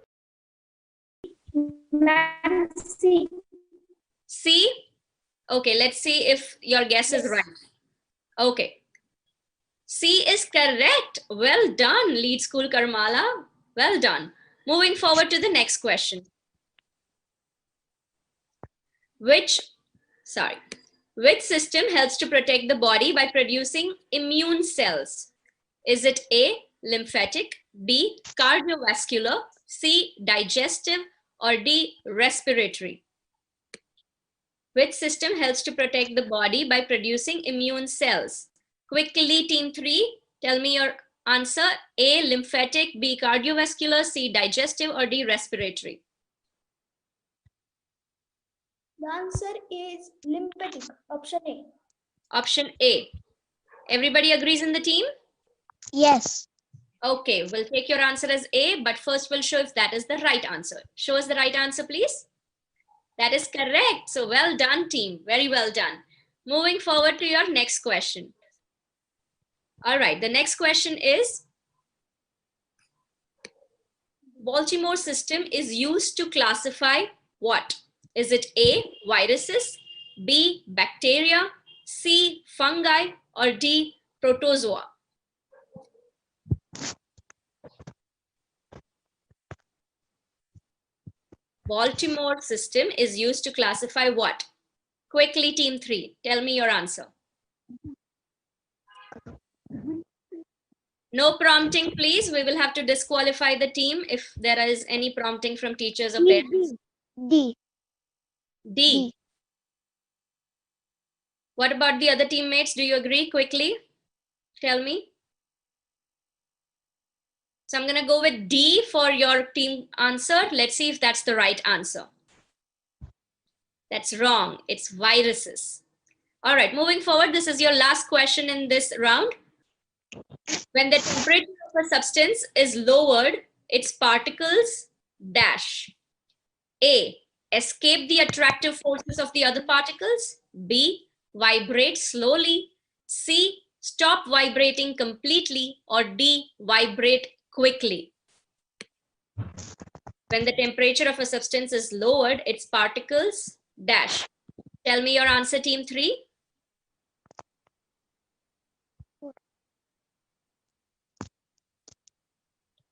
Ma'am, C. C? Okay, let's see if your guess is right. Okay. C is correct. Well done, Lead School Karmala. Well done. Moving forward to the next question. Which system helps to protect the body by producing immune cells? Is it A, lymphatic, B, cardiovascular, C, digestive, or D, respiratory? Which system helps to protect the body by producing immune cells? Quickly, team 3, tell me your answer. A, lymphatic, B, cardiovascular, C, digestive, or D, respiratory? The answer is lymphatic. Option A. Option A. Everybody agrees in the team? Yes. Okay, we'll take your answer as A, but first we'll show if that is the right answer. Show us the right answer, please. That is correct. So well done, team. Very well done. Moving forward to your next question. All right, the next question is, Baltimore system is used to classify what? Is it A, viruses, B, bacteria, C, fungi, or D, protozoa? Baltimore system is used to classify what? Quickly, team 3, tell me your answer. No prompting, please. We will have to disqualify the team if there is any prompting from teachers or parents. D. D. What about the other teammates? Do you agree? Quickly, tell me. So I'm going to go with D for your team answer. Let's see if that's the right answer. That's wrong. It's viruses. All right, moving forward, this is your last question in this round. When the temperature of a substance is lowered, its particles dash. A, escape the attractive forces of the other particles. B, vibrate slowly. C, stop vibrating completely. Or D, vibrate quickly. When the temperature of a substance is lowered, its particles dash. Tell me your answer, team 3.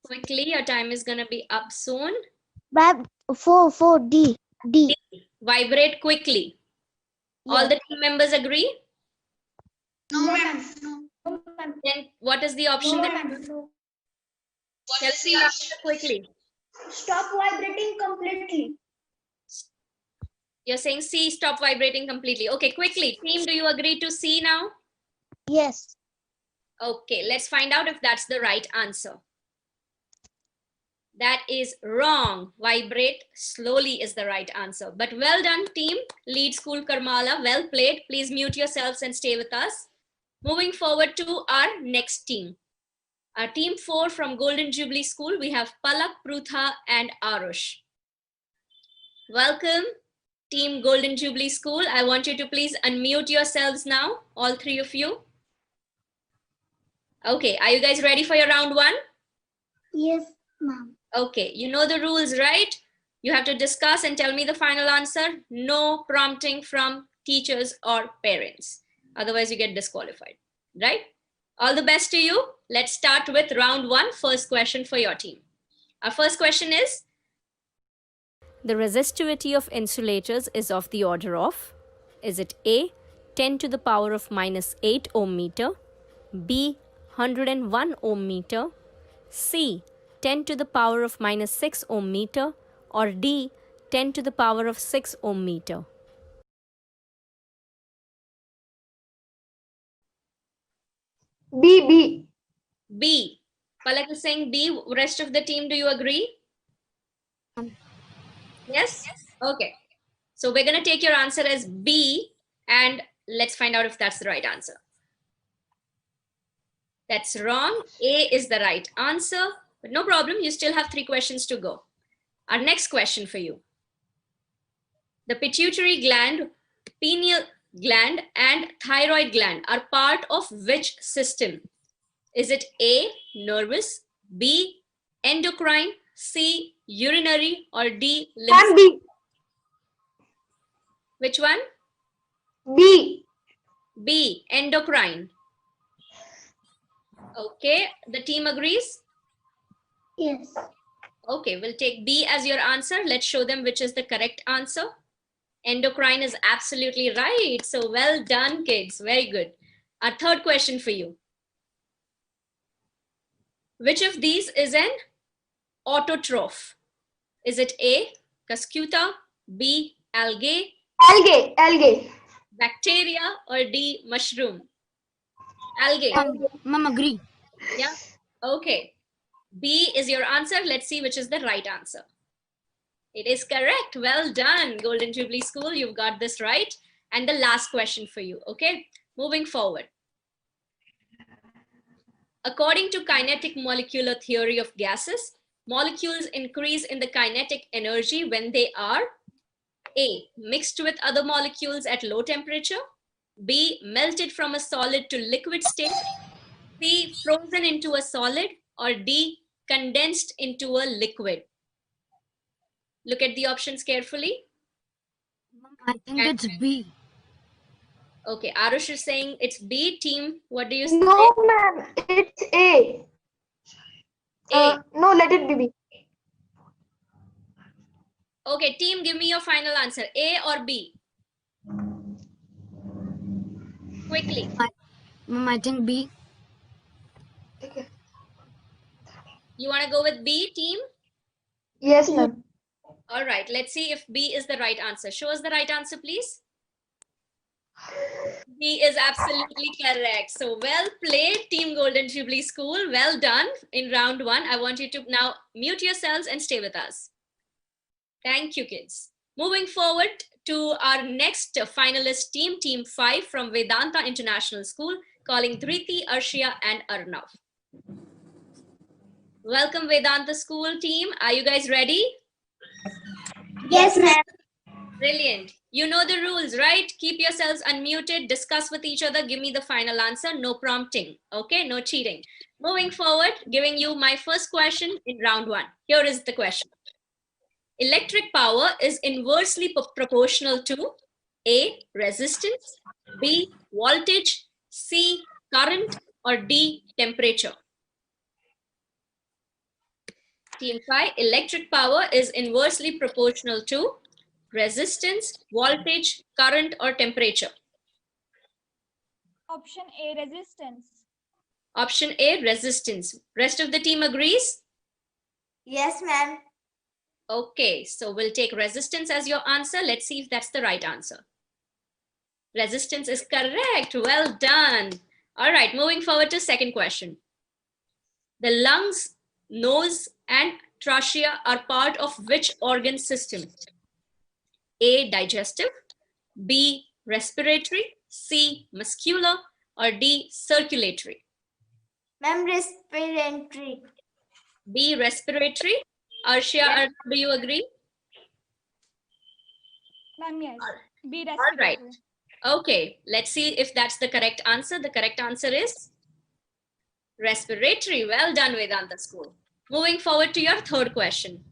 Quickly, your time is going to be up soon. 4, D. Vibrate quickly. Yes. All the team members agree? No, ma'am. No, then what is the option? No, that no. Tell me your answer quickly. Stop vibrating completely. You're saying C, stop vibrating completely. Okay, quickly. Team, do you agree to C now? Yes. Okay, let's find out if that's the right answer. That is wrong. Vibrate slowly is the right answer. But well done, team. Lead School Karmala. Well played. Please mute yourselves and stay with us. Moving forward to our next team. Our team 4 from Golden Jubilee School, we have Palak, Prutha, and Arush. Welcome, team Golden Jubilee School. I want you to please unmute yourselves now, all 3 of you. Okay, are you guys ready for your round 1? Yes, ma'am. Okay, you know the rules, right? You have to discuss and tell me the final answer. No prompting from teachers or parents. Otherwise, you get disqualified, right? All the best to you. Let's start with round 1. First question for your team. Our first question is, the resistivity of insulators is of the order of, is it A, 10 to the power of minus 8 ohm meter, B, 101 ohm meter, C, 10 to the power of minus 6 ohm meter, or D, 10 to the power of 6 ohm meter? B. B. Palak is saying B. Rest of the team, do you agree? Yes? Okay. So we're going to take your answer as B and let's find out if that's the right answer. That's wrong. A is the right answer. But no problem. You still have 3 questions to go. Our next question for you. The pituitary gland, pineal gland, and thyroid gland are part of which system? Is it A, nervous, B, endocrine, C, urinary, or D, And B. Which one? B. B, endocrine. Okay, the team agrees? Yes. Okay, we'll take B as your answer. Let's show them which is the correct answer. Endocrine is absolutely right. So well done, kids. Very good. Our third question for you. Which of these is an autotroph? Is it A, cuscuta, B, algae, Algae. bacteria, or D, mushroom? Algae. Ma'am, agree. Yeah. Okay. B is your answer. Let's see which is the right answer. It is correct. Well done, Golden Jubilee School. You've got this right. And the last question for you. Okay. Moving forward. According to kinetic molecular theory of gases, molecules increase in the kinetic energy when they are A, mixed with other molecules at low temperature, B, melted from a solid to liquid state, C, frozen into a solid, or D, condensed into a liquid. Look at the options carefully. I think it's B. Okay, Arush is saying it's B. Team, what do you say? No, ma'am, it's A. No, let it be B. Okay, team, give me your final answer. A or B? Quickly. Ma'am, I think B. You want to go with B, team? Yes, ma'am. All right, let's see if B is the right answer. Show us the right answer, please. B is absolutely correct. So well played, Team Golden Jubilee School. Well done in round one. I want you to now mute yourselves and stay with us. Thank you, kids. Moving forward to our next finalist team, Team 5 from Vedanta International School, calling Dhriti, Arshia, and Arnav. Welcome, Vedanta School team. Are you guys ready? Yes, ma'am. Brilliant. You know the rules, right? Keep yourselves unmuted, discuss with each other, give me the final answer, no prompting, okay? No cheating. Moving forward, giving you my first question in round one. Here is the question. Electric power is inversely proportional to A, resistance, B, voltage, C, current, or D, temperature. Team 5, electric power is inversely proportional to resistance, voltage, current, or temperature. Option A, resistance. Option A, resistance. Rest of the team agrees? Yes, ma'am. Okay, so we'll take resistance as your answer. Let's see if that's the right answer. Resistance is correct. Well done. All right, moving forward to second question. The lungs, nose, and trachea are part of which organ system? A, digestive, B, respiratory, C, muscular, or D, circulatory? Ma'am, respiratory. B, respiratory. Arshia, Yes. do you agree? Ma'am, yes. B, All right. respiratory. Okay, let's see if that's the correct answer. The correct answer is respiratory. Well done, Vedanta School. Moving forward to your third question.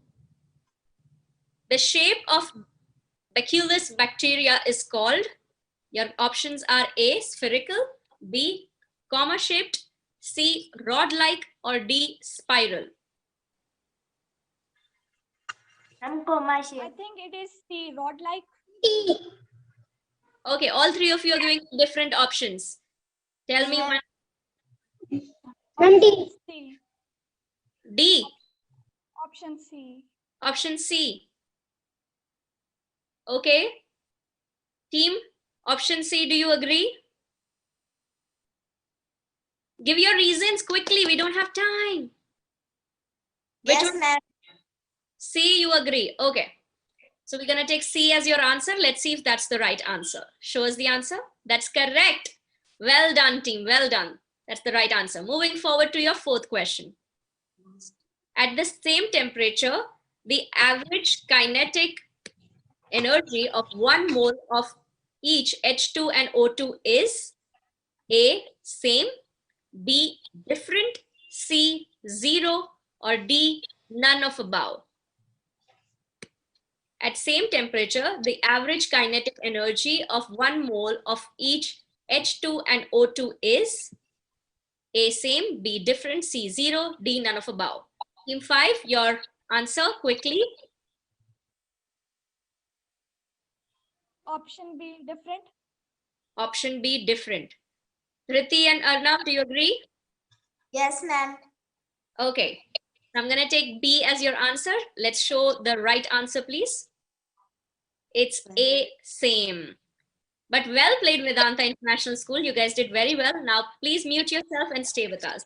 The shape of Bacillus bacteria is called, your options are A, spherical, B, comma-shaped, C, rod-like, or D, spiral. I'm comma shape. I think it is the rod-like. Okay, all three of you are giving different options. Tell me one. C. D. Option C. Option C. Okay. Team, option C, do you agree? Give your reasons quickly. We don't have time. Yes, ma'am. C, you agree. Okay. So we're going to take C as your answer. Let's see if that's the right answer. Show us the answer. That's correct. Well done, team. Well done. That's the right answer. Moving forward to your fourth question. At the same temperature, the average kinetic energy of 1 mole of each H2 and O2 is A, same, B, different, C, 0, or D, None of above. At same temperature, the average kinetic energy of 1 mole of each H2 and O2 is A same, B different, C 0, D none of above. Team 5, your answer quickly. Option B, different. Option B, different. Riti and Arnav, do you agree? Yes, ma'am. Okay. I'm going to take B as your answer. Let's show the right answer, please. It's A, same. But well played, Vedanta International School. You guys did very well. Now, please mute yourself and stay with us.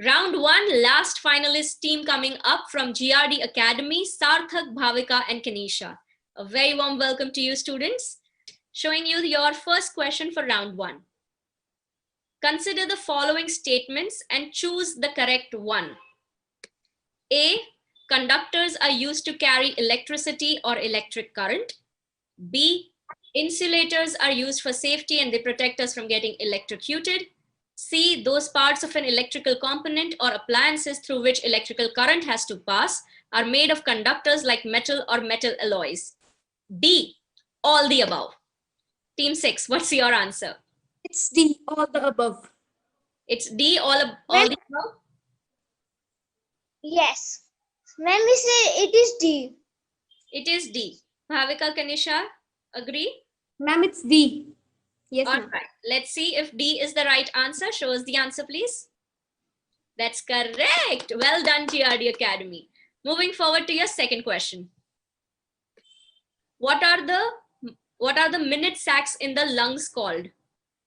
Round 1, last finalist team coming up from GRD Academy, Sarthak, Bhavika, and Kanisha. A very warm welcome to you, students. Showing you your first question for round 1. Consider the following statements and choose the correct one. A, conductors are used to carry electricity or electric current. B, insulators are used for safety and they protect us from getting electrocuted. C, those parts of an electrical component or appliances through which electrical current has to pass are made of conductors like metal or metal alloys. D, all the above. Team 6, what's your answer? It's D, all the above. It's D, all the above? Yes. Ma'am, we say it is D. It is D. Bhavika, Kanisha, agree? Ma'am, it's D. Yes, All ma'am. right. Let's see if D is the right answer. Show us the answer, please. That's correct. Well done, GRD Academy. Moving forward to your second question. What are the minute sacs in the lungs called?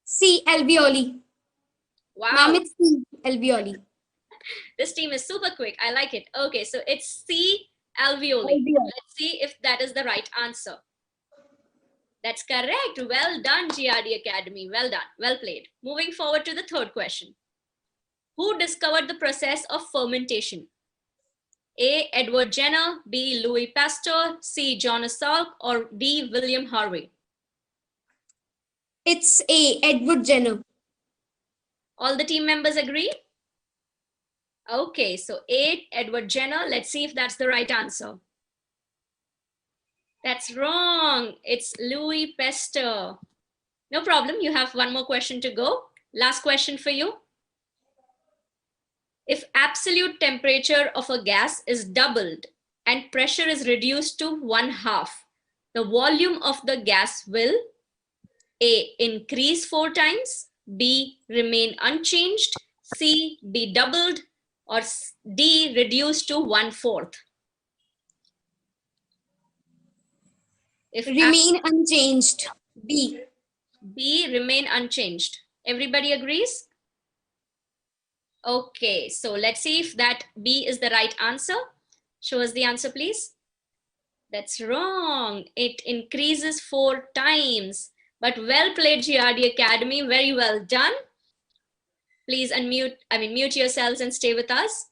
C, alveoli. Wow. Ma'am, it's C, alveoli. This team is super quick. I like it. Okay, so it's C, alveoli. Let's see if that is the right answer. That's correct. Well done, GRD Academy. Well done. Well played. Moving forward to the third question. Who discovered the process of fermentation? A, Edward Jenner, B, Louis Pasteur, C, John Salk, or D, William Harvey? It's A, Edward Jenner. All the team members agree? Okay, so A, Edward Jenner. Let's see if that's the right answer. That's wrong. It's Louis Pasteur. No problem. You have one more question to go. Last question for you. If absolute temperature of a gas is doubled and pressure is reduced to 1/2, the volume of the gas will A, increase 4 times, B, remain unchanged, C, be doubled, or D, reduced to 1/4. If remain unchanged. B. B, remain unchanged. Everybody agrees? Okay, so let's see if that B is the right answer. Show us the answer, please. That's wrong. It increases 4 times. But well played, GRD Academy. Very well done. Please mute yourselves and stay with us.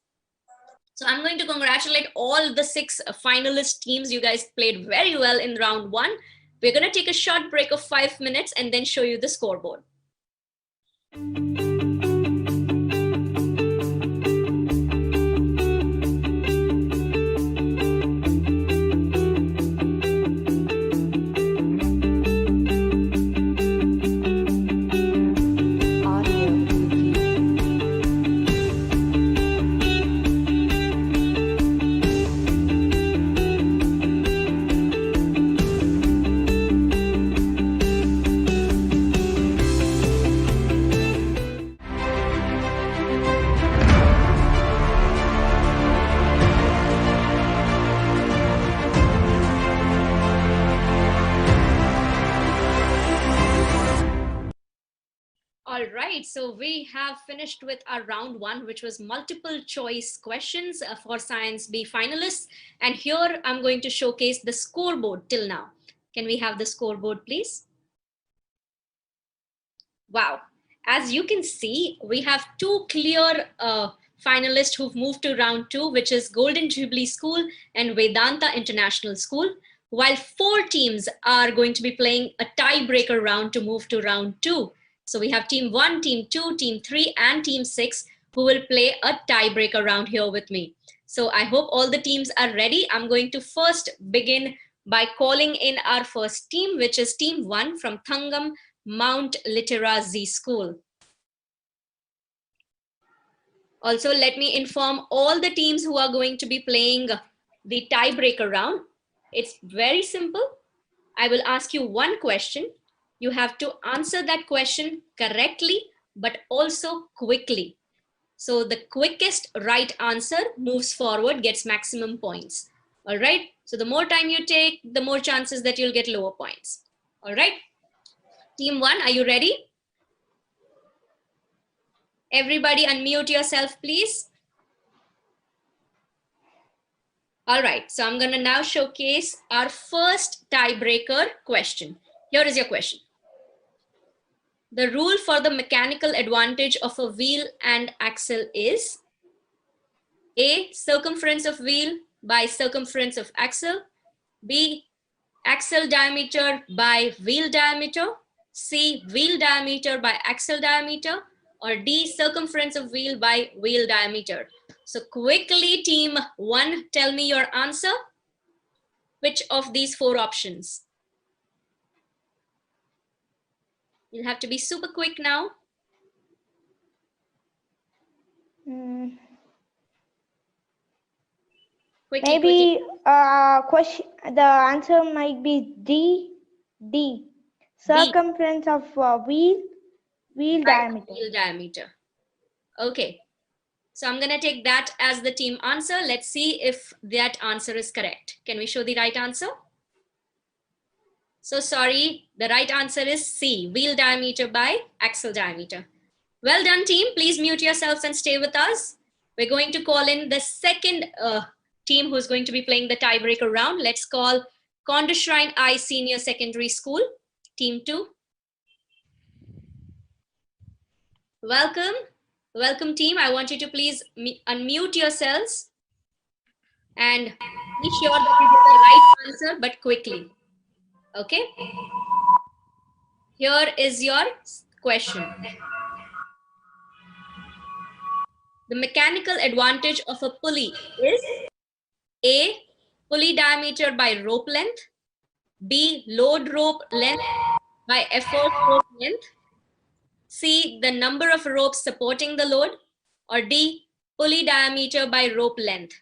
So I'm going to congratulate all the 6 finalist teams. You guys played very well in round 1. We're going to take a short break of 5 minutes and then show you the scoreboard. All right, so we have finished with our round 1, which was multiple choice questions for Science B finalists. And here I'm going to showcase the scoreboard till now. Can we have the scoreboard, please? Wow. As you can see, we have 2 clear finalists who've moved to round 2, which is Golden Jubilee School and Vedanta International School, while 4 teams are going to be playing a tiebreaker round to move to round 2. So we have team 1, team 2, team 3, and team 6 who will play a tiebreaker round here with me. So I hope all the teams are ready. I'm going to first begin by calling in our first team, which is team 1 from Thangam Mount Litera Z School. Also, let me inform all the teams who are going to be playing the tiebreaker round. It's very simple. I will ask you one question. You have to answer that question correctly, but also quickly. So the quickest right answer moves forward, gets maximum points. All right. So the more time you take, the more chances that you'll get lower points. All right. Team 1, are you ready? Everybody unmute yourself, please. All right. So I'm going to now showcase our first tiebreaker question. Here is your question. The rule for the mechanical advantage of a wheel and axle is A, circumference of wheel by circumference of axle, B, axle diameter by wheel diameter, C, wheel diameter by axle diameter, or D, circumference of wheel by wheel diameter. So quickly, team 1, tell me your answer. Which of these 4 options? You'll have to be super quick now. Quickly, Maybe question. The answer might be D. Circumference of wheel diameter. Wheel diameter. Okay. So I'm going to take that as the team answer. Let's see if that answer is correct. Can we show the right answer? So sorry, the right answer is C, wheel diameter by axle diameter. Well done, team. Please mute yourselves and stay with us. We're going to call in the second team who's going to be playing the tiebreaker round. Let's call Condeshrine I Senior Secondary School, team 2. Welcome. Welcome, team. I want you to please unmute yourselves and be sure that you get the right answer, but quickly. Okay. Here is your question. The mechanical advantage of a pulley is A, pulley diameter by rope length, B, load rope length by effort rope length, C, the number of ropes supporting the load, or D, pulley diameter by rope length.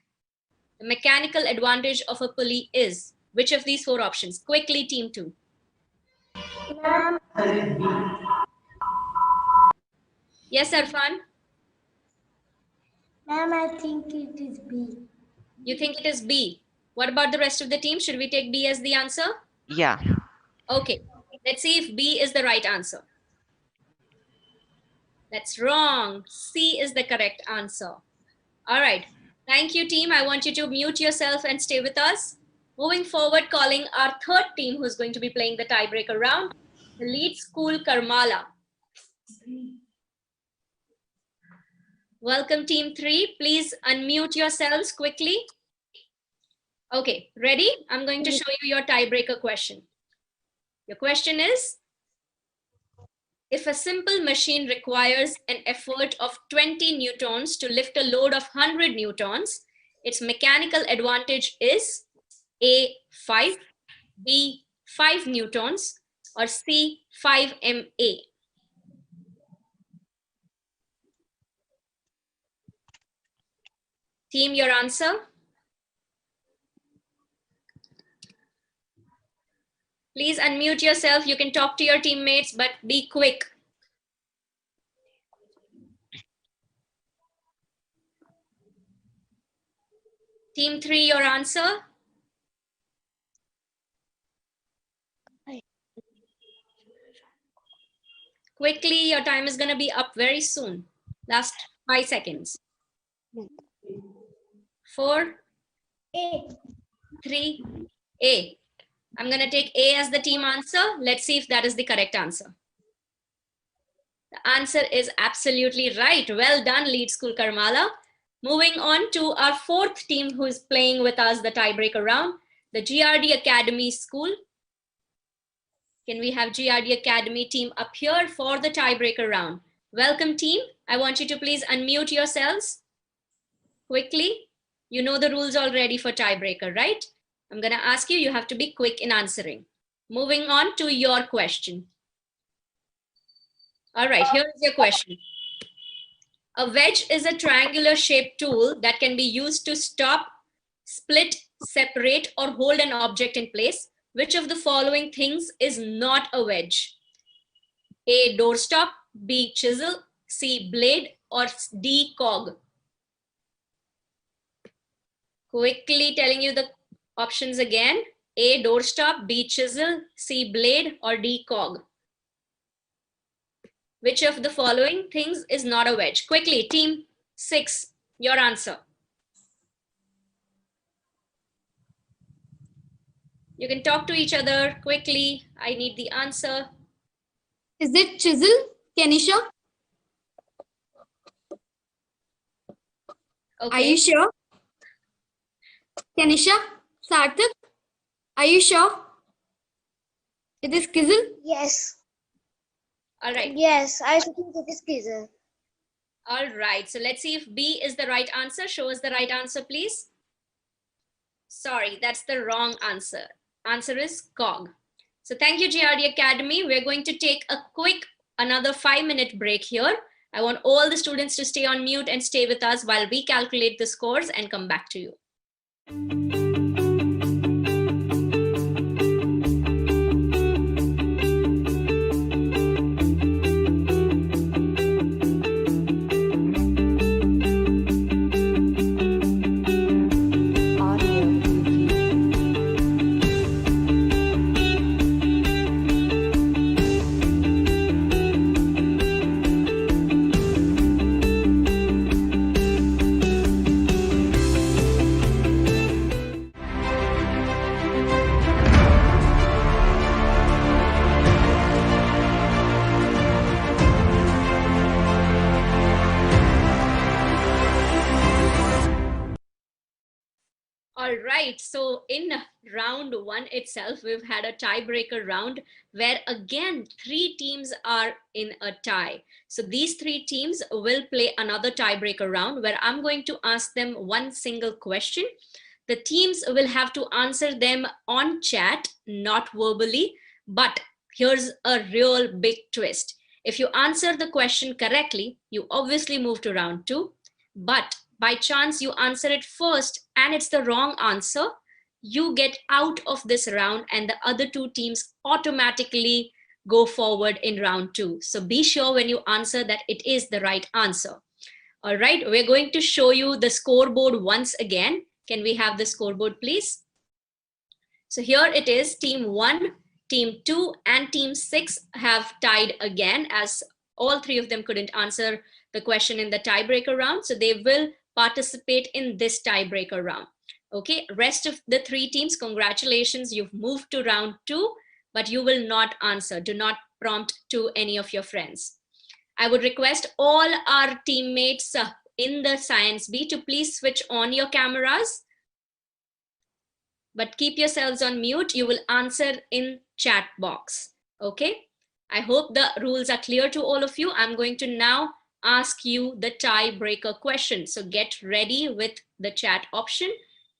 The mechanical advantage of a pulley is which of these 4 options? Quickly, team 2. Yes, Arfan? Ma'am, I think it is B. You think it is B. What about the rest of the team? Should we take B as the answer? Yeah. Okay, let's see if B is the right answer. That's wrong. C is the correct answer. All right. Thank you, team. I want you to mute yourself and stay with us. Moving forward, calling our third team who's going to be playing the tiebreaker round, the lead school Karmala. Welcome, team 3. Please unmute yourselves quickly. Okay, ready? I'm going to show you your tiebreaker question. Your question is, if a simple machine requires an effort of 20 newtons to lift a load of 100 newtons, its mechanical advantage is A, 5, B, 5 newtons, or C, 5 MA. Team, your answer? Please unmute yourself. You can talk to your teammates, but be quick. Team 3, your answer? Quickly, your time is going to be up very soon. Last 5 seconds. 4, A. 3, A. I'm going to take A as the team answer. Let's see if that is the correct answer. The answer is absolutely right. Well done, Lead School Karmala. Moving on to our fourth team who is playing with us the tiebreaker round, the GRD Academy School. Can we have GRD Academy team up here for the tiebreaker round? Welcome, team. I want you to please unmute yourselves quickly. You know the rules already for tiebreaker, right? I'm going to ask you, you have to be quick in answering. Moving on to your question. All right, here is your question. A wedge is a triangular shaped tool that can be used to stop, split, separate, or hold an object in place. Which of the following things is not a wedge? A, doorstop, B, chisel, C, blade, or D, cog? Quickly telling you the options again. A, doorstop, B, chisel, C, blade, or D, cog? Which of the following things is not a wedge? Quickly, team 6, your answer. You can talk to each other quickly. I need the answer. Is it chisel, Kenisha? Okay. Are you sure? Kenisha, Sarthak, are you sure? It is chisel? Yes. All right. Yes, I think it is chisel. All right. So let's see if B is the right answer. Show us the right answer, please. Sorry, that's the wrong answer. Answer is cog. So thank you, GRD Academy. We're going to take a quick, another 5-minute break here. I want all the students to stay on mute and stay with us while we calculate the scores and come back to you. All right, so in round 1 itself, we've had a tiebreaker round where again 3 teams are in a tie. So these 3 teams will play another tiebreaker round where I'm going to ask them one single question. The teams will have to answer them on chat, not verbally, but here's a real big twist. If you answer the question correctly, you obviously move to round 2, but by chance you answer it first and it's the wrong answer, you get out of this round and the other 2 teams automatically go forward in round 2. So be sure when you answer that it is the right answer. All right, we're going to show you the scoreboard once again. Can we have the scoreboard, please? So here it is, team 1, team 2, and team 6 have tied again as all 3 of them couldn't answer the question in the tiebreaker round. So they will participate in this tiebreaker round. Okay, rest of the 3 teams, congratulations, you've moved to round 2, but you will not answer. Do not prompt to any of your friends. I would request all our teammates in the Science B to please switch on your cameras, but keep yourselves on mute. You will answer in chat box. Okay, I hope the rules are clear to all of you. I'm going to now ask you the tiebreaker question. So get ready with the chat option,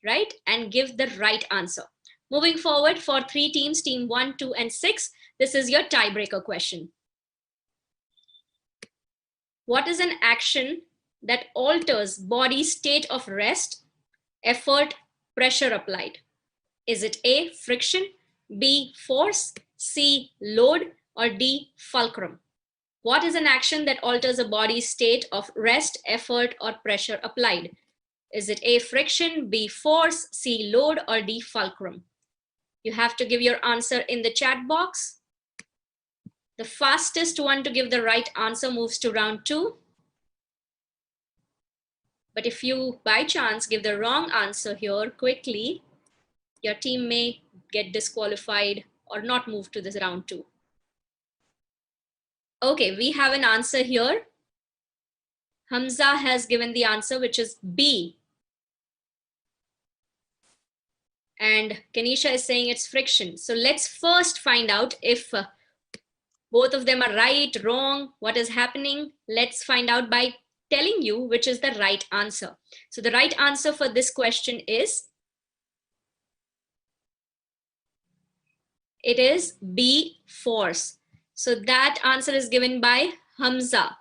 right? And give the right answer. Moving forward for 3 teams, team 1, 2, and 6, this is your tiebreaker question. What is an action that alters body state of rest, effort, pressure applied? Is it A, friction, B, force, C, load, or D, fulcrum? What is an action that alters a body's state of rest, effort, or pressure applied? Is it A, friction, B, force, C, load, or D, fulcrum? You have to give your answer in the chat box. The fastest one to give the right answer moves to round 2. But if you, by chance, give the wrong answer here quickly, your team may get disqualified or not move to this round 2. Okay, we have an answer here. Hamza has given the answer, which is B. And Kenisha is saying it's friction. So let's first find out if both of them are right, wrong, what is happening. Let's find out by telling you which is the right answer. So the right answer for this question is, it is B, force. So that answer is given by Hamza.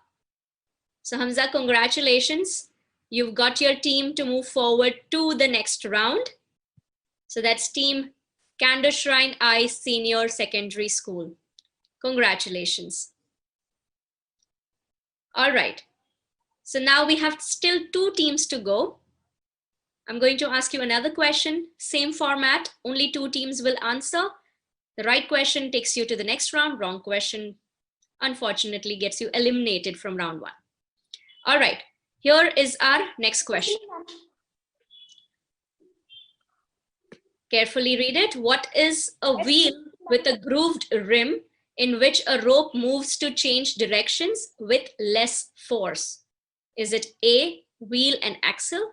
So Hamza, congratulations. You've got your team to move forward to the next round. So that's team Candor Shrine I Senior Secondary School. Congratulations. All right. So now we have still 2 teams to go. I'm going to ask you another question, same format, only 2 teams will answer. The right question takes you to the next round, wrong question, unfortunately, gets you eliminated from round 1. All right, here is our next question. Carefully read it. What is a wheel with a grooved rim in which a rope moves to change directions with less force? Is it A, wheel and axle,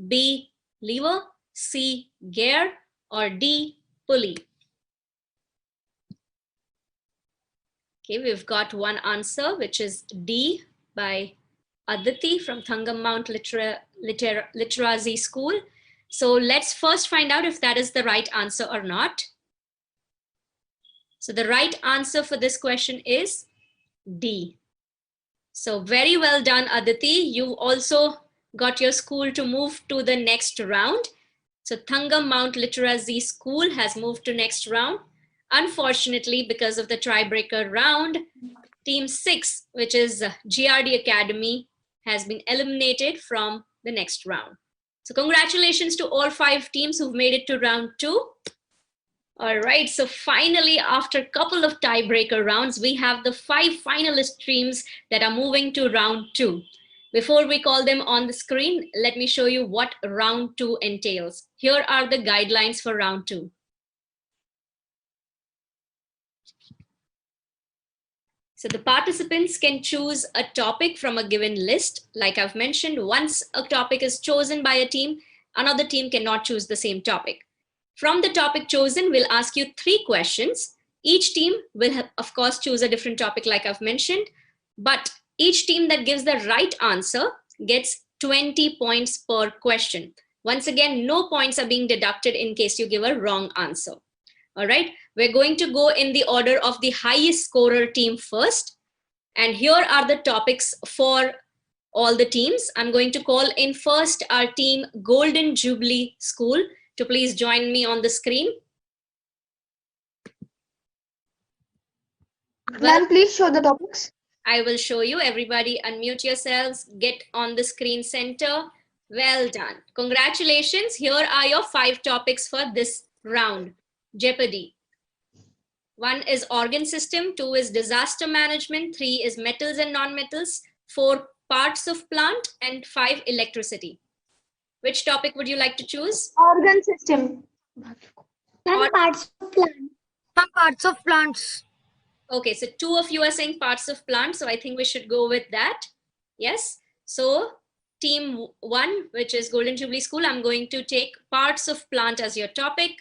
B, lever, C, gear, or D, pulley? Okay, we've got one answer, which is D by Aditi from Thangam Mount Literacy School. So let's first find out if that is the right answer or not. So the right answer for this question is D. So very well done, Aditi. You also got your school to move to the next round. So Thangam Mount Literacy School has moved to next round. Unfortunately, because of the tiebreaker round, Team 6, which is GRD Academy, has been eliminated from the next round. So congratulations to all 5 teams who've made it to round 2. All right, so finally, after a couple of tiebreaker rounds, we have the 5 finalist teams that are moving to round 2. Before we call them on the screen, let me show you what round 2 entails. Here are the guidelines for round 2. So the participants can choose a topic from a given list. Like I've mentioned, once a topic is chosen by a team, another team cannot choose the same topic. From the topic chosen, we'll ask you 3 questions. Each team will, of course, choose a different topic like I've mentioned, but each team that gives the right answer gets 20 points per question. Once again, no points are being deducted in case you give a wrong answer. All right, we're going to go in the order of the highest scorer team first. And here are the topics for all the teams. I'm going to call in first our team Golden Jubilee School to please join me on the screen. Ma'am, please show the topics. I will show you. Everybody unmute yourselves, get on the screen center. Well done. Congratulations. Here are your 5 topics for this round. Jeopardy. 1 is organ system, 2 is disaster management, 3 is metals and non-metals, 4 parts of plant, and 5 electricity. Which topic would you like to choose? Organ system. Some parts of plant. Some parts of plants. Okay, so 2 of you are saying parts of plant, so I think we should go with that. Yes. So team 1, which is Golden Jubilee School, I'm going to take parts of plant as your topic.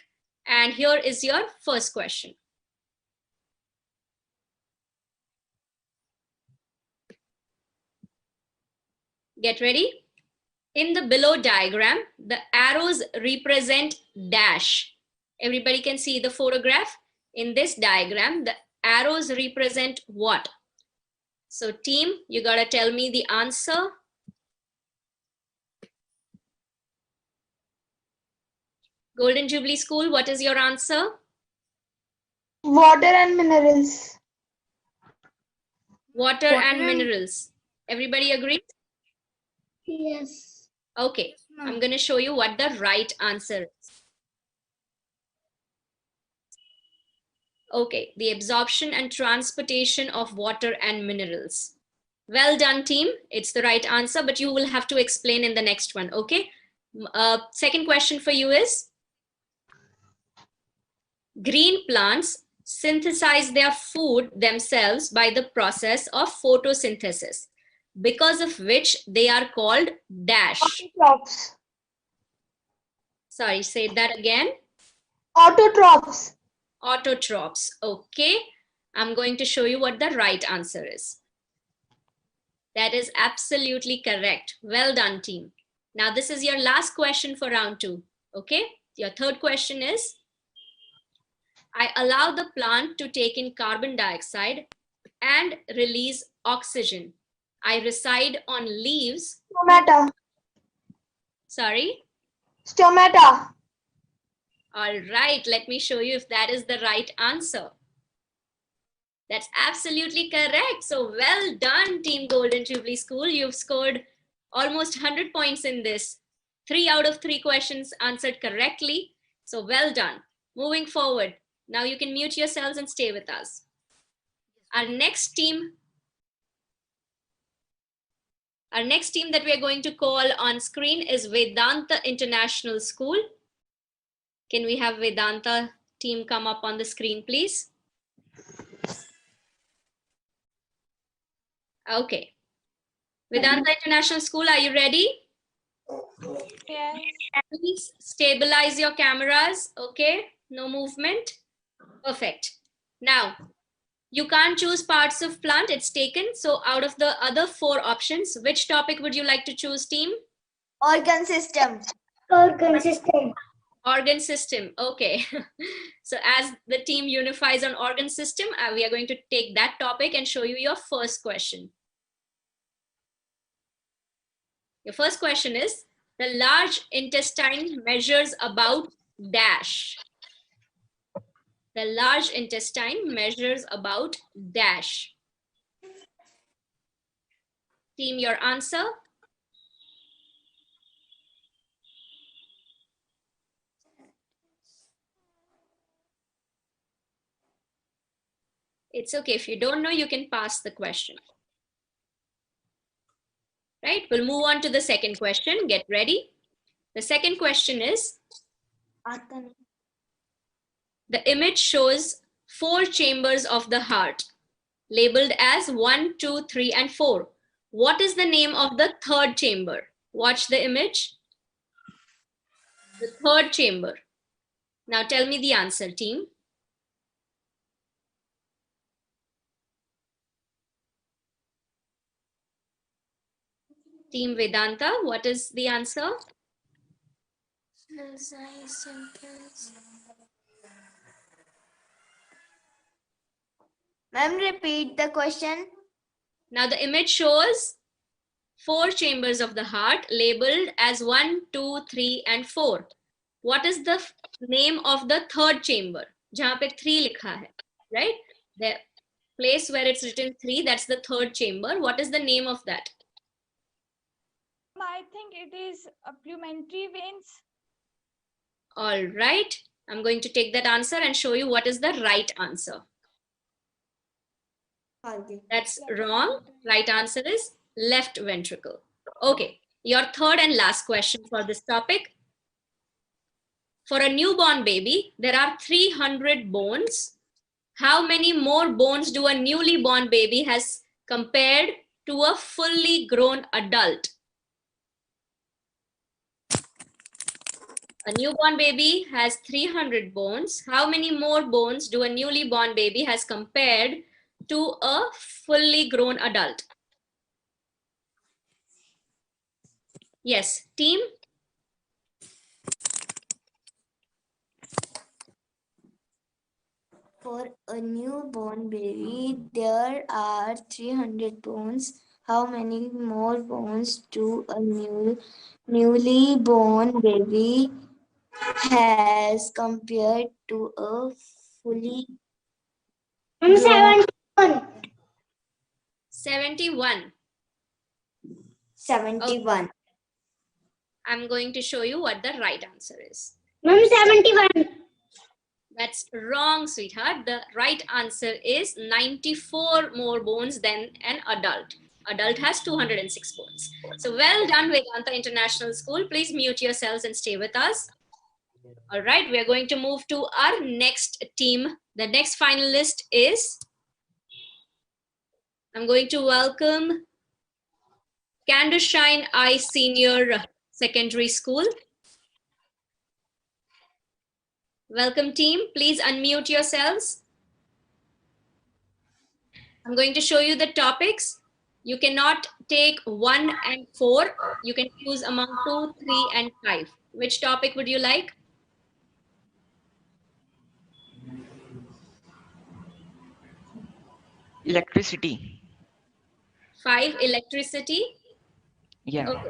And here is your first question. Get ready. In the below diagram, the arrows represent dash. Everybody can see the photograph. In this diagram, the arrows represent what? So team, you gotta tell me the answer. Golden Jubilee School, what is your answer? Water and minerals. Water and minerals. Everybody agree? Yes. Okay, I'm going to show you what the right answer is. Okay, the absorption and transportation of water and minerals. Well done, team. It's the right answer, but you will have to explain in the next one, okay? Second question for you is, green plants synthesize their food themselves by the process of photosynthesis, because of which they are called dash. Autotrophs. Sorry, say that again. Autotrophs. Autotrophs. Okay, I'm going to show you what the right answer is. That is absolutely correct. Well done, team. Now, this is your last question for round 2. Okay? Your third question is, I allow the plant to take in carbon dioxide and release oxygen. I reside on leaves. Stomata. Sorry? Stomata. All right, let me show you if that is the right answer. That's absolutely correct. So well done, Team Golden Jubilee School. You've scored almost 100 points in this. 3 out of 3 questions answered correctly. So well done. Moving forward. Now you can mute yourselves and stay with us. Our next team that we are going to call on screen is Vedanta International School. Can we have Vedanta team come up on the screen, please? Okay. Vedanta International School, are you ready? Yes. Please stabilize your cameras. Okay, no movement. Perfect. Now, you can't choose parts of plant, it's taken. So out of the other 4 options, which topic would you like to choose, team? Organ system. Organ system. Organ system, okay. So as the team unifies on organ system, we are going to take that topic and show you your first question. Your first question is, the large intestine measures about dash. The large intestine measures about dash. Team, your answer? It's okay. If you don't know, you can pass the question. Right? We'll move on to the second question. Get ready. The second question is, the image shows 4 chambers of the heart, labeled as 1, 2, 3, and 4. What is the name of the third chamber? Watch the image. The third chamber. Now tell me the answer, team. Team Vedanta, what is the answer? Ma'am, repeat the question. Now the image shows 4 chambers of the heart labeled as 1, 2, 3, and 4. What is the name of the third chamber? Jahan pe 3 likha hai, right? The place where it's written 3, that's the third chamber. What is the name of that? I think it is supplementary veins. All right. I'm going to take that answer and show you what is the right answer. That's wrong. Right answer is left ventricle. Okay. Your third and last question for this topic. For a newborn baby, there are 300 bones. How many more bones do a newly born baby has compared to a fully grown adult? A newborn baby has 300 bones. How many more bones do a newly born baby has compared to a fully grown adult? Yes, team? For a newborn baby, there are 300 bones. How many more bones do a newly born baby has compared to a fully grown? 71. 71. Okay. I'm going to show you what the right answer is. 71. That's wrong, sweetheart. The right answer is 94 more bones than an adult. Adult has 206 bones. So well done, Vedanta International School. Please mute yourselves and stay with us. All right, we are going to move to our next team. The next finalist is, I'm going to welcome Candershine I Senior Secondary School. Welcome team, please unmute yourselves. I'm going to show you the topics. You cannot take 1 and 4. You can choose among 2, 3, and 5. Which topic would you like? Electricity. 5, electricity. Yeah. Okay.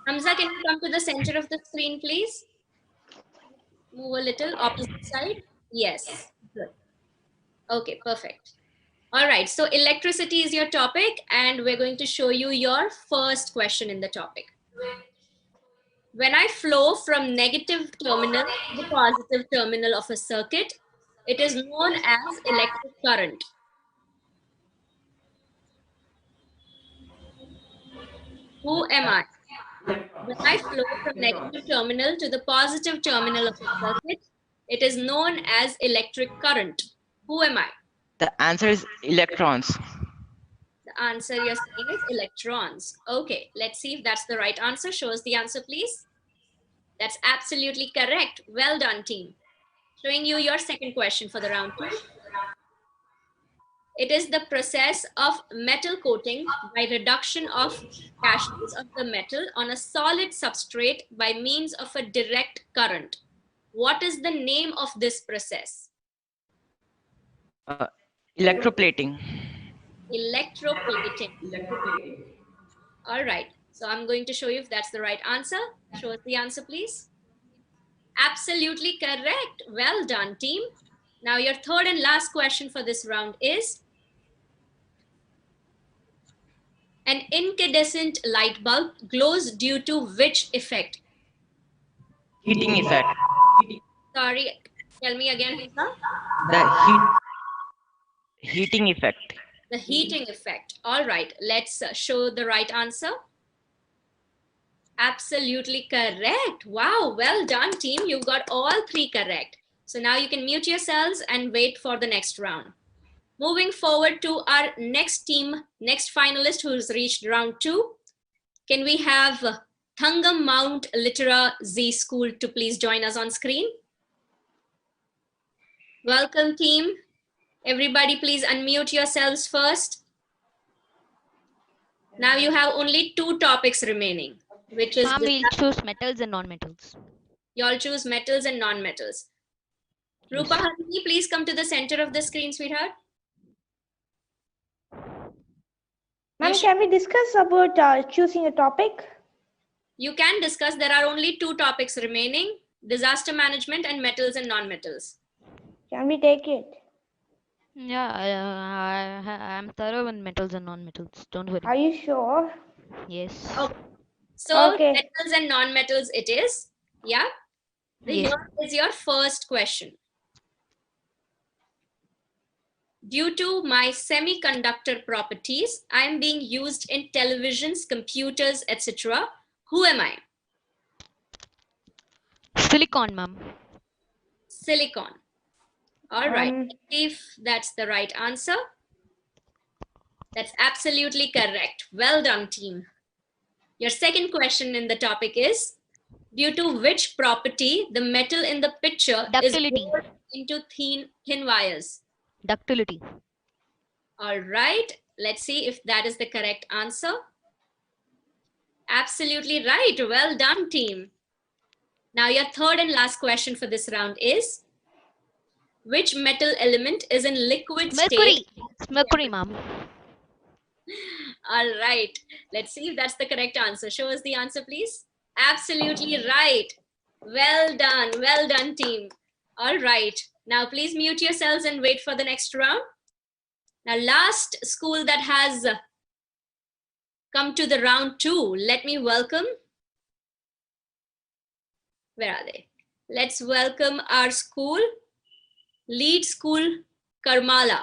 Hamza, can you come to the center of the screen, please? Move a little, opposite side. Yes. Good. Okay, perfect. All right, so electricity is your topic, and we're going to show you your first question in the topic. When I flow from negative terminal to the positive terminal of a circuit, it is known as electric current. Who am I? When I flow from negative terminal to the positive terminal of a circuit, it is known as electric current. Who am I? The answer is electrons. The answer you're saying is electrons. Okay, let's see if that's the right answer. Show us the answer, please. That's absolutely correct. Well done, team. Showing you your second question for the round 2. It is the process of metal coating by reduction of cations of the metal on a solid substrate by means of a direct current. What is the name of this process? Electroplating. Electroplating. All right. So I'm going to show you if that's the right answer. Show us the answer, please. Absolutely correct. Well done, team. Now your third and last question for this round is, an incandescent light bulb glows due to which effect? Heating effect. Sorry, tell me again, Hamza. The heating effect. The heating effect. All right, let's show the right answer. Absolutely correct. Wow, well done, team. You've got all 3 correct. So now you can mute yourselves and wait for the next round. Moving forward to our next team, next finalist who's reached round 2. Can we have Thangam Mount Littera Z School to please join us on screen? Welcome, team. Everybody, please unmute yourselves first. Now you have only 2 topics remaining, which is... We'll choose metals and non-metals. You all choose metals and non-metals. Rupa Harini, please come to the center of the screen, sweetheart. Ma'am, can we discuss about choosing a topic? You can discuss. There are only 2 topics remaining: disaster management and metals and non-metals. Can we take it? Yeah, I'm thorough in metals and non-metals. Don't worry. Are you sure? Yes. Okay. So okay. Metals and non-metals it is. Yeah. Yes. Here is your first question. Due to my semiconductor properties, I am being used in televisions, computers, etc. Who am I? Silicon, ma'am. Silicon. All right. Let's see if that's the right answer. That's absolutely correct. Well done, team. Your second question in the topic is, due to which property the metal in the picture is rolled into thin wires? Ductility. All right. Let's see if that is the correct answer. Absolutely right. Well done, team. Now your third and last question for this round is, which metal element is in liquid state? It's mercury, ma'am. All right. Let's see if that's the correct answer. Show us the answer, please. Absolutely right. Well done, team. All right. Now please mute yourselves and wait for the next round. Now last school that has come to the round 2, let me welcome. Where are they? Let's welcome our school, Lead School Karmala.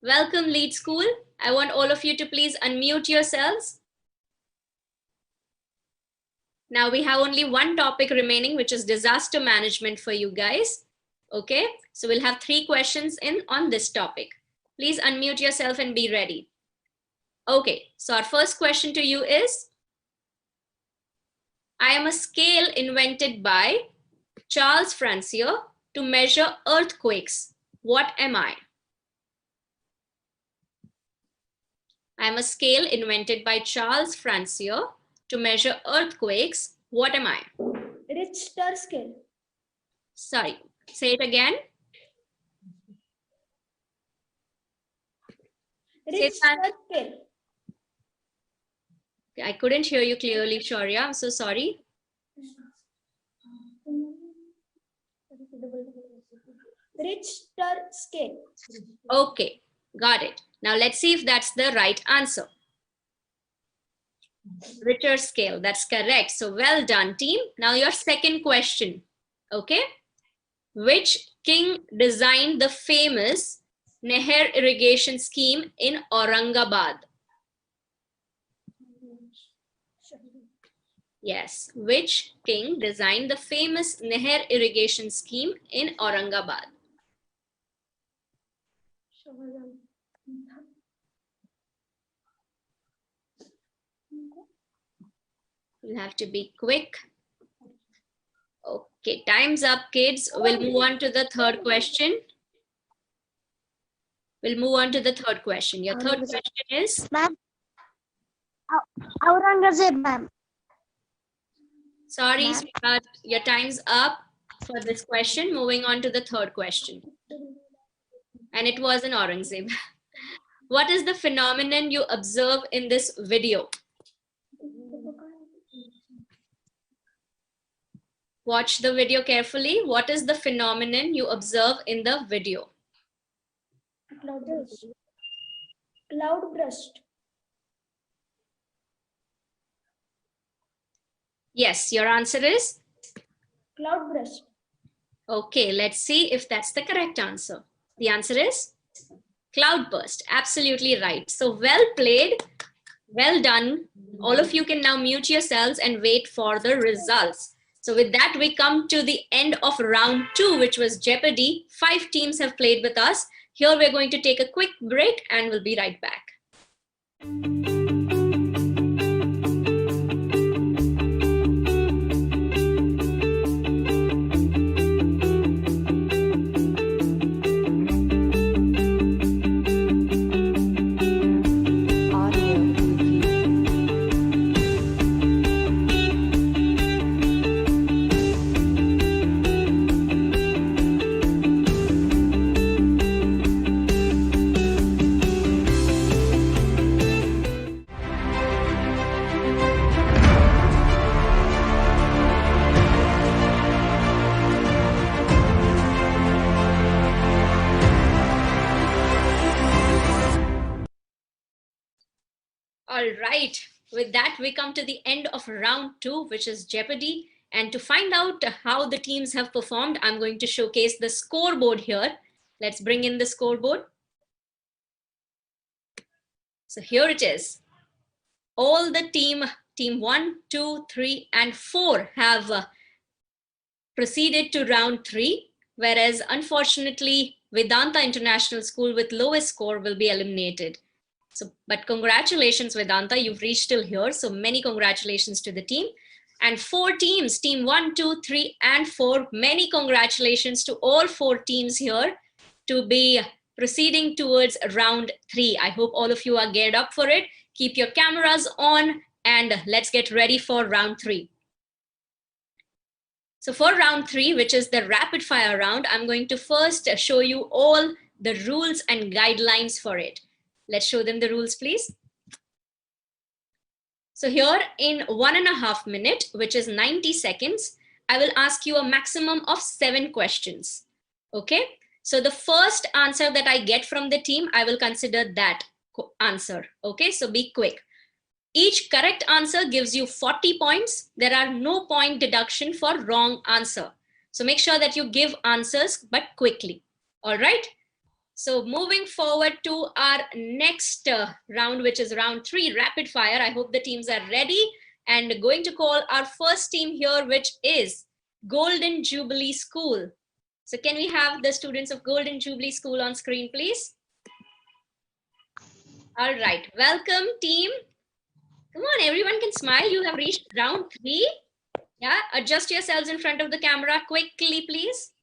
Welcome, Lead School. I want all of you to please unmute yourselves. Now we have only 1 topic remaining, which is disaster management for you guys. Okay, so we'll have 3 questions on this topic. Please unmute yourself and be ready. Okay, so our first question to you is, I am a scale invented by Charles Francier to measure earthquakes. What am I? I'm a scale invented by Charles Francier to measure earthquakes. What am I? Richter scale. Sorry, say it again. Richter scale. I couldn't hear you clearly, Shaurya. I'm so sorry. Richter scale. Okay, got it. Now let's see if that's the right answer. Richter scale, that's correct. So well done, team. Now your second question, okay? Which king designed the famous Nehar irrigation scheme in Aurangabad? Yes, which king designed the famous Nehar irrigation scheme in Aurangabad? You'll have to be quick. Okay, time's up, kids. We'll move on to the third question. We'll move on to the third question. Your third question is? Ma'am, Aurangzeb, ma'am. Sorry, sweetheart, your time's up for this question. Moving on to the third question. And it was an Aurangzeb. What is the phenomenon you observe in this video? Watch the video carefully. What is the phenomenon you observe in the video? Cloud burst. Yes, your answer is? Cloud burst. Okay, let's see if that's the correct answer. The answer is cloudburst. Absolutely right. So well played. Well done. All of you can now mute yourselves and wait for the results. So with that, we come to the end of round 2, which was Jeopardy. 5 teams have played with us. Here we're going to take a quick break and we'll be right back. All right, with that, we come to the end of round 2, which is Jeopardy. And to find out how the teams have performed, I'm going to showcase the scoreboard here. Let's bring in the scoreboard. So here it is. All the team 1, 2, 3, and 4 have proceeded to round 3, whereas unfortunately, Vedanta International School with lowest score will be eliminated. So, but congratulations, Vedanta, you've reached till here. So many congratulations to the team. And 4 teams, team 1, 2, 3, and 4, many congratulations to all 4 teams here to be proceeding towards round 3. I hope all of you are geared up for it. Keep your cameras on and let's get ready for round 3. So for round 3, which is the rapid fire round, I'm going to first show you all the rules and guidelines for it. Let's show them the rules, please. So here in 1.5 minutes, which is 90 seconds, I will ask you a maximum of 7 questions. Okay. So the first answer that I get from the team, I will consider that answer. Okay. So be quick. Each correct answer gives you 40 points. There are no point deduction for wrong answer. So make sure that you give answers, but quickly. All right. So moving forward to our next round, which is round 3, rapid fire. I hope the teams are ready and going to call our first team here, which is Golden Jubilee School. So can we have the students of Golden Jubilee School on screen, please? All right, welcome team. Come on, everyone can smile. You have reached round 3. Yeah, adjust yourselves in front of the camera quickly, please.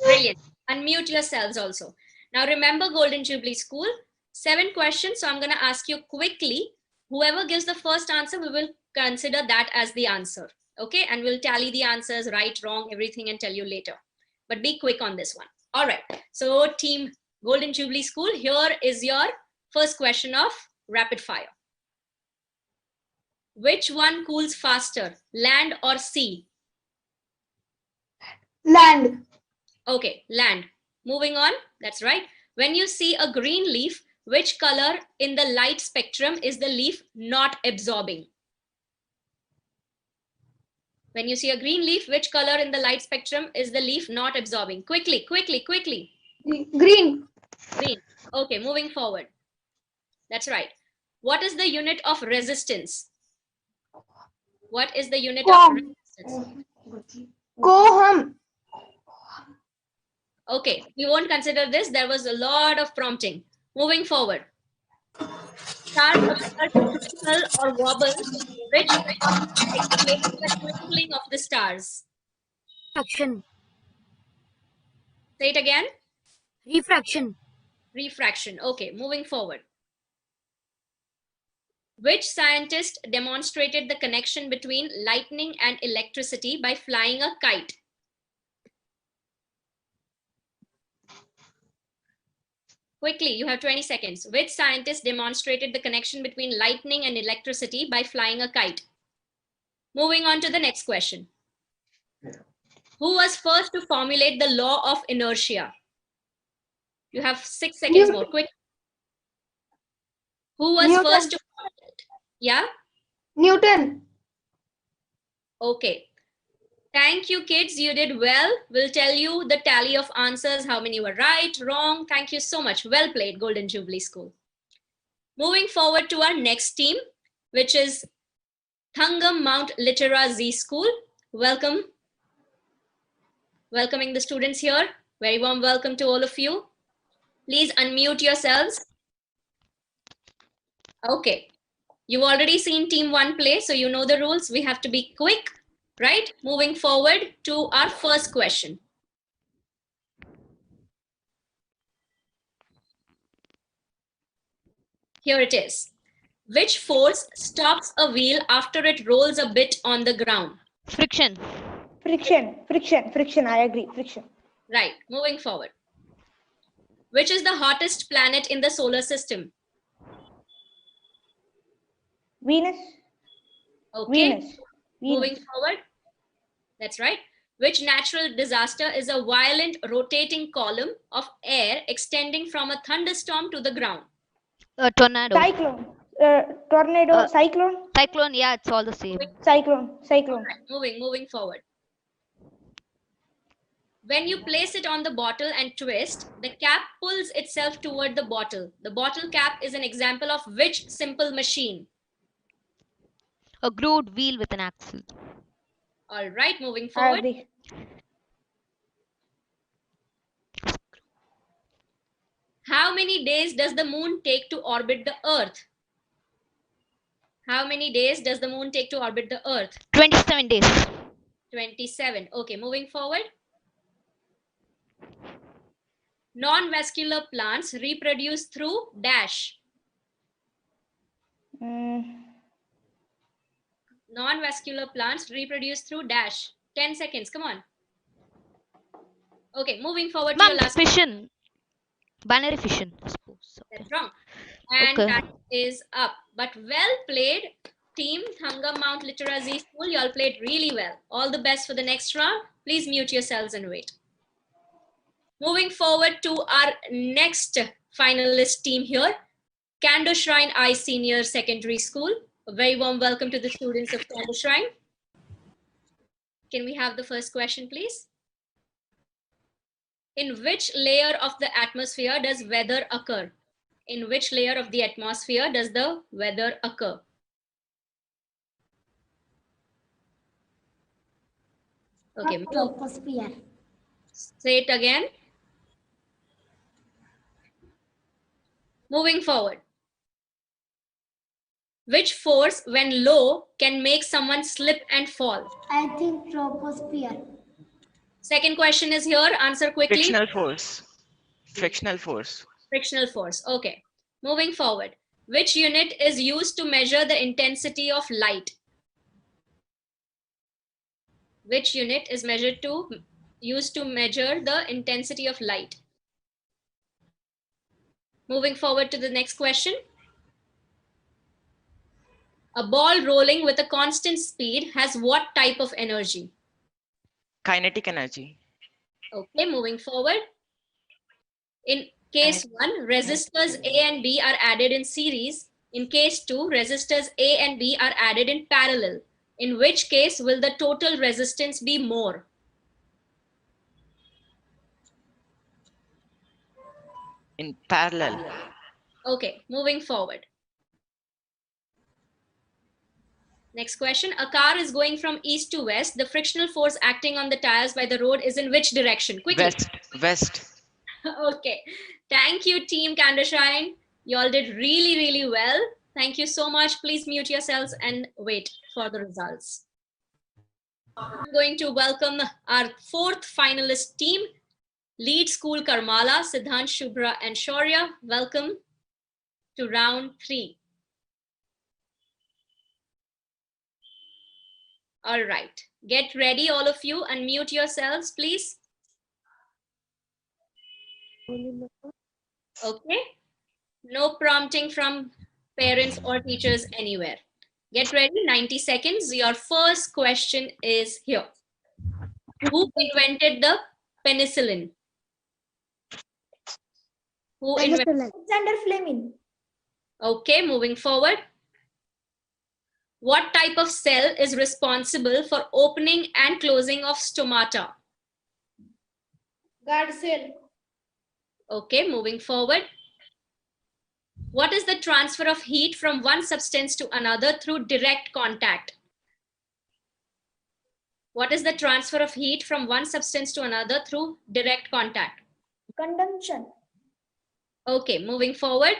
Brilliant. Unmute yourselves also. Now remember Golden Jubilee School. 7 questions, so I'm going to ask you quickly. Whoever gives the first answer, we will consider that as the answer. Okay, and we'll tally the answers, right, wrong, everything, and tell you later. But be quick on this one. All right, so team Golden Jubilee School, here is your first question of rapid fire. Which one cools faster, land or sea? Land. Okay, land. Moving on, that's right. When you see a green leaf, which color in the light spectrum is the leaf not absorbing? When you see a green leaf, which color in the light spectrum is the leaf not absorbing? Quickly, quickly, quickly. Green. Green. Okay, moving forward. That's right. What is the unit of resistance? What is the unit of resistance? Koham. Okay, we won't consider this. There was a lot of prompting. Moving forward. Stars appear to twinkle or wobble. Which explains the twinkling of the stars? Refraction. Say it again. Refraction. Refraction. Okay, moving forward. Which scientist demonstrated the connection between lightning and electricity by flying a kite? Quickly, you have 20 seconds. Which scientist demonstrated the connection between lightning and electricity by flying a kite? Moving on to the next question. Who was first to formulate the law of inertia? You have 6 seconds more. Quick. Who was Newton. first to formulate? Yeah? Newton. Okay. Thank you, kids. You did well. We'll tell you the tally of answers, how many were right, wrong. Thank you so much. Well played, Golden Jubilee School. Moving forward to our next team, which is Thangam Mount Litera Z School. Welcome. Welcoming the students here. Very warm welcome to all of you. Please unmute yourselves. Okay. You've already seen team 1 play, so you know the rules. We have to be quick. Right? Moving forward to our first question. Here it is. Which force stops a wheel after it rolls a bit on the ground? Friction. Friction. I agree. Friction. Right. Moving forward. Which is the hottest planet in the solar system? Venus. Okay. Venus. Moving forward. That's right. Which natural disaster is a violent rotating column of air extending from a thunderstorm to the ground? A tornado. Cyclone. Tornado. Cyclone. Cyclone, yeah, it's all the same. Cyclone. Right. Moving forward. When you place it on the bottle and twist, the cap pulls itself toward the bottle. The bottle cap is an example of which simple machine? A grooved wheel with an axle. All right, moving forward. How many days does the moon take to orbit the Earth? How many days does the moon take to orbit the Earth? 27 days. 27. Okay, moving forward. Non-vascular plants reproduce through dash. Non-vascular plants reproduce through dash. 10 seconds, come on. Okay, moving forward to your last fission. Binary fission, I suppose. Okay. That's wrong. And Okay. time is up. But well played, team Thangam Mount Litera Z School. You all played really well. All the best for the next round. Please mute yourselves and wait. Moving forward to our next finalist team here, Candor Shrine I Senior Secondary School. A very warm welcome to the students of Candor Shrine. Can we have the first question, please? In which layer of the atmosphere does weather occur? In which layer of the atmosphere does the weather occur? Okay. Troposphere. Say it again. Moving forward. Which force, when low, can make someone slip and fall? I think troposphere. Second question is here. Answer quickly. Frictional force. Frictional force. Frictional force. Okay. Moving forward, which unit is used to measure the intensity of light? Which unit is used to measure the intensity of light? Moving forward to the next question. A ball rolling with a constant speed has what type of energy? Kinetic energy. Okay, moving forward. In case 1, resistors A and B are added in series. In case 2, resistors A and B are added in parallel. In which case will the total resistance be more? In parallel. Okay, moving forward. Next question. A car is going from east to west. The frictional force acting on the tires by the road is in which direction? Quickly. West. Okay. Thank you, Team Candershine. You all did really, really well. Thank you so much. Please mute yourselves and wait for the results. I'm going to welcome our 4th finalist team, Lead School Karmala, Siddhant, Shubhra, and Shaurya. Welcome to round 3. All right. Get ready, all of you. Unmute yourselves, please. Okay. No prompting from parents or teachers anywhere. Get ready, 90 seconds. Your first question is here. Who invented the penicillin? Who invented? Alexander Fleming. Okay, moving forward. What type of cell is responsible for opening and closing of stomata? Guard cell. Okay, moving forward. What is the transfer of heat from one substance to another through direct contact? What is the transfer of heat from one substance to another through direct contact? Conduction. Okay, moving forward.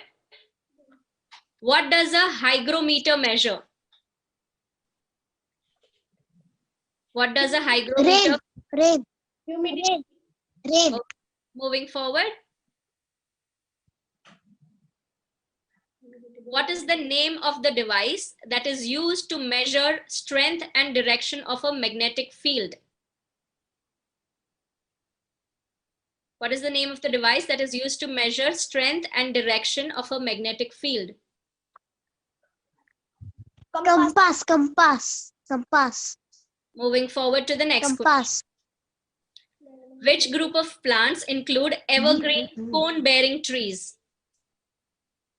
What does a hygrometer measure? What does a hygrometer? Rain. Humidity. Rain. Okay, moving forward. What is the name of the device that is used to measure strength and direction of a magnetic field? What is the name of the device that is used to measure strength and direction of a magnetic field? Compass. Moving forward to the next Compass. question. Which group of plants include evergreen cone-bearing trees?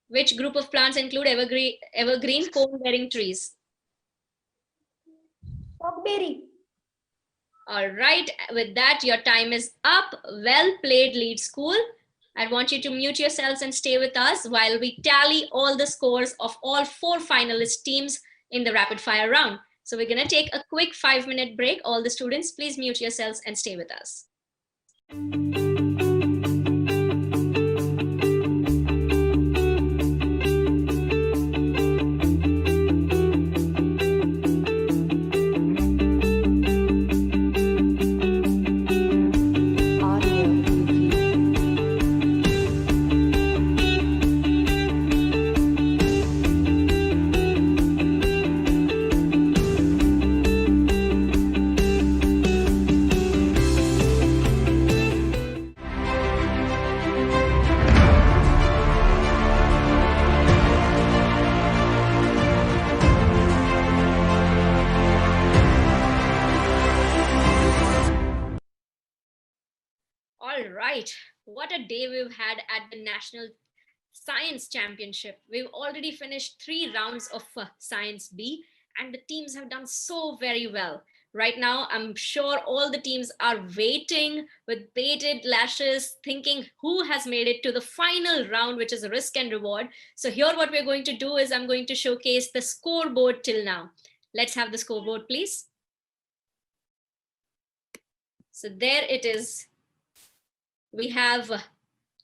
Which group of plants include evergreen cone-bearing trees? Stockberry. All right, with that, your time is up. Well played, Lead School. I want you to mute yourselves and stay with us while we tally all the scores of all 4 finalist teams in the rapid fire round. So we're going to take a quick 5-minute break. All the students, please mute yourselves and stay with us. All right, what a day we've had at the National Science Championship. We've already finished 3 rounds of Science B, and the teams have done so very well. Right now, I'm sure all the teams are waiting with bated lashes, thinking who has made it to the final round, which is risk and reward. So here what we're going to do is I'm going to showcase the scoreboard till now. Let's have the scoreboard, please. So there it is. We have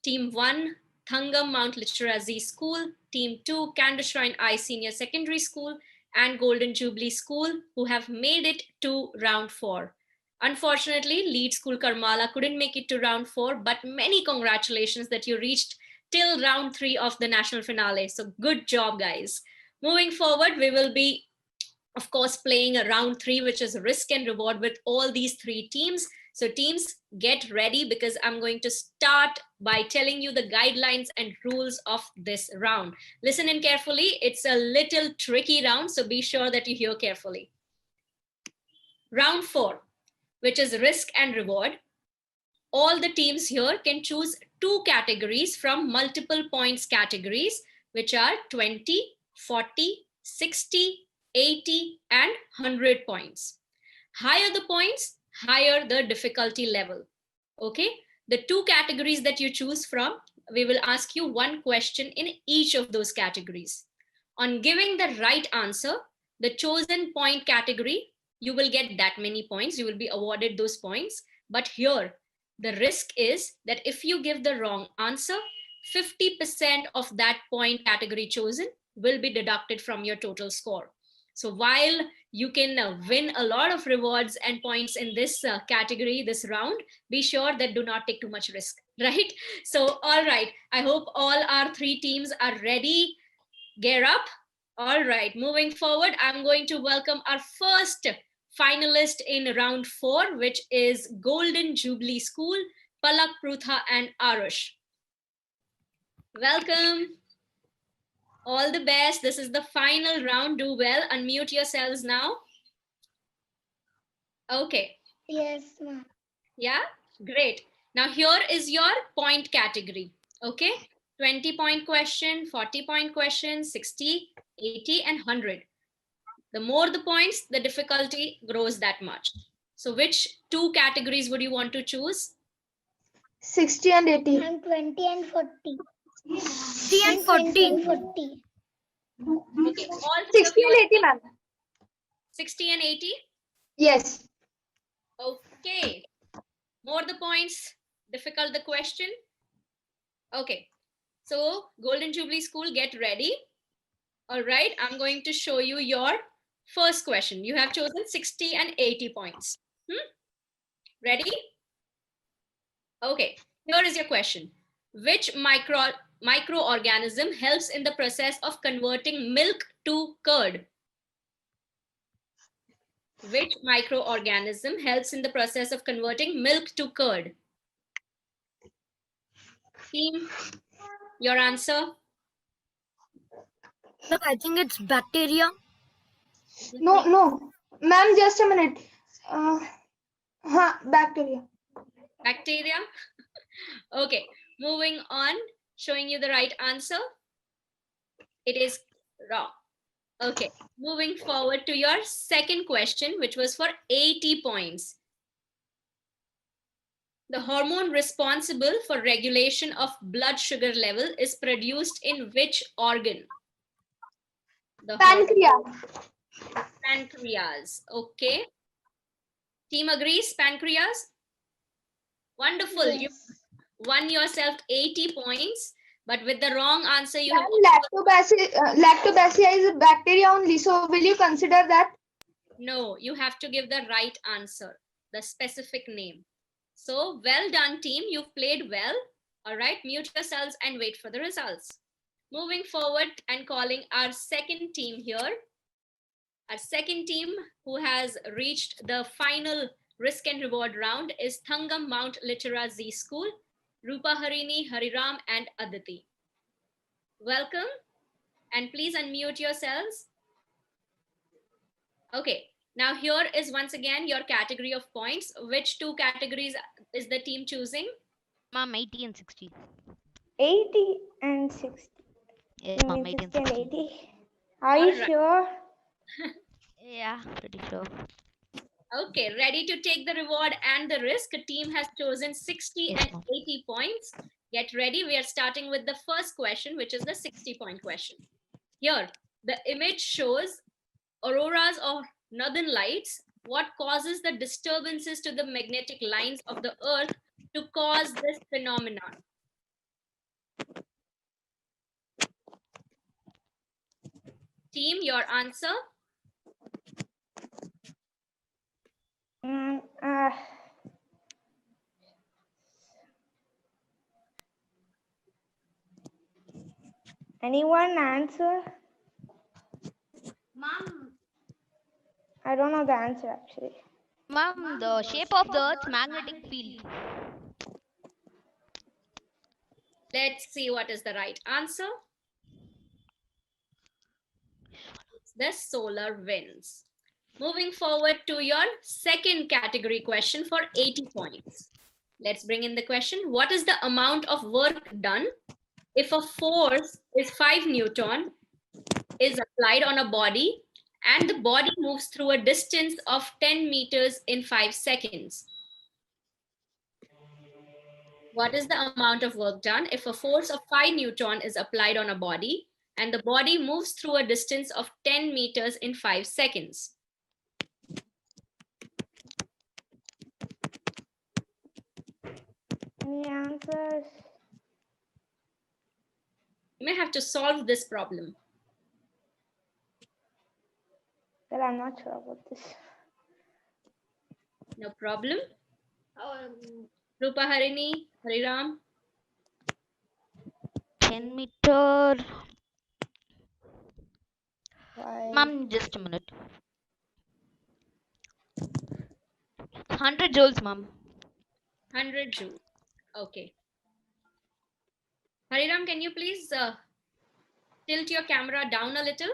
Team 1, Thangam Mount Literacy School, Team 2, Candershrine I Senior Secondary School, and Golden Jubilee School, who have made it to round 4. Unfortunately, Lead School Karmala couldn't make it to round 4, but many congratulations that you reached till round 3 of the national finale. So good job, guys. Moving forward, we will be, of course, playing a round 3, which is risk and reward with all these 3 teams. So teams, get ready because I'm going to start by telling you the guidelines and rules of this round. Listen in carefully. It's a little tricky round, so be sure that you hear carefully. Round 4, which is risk and reward. All the teams here can choose 2 categories from multiple points categories, which are 20, 40, 60, 80, and 100 points. Higher the points, higher the difficulty level. Okay, the 2 categories that you choose from, we will ask you 1 question in each of those categories. On giving the right answer, the chosen point category, you will get that many points, you will be awarded those points. But here, the risk is that if you give the wrong answer, 50% of that point category chosen will be deducted from your total score. So while you can win a lot of rewards and points in this category, this round, be sure that do not take too much risk, right? So, all right, I hope all our 3 teams are ready. Gear up. All right, moving forward, I'm going to welcome our first finalist in round 4, which is Golden Jubilee School, Palak, Prutha, and Arush. Welcome. All the best. This is the final round. Do well. Unmute yourselves now. Okay. Yes, ma'am. Yeah, great. Now here is your point category. Okay, 20-point question, 40-point question, 60, 80, and 100. The more the points, the difficulty grows that much. So which 2 categories would you want to choose? 60 and 80. And 20 and 40. 60 and 40. 40. Okay, all 60 and 80, ma'am. 60 and 80? Yes. Okay. More the points, difficult the question. Okay. So Golden Jubilee School, get ready. All right. I'm going to show you your first question. You have chosen 60 and 80 points. Ready? Okay. Here is your question. Which microorganism helps in the process of converting milk to curd? Which microorganism helps in the process of converting milk to curd? Team, your answer? Look, I think it's bacteria. No. Ma'am, just a minute. Bacteria. Bacteria? Okay, moving on, showing you the right answer. It is wrong. Okay, moving forward to your second question, which was for 80 points. The hormone responsible for regulation of blood sugar level is produced in which organ? The Pancreas. Pancreas. Okay. Team agrees, pancreas? Wonderful. Yes. You won yourself 80 points, but with the wrong answer, you have... Lactobacillus is a bacteria only, so will you consider that? No, you have to give the right answer, the specific name. So well done, team. You've played well. All right, mute yourselves and wait for the results. Moving forward and calling our second team here. Our second team who has reached the final risk and reward round is Thangam Mount Litera Z School, Rupa Harini, Hariram, and Aditi. Welcome, and please unmute yourselves. Okay, now here is once again your category of points. Which 2 categories is the team choosing? Ma'am, 80 and 60. 80 and 60. Yes, ma'am, 80 and 60. 80. Are you sure? Yeah, pretty sure. Okay, ready to take the reward and the risk. A team has chosen 60 and 80 points. Get ready. We are starting with the first question, which is the 60-point question. Here, the image shows auroras or northern lights. What causes the disturbances to the magnetic lines of the Earth to cause this phenomenon? Team, your answer? Anyone answer? Mom, I don't know the answer actually. Ma'am, the shape of the Earth's magnetic field. Let's see what is the right answer. It's the solar winds. Moving forward to your second category question for 80 points. Let's bring in the question. What is the amount of work done if a force is 5 Newton is applied on a body and the body moves through a distance of 10 meters in 5 seconds? What is the amount of work done if a force of 5 Newton is applied on a body and the body moves through a distance of 10 meters in 5 seconds? Any answers? You may have to solve this problem. Well, I'm not sure about this. No problem. Rupa Harini, Hariram. 10 meter. Ma'am, just a minute. 100 joules, ma'am. 100 joules. Okay. Hariram, can you please tilt your camera down a little?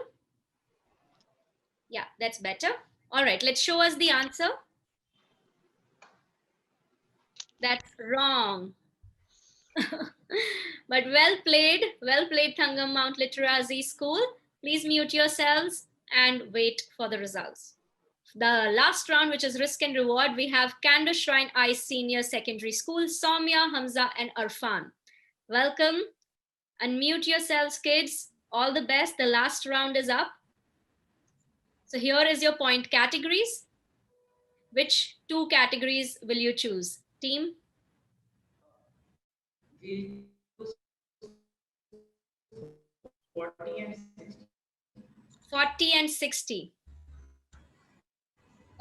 Yeah, that's better. All right, let's show us the answer. That's wrong. But well played, Thangam Mount Literacy School. Please mute yourselves and wait for the results. The last round, which is risk and reward, we have Candor Shrine Ice Senior Secondary School, Soumya, Hamza, and Arfan. Welcome. Unmute yourselves, kids. All the best. The last round is up. So here is your point categories. Which 2 categories will you choose? Team? 40 and 60.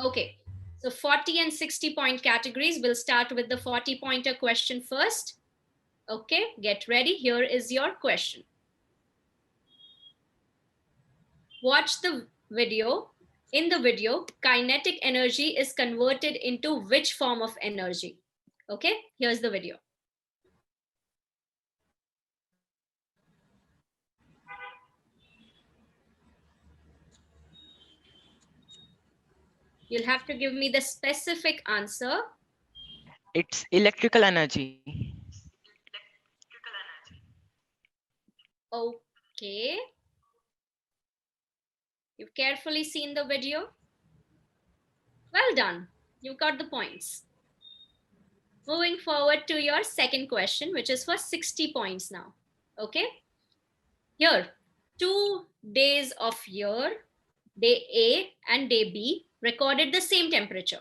Okay, so 40 and 60 point categories. We'll start with the 40 pointer question first. Okay, get ready. Here is your question. Watch the video. In the video, kinetic energy is converted into which form of energy? Okay, here's the video. You'll have to give me the specific answer. It's electrical energy. Okay. You've carefully seen the video. Well done. You got the points. Moving forward to your second question, which is for 60 points now. Okay. Here, 2 days of year, day A and day B, recorded the same temperature.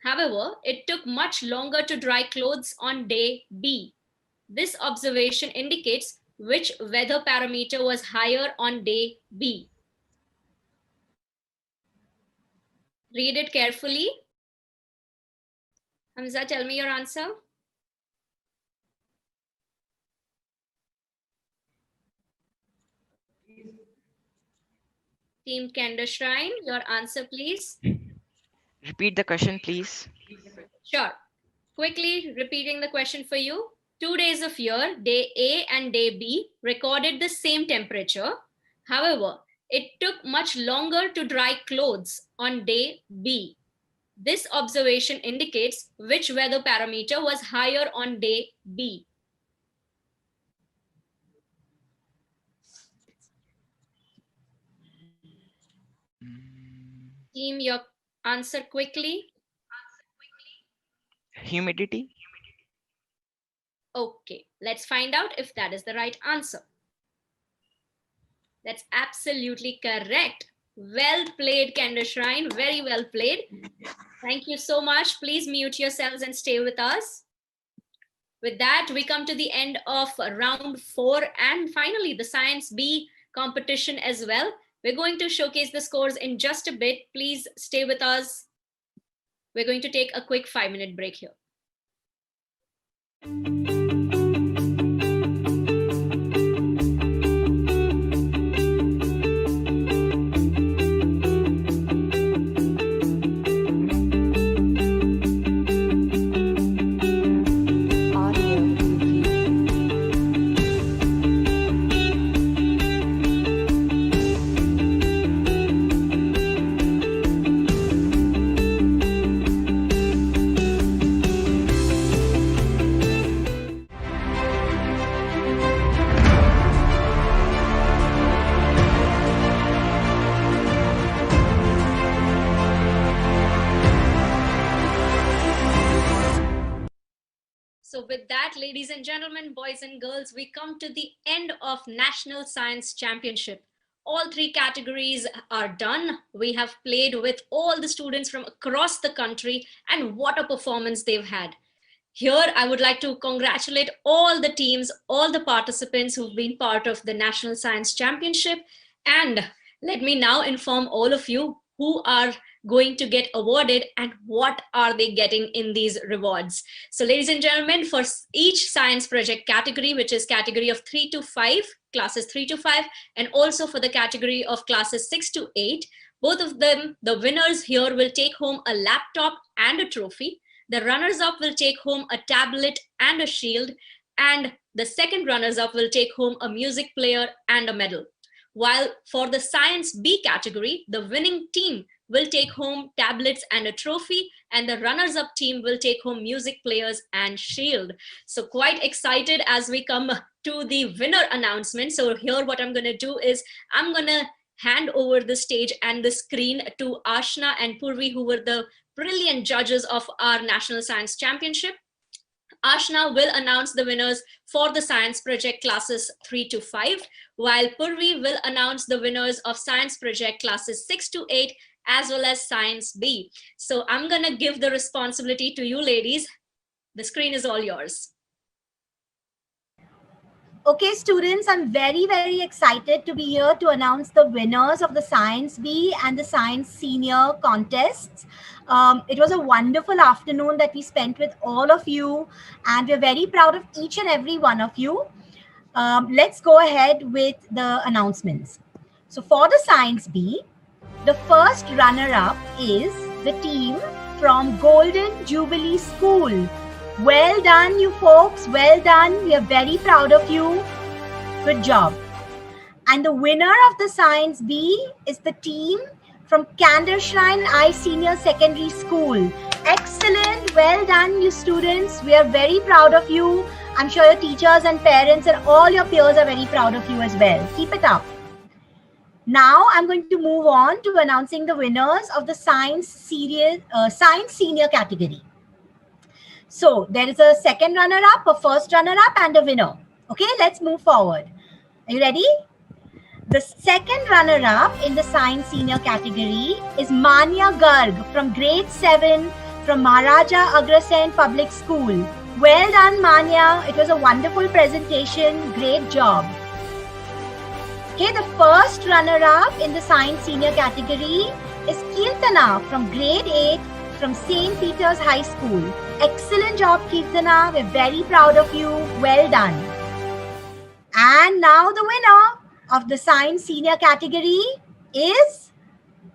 However, it took much longer to dry clothes on day B. This observation indicates which weather parameter was higher on day B. Read it carefully. Hamza, tell me your answer. Team Candor Shrine, your answer, please. Repeat the question, please. Sure. Quickly repeating the question for you. 2 days of year, day A and day B, recorded the same temperature. However, it took much longer to dry clothes on day B. This observation indicates which weather parameter was higher on day B. Team, your answer quickly. Humidity. Okay, let's find out if that is the right answer. That's absolutely correct. Well played, Candor Shrine. Very well played. Thank you so much. Please mute yourselves and stay with us. With that, we come to the end of round 4 and finally the Science B competition as well. We're going to showcase the scores in just a bit. Please stay with us. We're going to take a quick 5-minute break here. So with that, ladies and gentlemen, boys and girls, we come to the end of National Science Championship. All three categories are done. We have played with all the students from across the country, and what a performance they've had. Here, I would like to congratulate all the teams, all the participants who've been part of the National Science Championship. And let me now inform all of you who are going to get awarded and what are they getting in these rewards. So ladies and gentlemen, for each science project category, which is category of 3 to 5, classes 3 to 5, and also for the category of classes 6 to 8, both of them, the winners here will take home a laptop and a trophy. The runners-up will take home a tablet and a shield, and the second runners-up will take home a music player and a medal. While for the Science B category, the winning team will take home tablets and a trophy, and the runners-up team will take home music players and shield. So quite excited as we come to the winner announcement. So here what I'm going to do is I'm going to hand over the stage and the screen to Ashna and Purvi, who were the brilliant judges of our National Science Championship. Ashna will announce the winners for the science project classes 3 to 5, while Purvi will announce the winners of science project classes 6 to 8, as well as Science B. So I'm going to give the responsibility to you ladies. The screen is all yours. Okay, students, I'm very, very excited to be here to announce the winners of the Science B and the Science Senior contests. It was a wonderful afternoon that we spent with all of you, and we're very proud of each and every one of you. Let's go ahead with the announcements. So for the Science B, the first runner-up is the team from Golden Jubilee School. Well done, you folks. Well done. We are very proud of you. Good job. And the winner of the Science B is the team from Kandershrine I Senior Secondary School. Excellent. Well done, you students. We are very proud of you. I'm sure your teachers and parents and all your peers are very proud of you as well. Keep it up. Now I'm going to move on to announcing the winners of the Science Senior category. So there is a second runner-up, a first runner-up, and a winner. Okay, let's move forward. Are you ready? The second runner-up in the Science Senior category is Manya Garg from grade 7 from Maharaja Agrasen Public School. Well done, Manya. It was a wonderful presentation. Great job. Okay, the first runner-up in the Science Senior category is Kirtana from grade 8 from St. Peter's High School. Excellent job, Kirtana. We're very proud of you. Well done. And now the winner of the Science Senior category is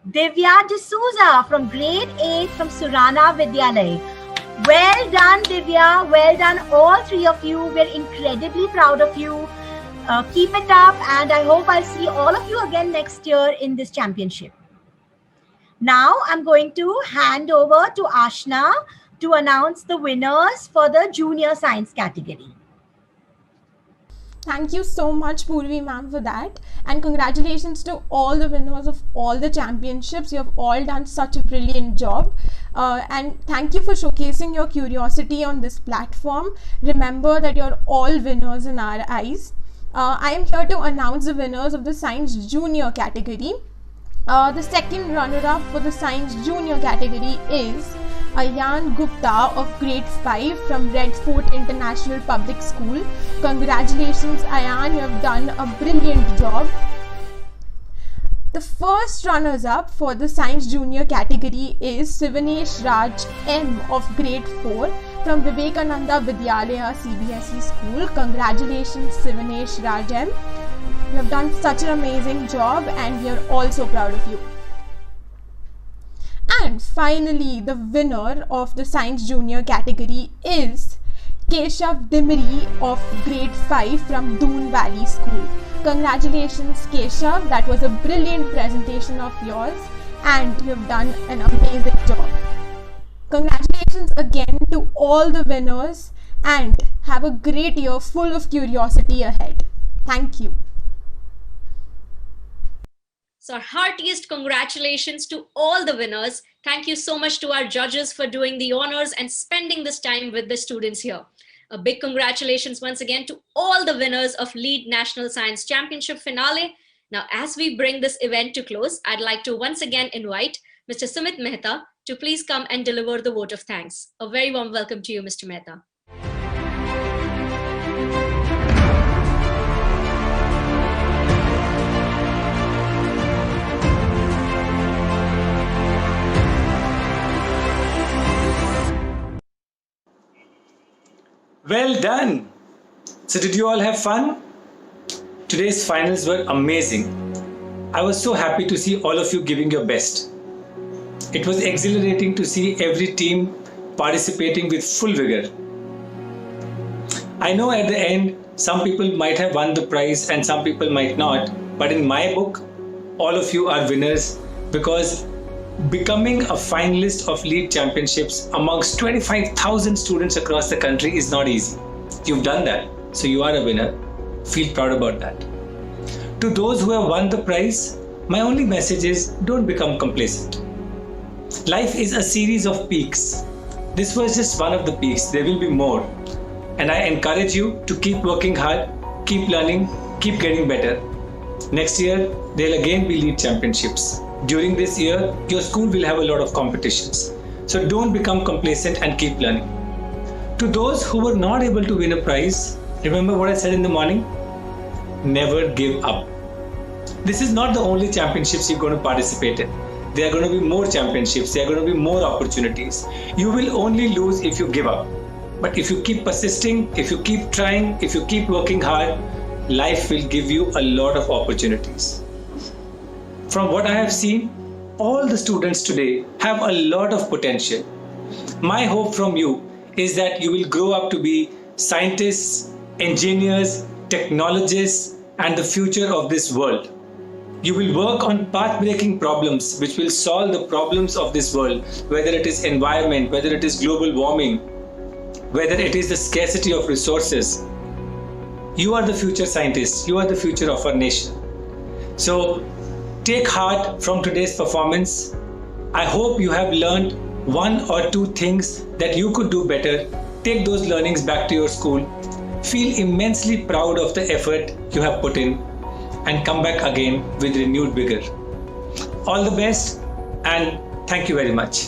Divya D'Souza from grade 8 from Surana Vidyalay. Well done, Divya. Well done, all three of you. We're incredibly proud of you. Keep it up, and I hope I'll see all of you again next year in this championship. Now I'm going to hand over to Ashna to announce the winners for the Junior Science category. Thank you so much, Purvi ma'am, for that. And congratulations to all the winners of all the championships. You have all done such a brilliant job. And thank you for showcasing your curiosity on this platform. Remember that you're all winners in our eyes. I am here to announce the winners of the Science Junior category. The second runner-up for the Science Junior category is Ayan Gupta of grade 5 from Red Fort International Public School. Congratulations, Ayan, you have done a brilliant job. The first runners-up for the Science Junior category is Sivanesh Raj M of grade 4 from Vivekananda Vidyalaya CBSE School. Congratulations, Sivanesh Raj M. You have done such an amazing job and we are all so proud of you. And finally, the winner of the Science Junior category is Keshav Dimri of grade 5 from Doon Valley School. Congratulations, Keshav. That was a brilliant presentation of yours and you have done an amazing job. Congratulations again to all the winners and have a great year full of curiosity ahead. Thank you. So our heartiest congratulations to all the winners. Thank you so much to our judges for doing the honors and spending this time with the students here. A big congratulations once again to all the winners of Lead National Science Championship finale. Now, as we bring this event to close, I'd like to once again invite Mr. Sumit Mehta to please come and deliver the vote of thanks. A very warm welcome to you, Mr. Mehta. Well done! So did you all have fun? Today's finals were amazing. I was so happy to see all of you giving your best. It was exhilarating to see every team participating with full vigor. I know at the end, some people might have won the prize and some people might not, but in my book, all of you are winners because becoming a finalist of Lead Championships amongst 25,000 students across the country is not easy. You've done that, so you are a winner. Feel proud about that. To those who have won the prize, my only message is don't become complacent. Life is a series of peaks. This was just one of the peaks. There will be more. And I encourage you to keep working hard, keep learning, keep getting better. Next year, there'll again be Lead Championships. During this year, your school will have a lot of competitions. So don't become complacent and keep learning. To those who were not able to win a prize, remember what I said in the morning? Never give up. This is not the only championships you're going to participate in. There are going to be more championships. There are going to be more opportunities. You will only lose if you give up. But if you keep persisting, if you keep trying, if you keep working hard, life will give you a lot of opportunities. From what I have seen, all the students today have a lot of potential. My hope from you is that you will grow up to be scientists, engineers, technologists, and the future of this world. You will work on path-breaking problems which will solve the problems of this world, whether it is environment, whether it is global warming, whether it is the scarcity of resources. You are the future scientists. You are the future of our nation. So take heart from today's performance. I hope you have learned one or two things that you could do better. Take those learnings back to your school. Feel immensely proud of the effort you have put in and come back again with renewed vigor. All the best and thank you very much.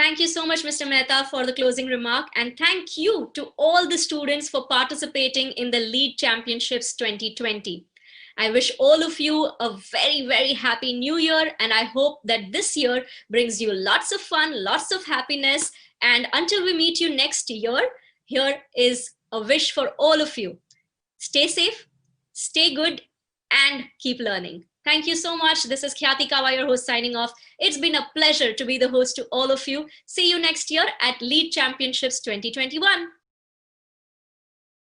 Thank you so much, Mr. Mehta, for the closing remark. And thank you to all the students for participating in the Lead Championships 2020. I wish all of you a very, very happy new year. And I hope that this year brings you lots of fun, lots of happiness. And until we meet you next year, here is a wish for all of you. Stay safe, stay good, and keep learning. Thank you so much. This is Khyati Kawa, your host, signing off. It's been a pleasure to be the host to all of you. See you next year at Lead Championships 2021.